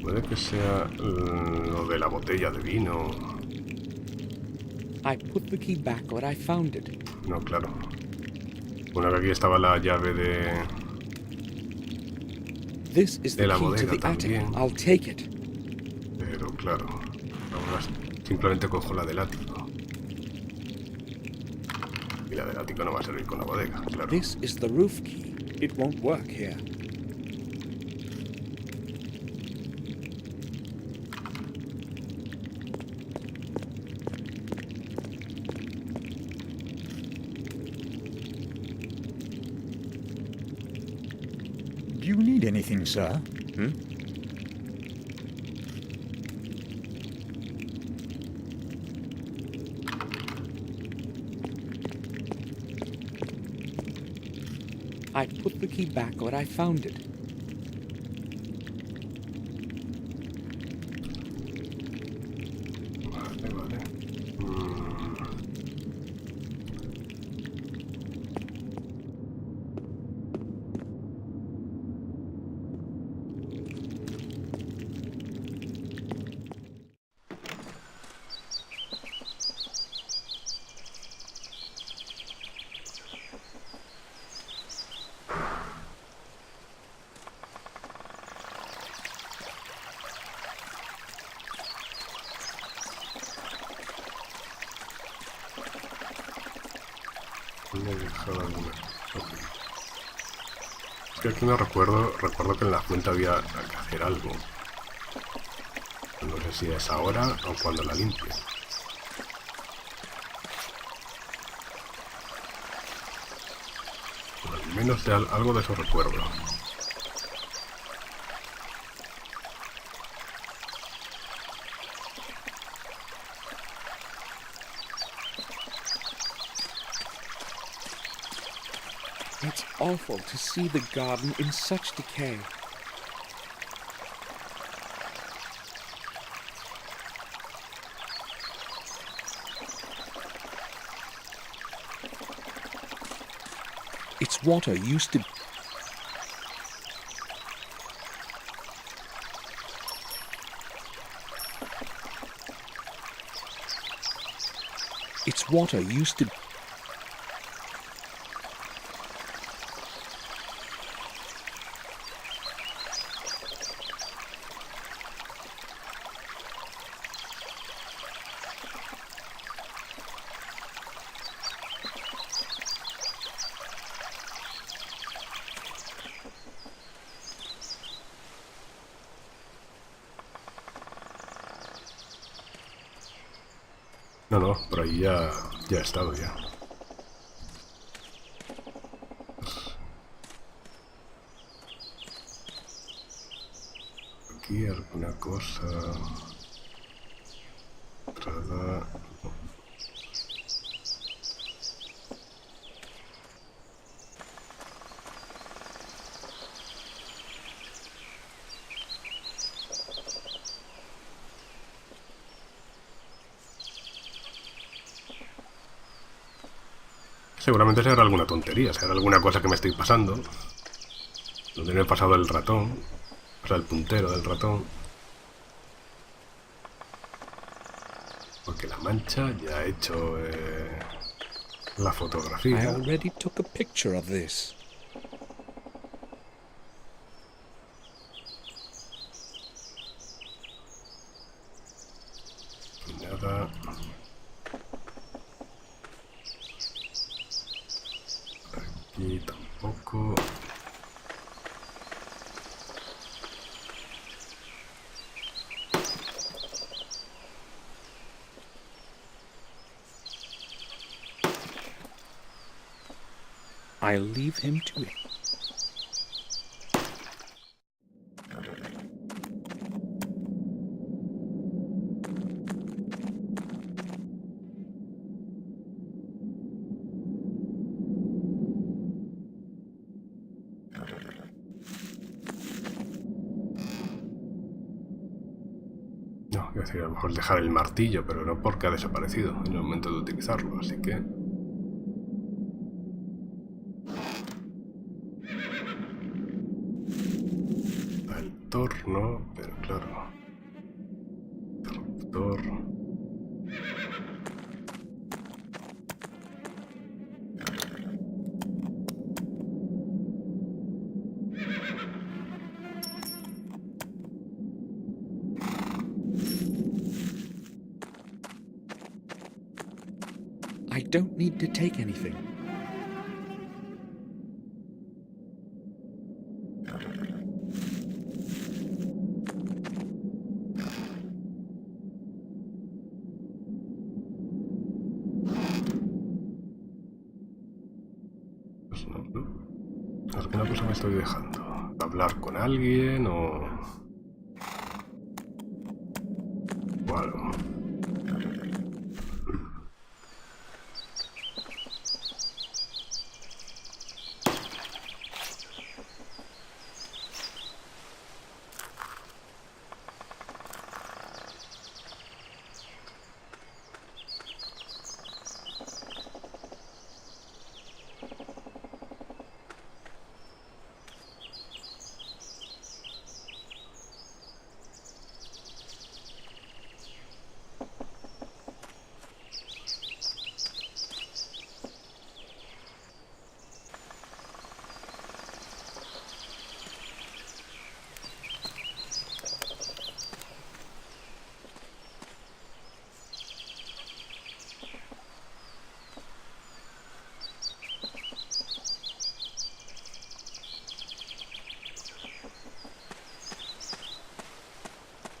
Puede que sea lo de la botella de vino. I put the key back where I found it. No, claro. Bueno, que aquí estaba la llave de This is the la key to bodega the attic. también. I'll take it. Pero claro, ahora simplemente cojo la del ático. la del ático no va a servir con la bodega, claro. This is the roof key. It won't work here. Do you need anything, sir? I put the key back where I found it. Vale, vale. Me he dejado alguna. Ok. Es que aquí no recuerdo que en la fuente había que hacer algo. No sé si es ahora o cuando la limpie. Al menos de algo de eso recuerdo. It's awful to see the garden in such decay. Its water used to... Its water used to... No, por ahí ya he estado ya. Aquí alguna cosa. Entrada. Seguramente será alguna tontería, será alguna cosa que me estoy pasando. Donde me he pasado el ratón, o sea, el puntero del ratón. Porque la mancha ya ha hecho la I fotografía. already took a picture of this. Y nada. Aquí tampoco. I'll leave him to it. No, es decir, a lo mejor dejar el martillo, pero no porque ha desaparecido en el momento de utilizarlo, así que... El torno, pero claro... Interruptor... I don't need to take anything. una cosa me estoy dejando. Hablar con alguien o algo.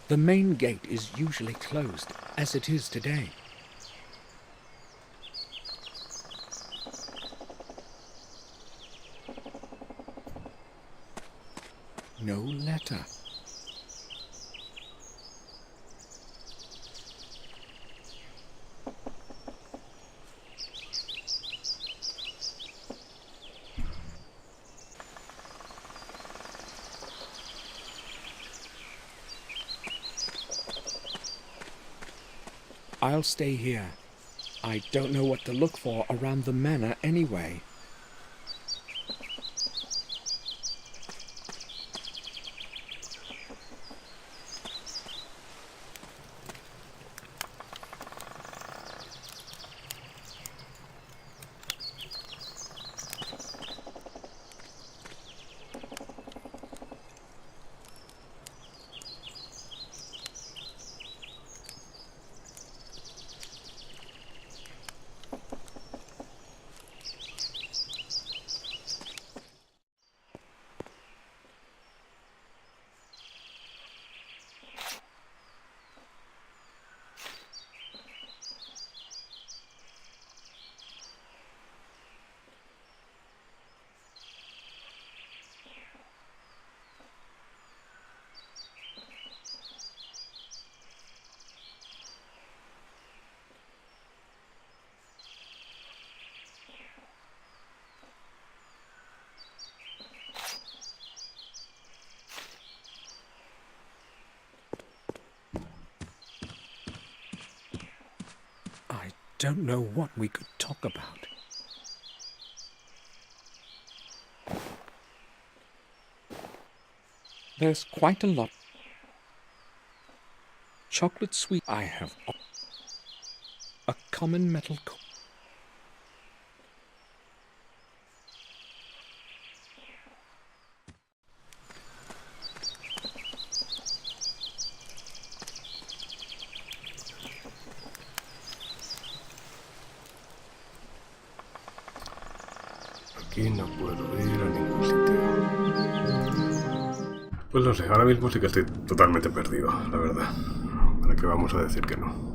The main gate is usually closed, as it is today. No letter. I'll stay here. I don't know what to look for around the manor anyway. I don't know what we could talk about. There's quite a lot. Chocolate sweet I have. A common metal cup. Aquí no puedo ir a ningún sitio. Pues no sé, ahora mismo sí que estoy totalmente perdido, la verdad. ¿Para qué vamos a decir que no?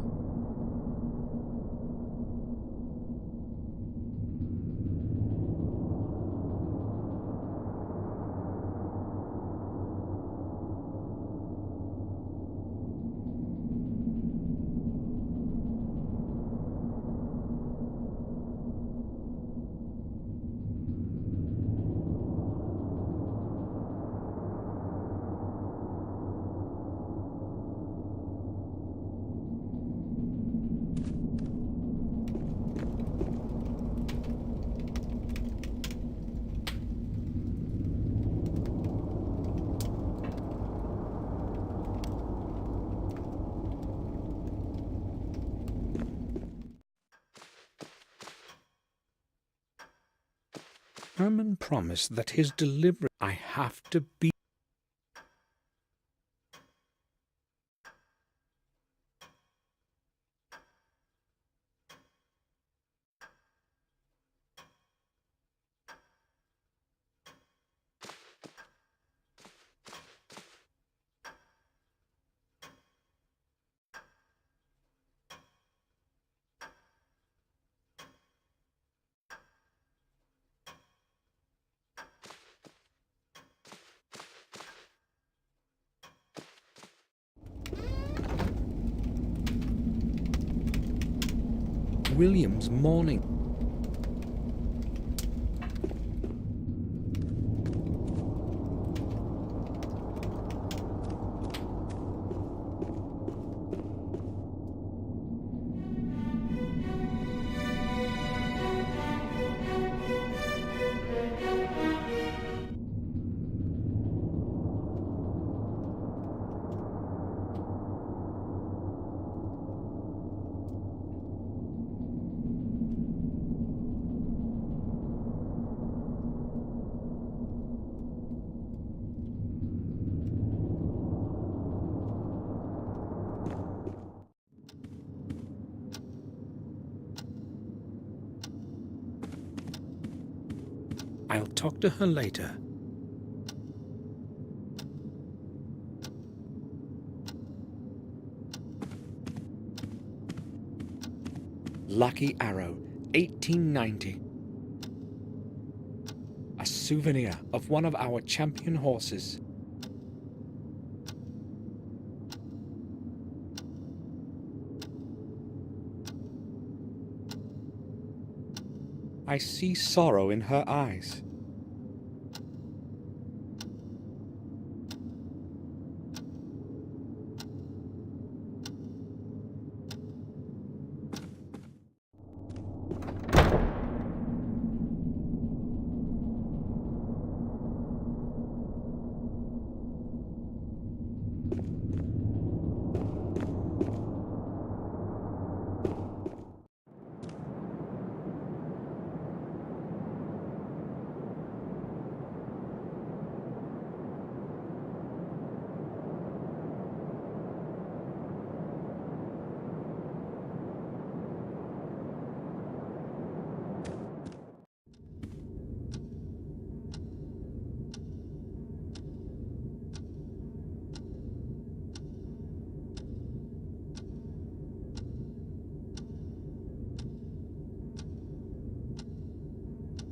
Herman promised that his delivery. I have to be. William's mourning. I'll talk to her later. Lucky Arrow, 1890. A souvenir of one of our champion horses. I see sorrow in her eyes.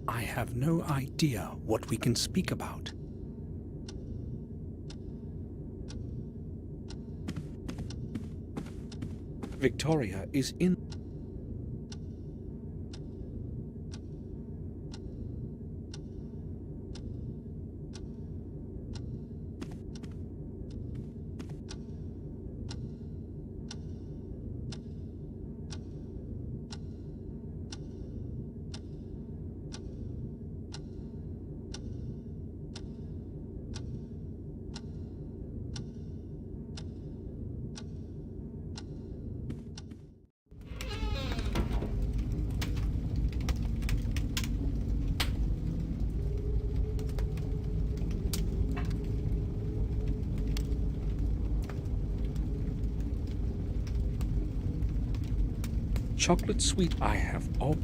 I have no idea what we can speak about. Victoria is in. Chocolate sweet I have all.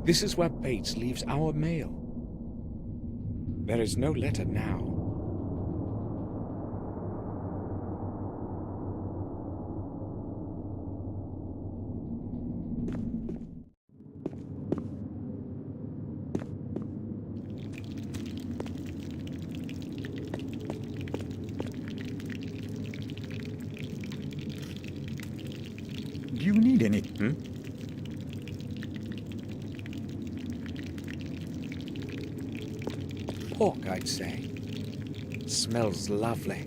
This is where Bates leaves our mail. There is no letter now. in it. Pork, I'd say. Smells lovely.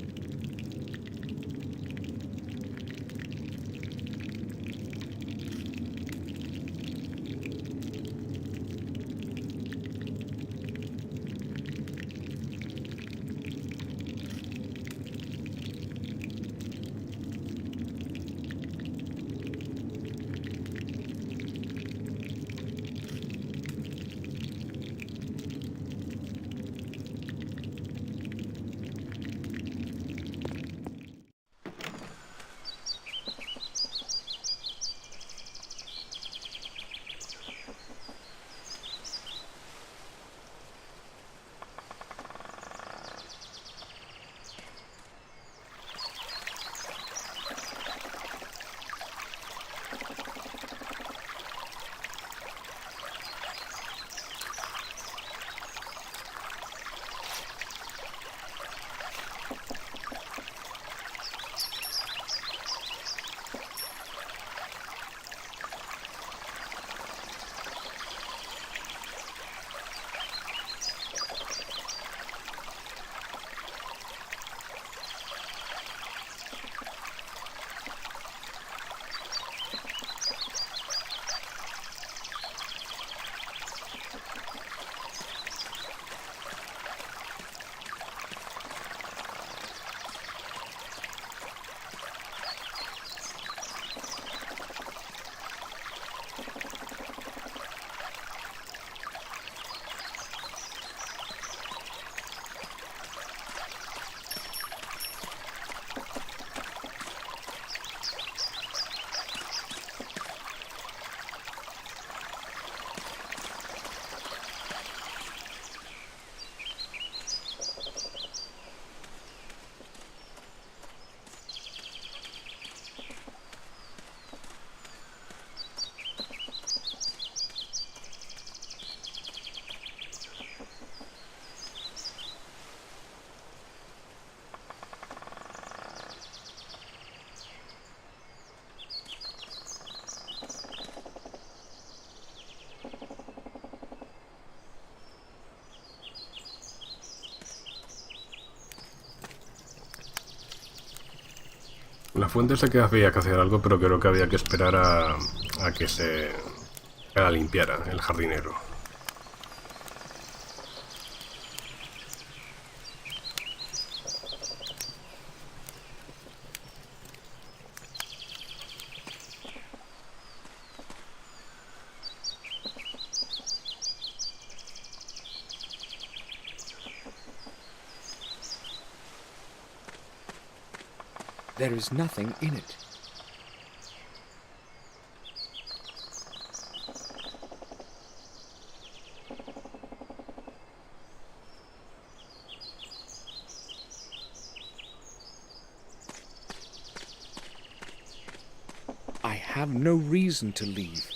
La fuente sé que había que hacer algo, pero creo que había que esperar a que la limpiara el jardinero. There is nothing in it. I have no reason to leave.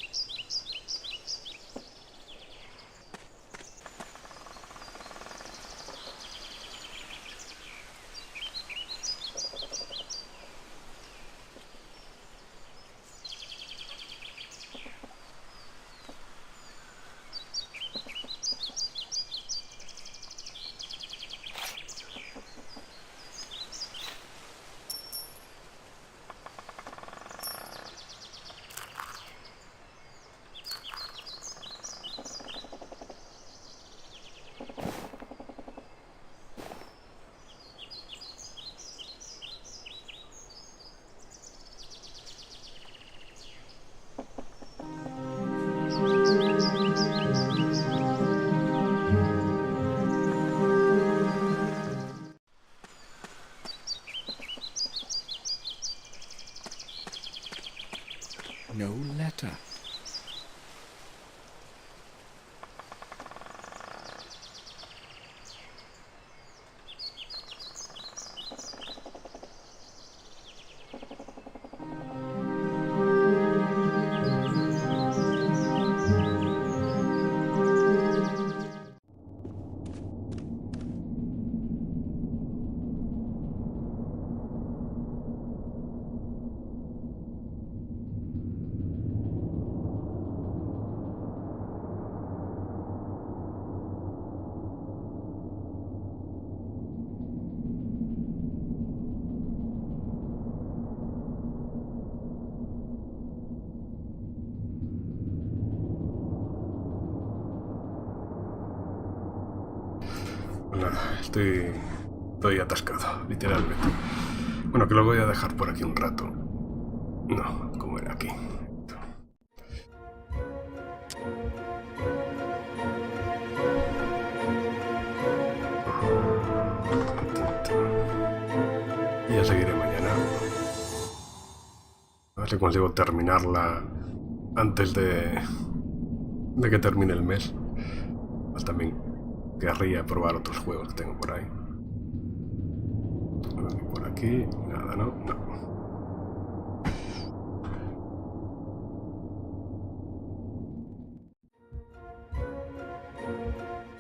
No letter. estoy atascado, literalmente. Bueno, que lo voy a dejar por aquí un rato. No, como era aquí. Y ya seguiré mañana. A ver si consigo terminarla antes de que termine el mes. Pues también querría probar otros juegos que tengo por ahí. Por aquí, nada, no.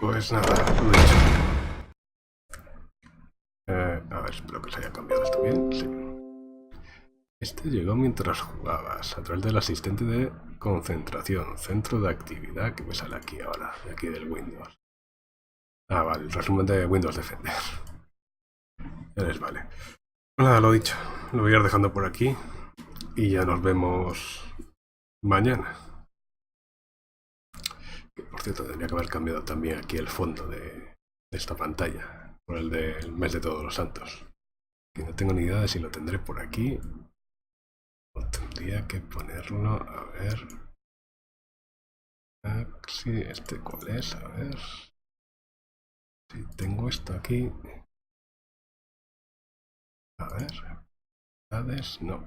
Pues nada, lo dicho. A ver, espero que se haya cambiado esto bien. Sí. Este llegó mientras jugabas, a través del asistente de concentración, centro de actividad, que me sale aquí ahora, de aquí del Windows. Ah, vale, el resumen de Windows Defender. Ya les vale. Pues nada, lo dicho, lo voy a ir dejando por aquí y ya nos vemos mañana. Que, por cierto, tendría que haber cambiado también aquí el fondo de esta pantalla, por el del mes de Todos los Santos. Que no tengo ni idea de si lo tendré por aquí. O tendría que ponerlo, a ver. Sí, este cuál es, a ver. Si tengo esto aquí. A ver. No.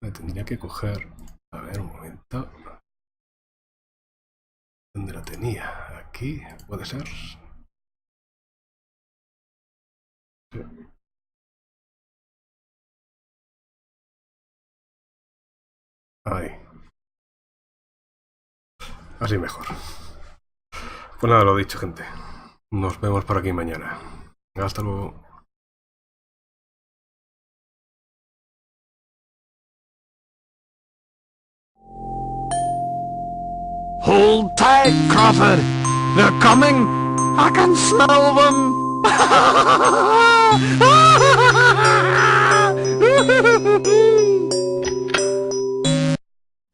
Me tendría que coger. A ver, un momento. ¿Dónde la tenía? Aquí, ¿puede ser? Sí. Ahí. Así mejor. Pues nada, lo dicho, gente. Nos vemos por aquí mañana. Hasta luego. Hold tight, Crawford. They're coming. I can smell them.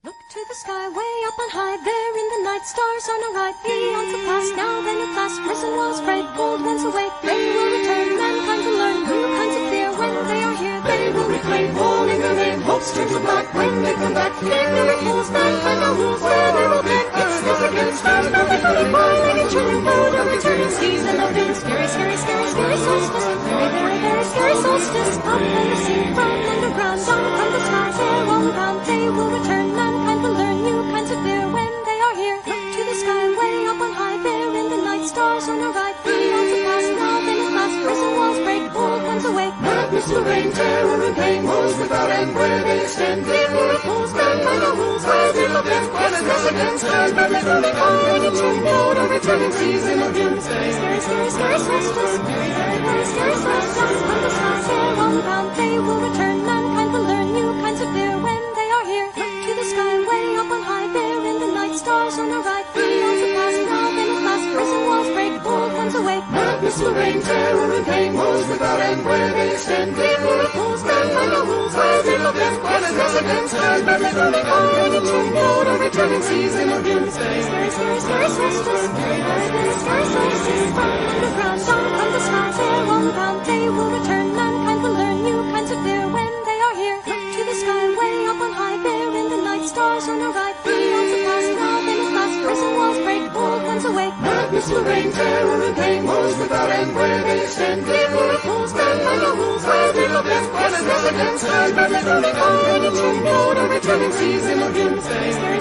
Look to the sky, way up on high, there in the night, stars on a ride, beyond the past, now then at last, prison walls break, gold winds awake, they will return, mankind will learn new kinds of fear, when they are here, they will reclaim, all in their name, hopes turn to black, when they come back, ignorant fools, mankind will lose, where they will get, it's this against stars, nothing coming by, like a chilling boat, a returning season of doom, scary, scary, scary, scary solstice, very, very, very scary solstice, up in the sea, from underground, down from the sky, sail all around, they will return, mankind will learn new kinds of fear, when they are here, look to the sky, way up on high, there in the night, stars on a ride, beyond the past, now then at last, prison walls break, old ones awake, madness will reign, terror and pain, woes without end, where they extend, ignorant fools, mankind will lose, where they will get, this against stars, but they will become, like a chilling boat, a returning season of doom, scary, scary, scary, scary solstice, very, very, very scary solstice, from the sky, sail all around, they will return, mankind will learn new kinds of fear, when they are here, look to the sky, way up on high, there in the night, stars on a ride, beyond the past, now then at last, prison walls break, old ones awake, madness will reign, terror and pain, woes without end, where they extend, ignorant fools, mankind will lose, where they will get, this against stars, but they will become, like a chilling boat, a returning season of doom, scary, scary, scary, scary solstice, very, very, very scary solstice, from underground, down from the sky, sail all around, they will return, mankind will learn new kinds of fear, when they are here, look to the sky, way up on high, there in the night, stars on a ride, beyond the past, now then at last, prison walls break, old ones awake, madness will reign, terror and pain, woes without end, where they extend, ignorant fools, mankind will lose, where they will get, this against stars, but they will become, like a chilling boat, a returning season of doom, scary, scary,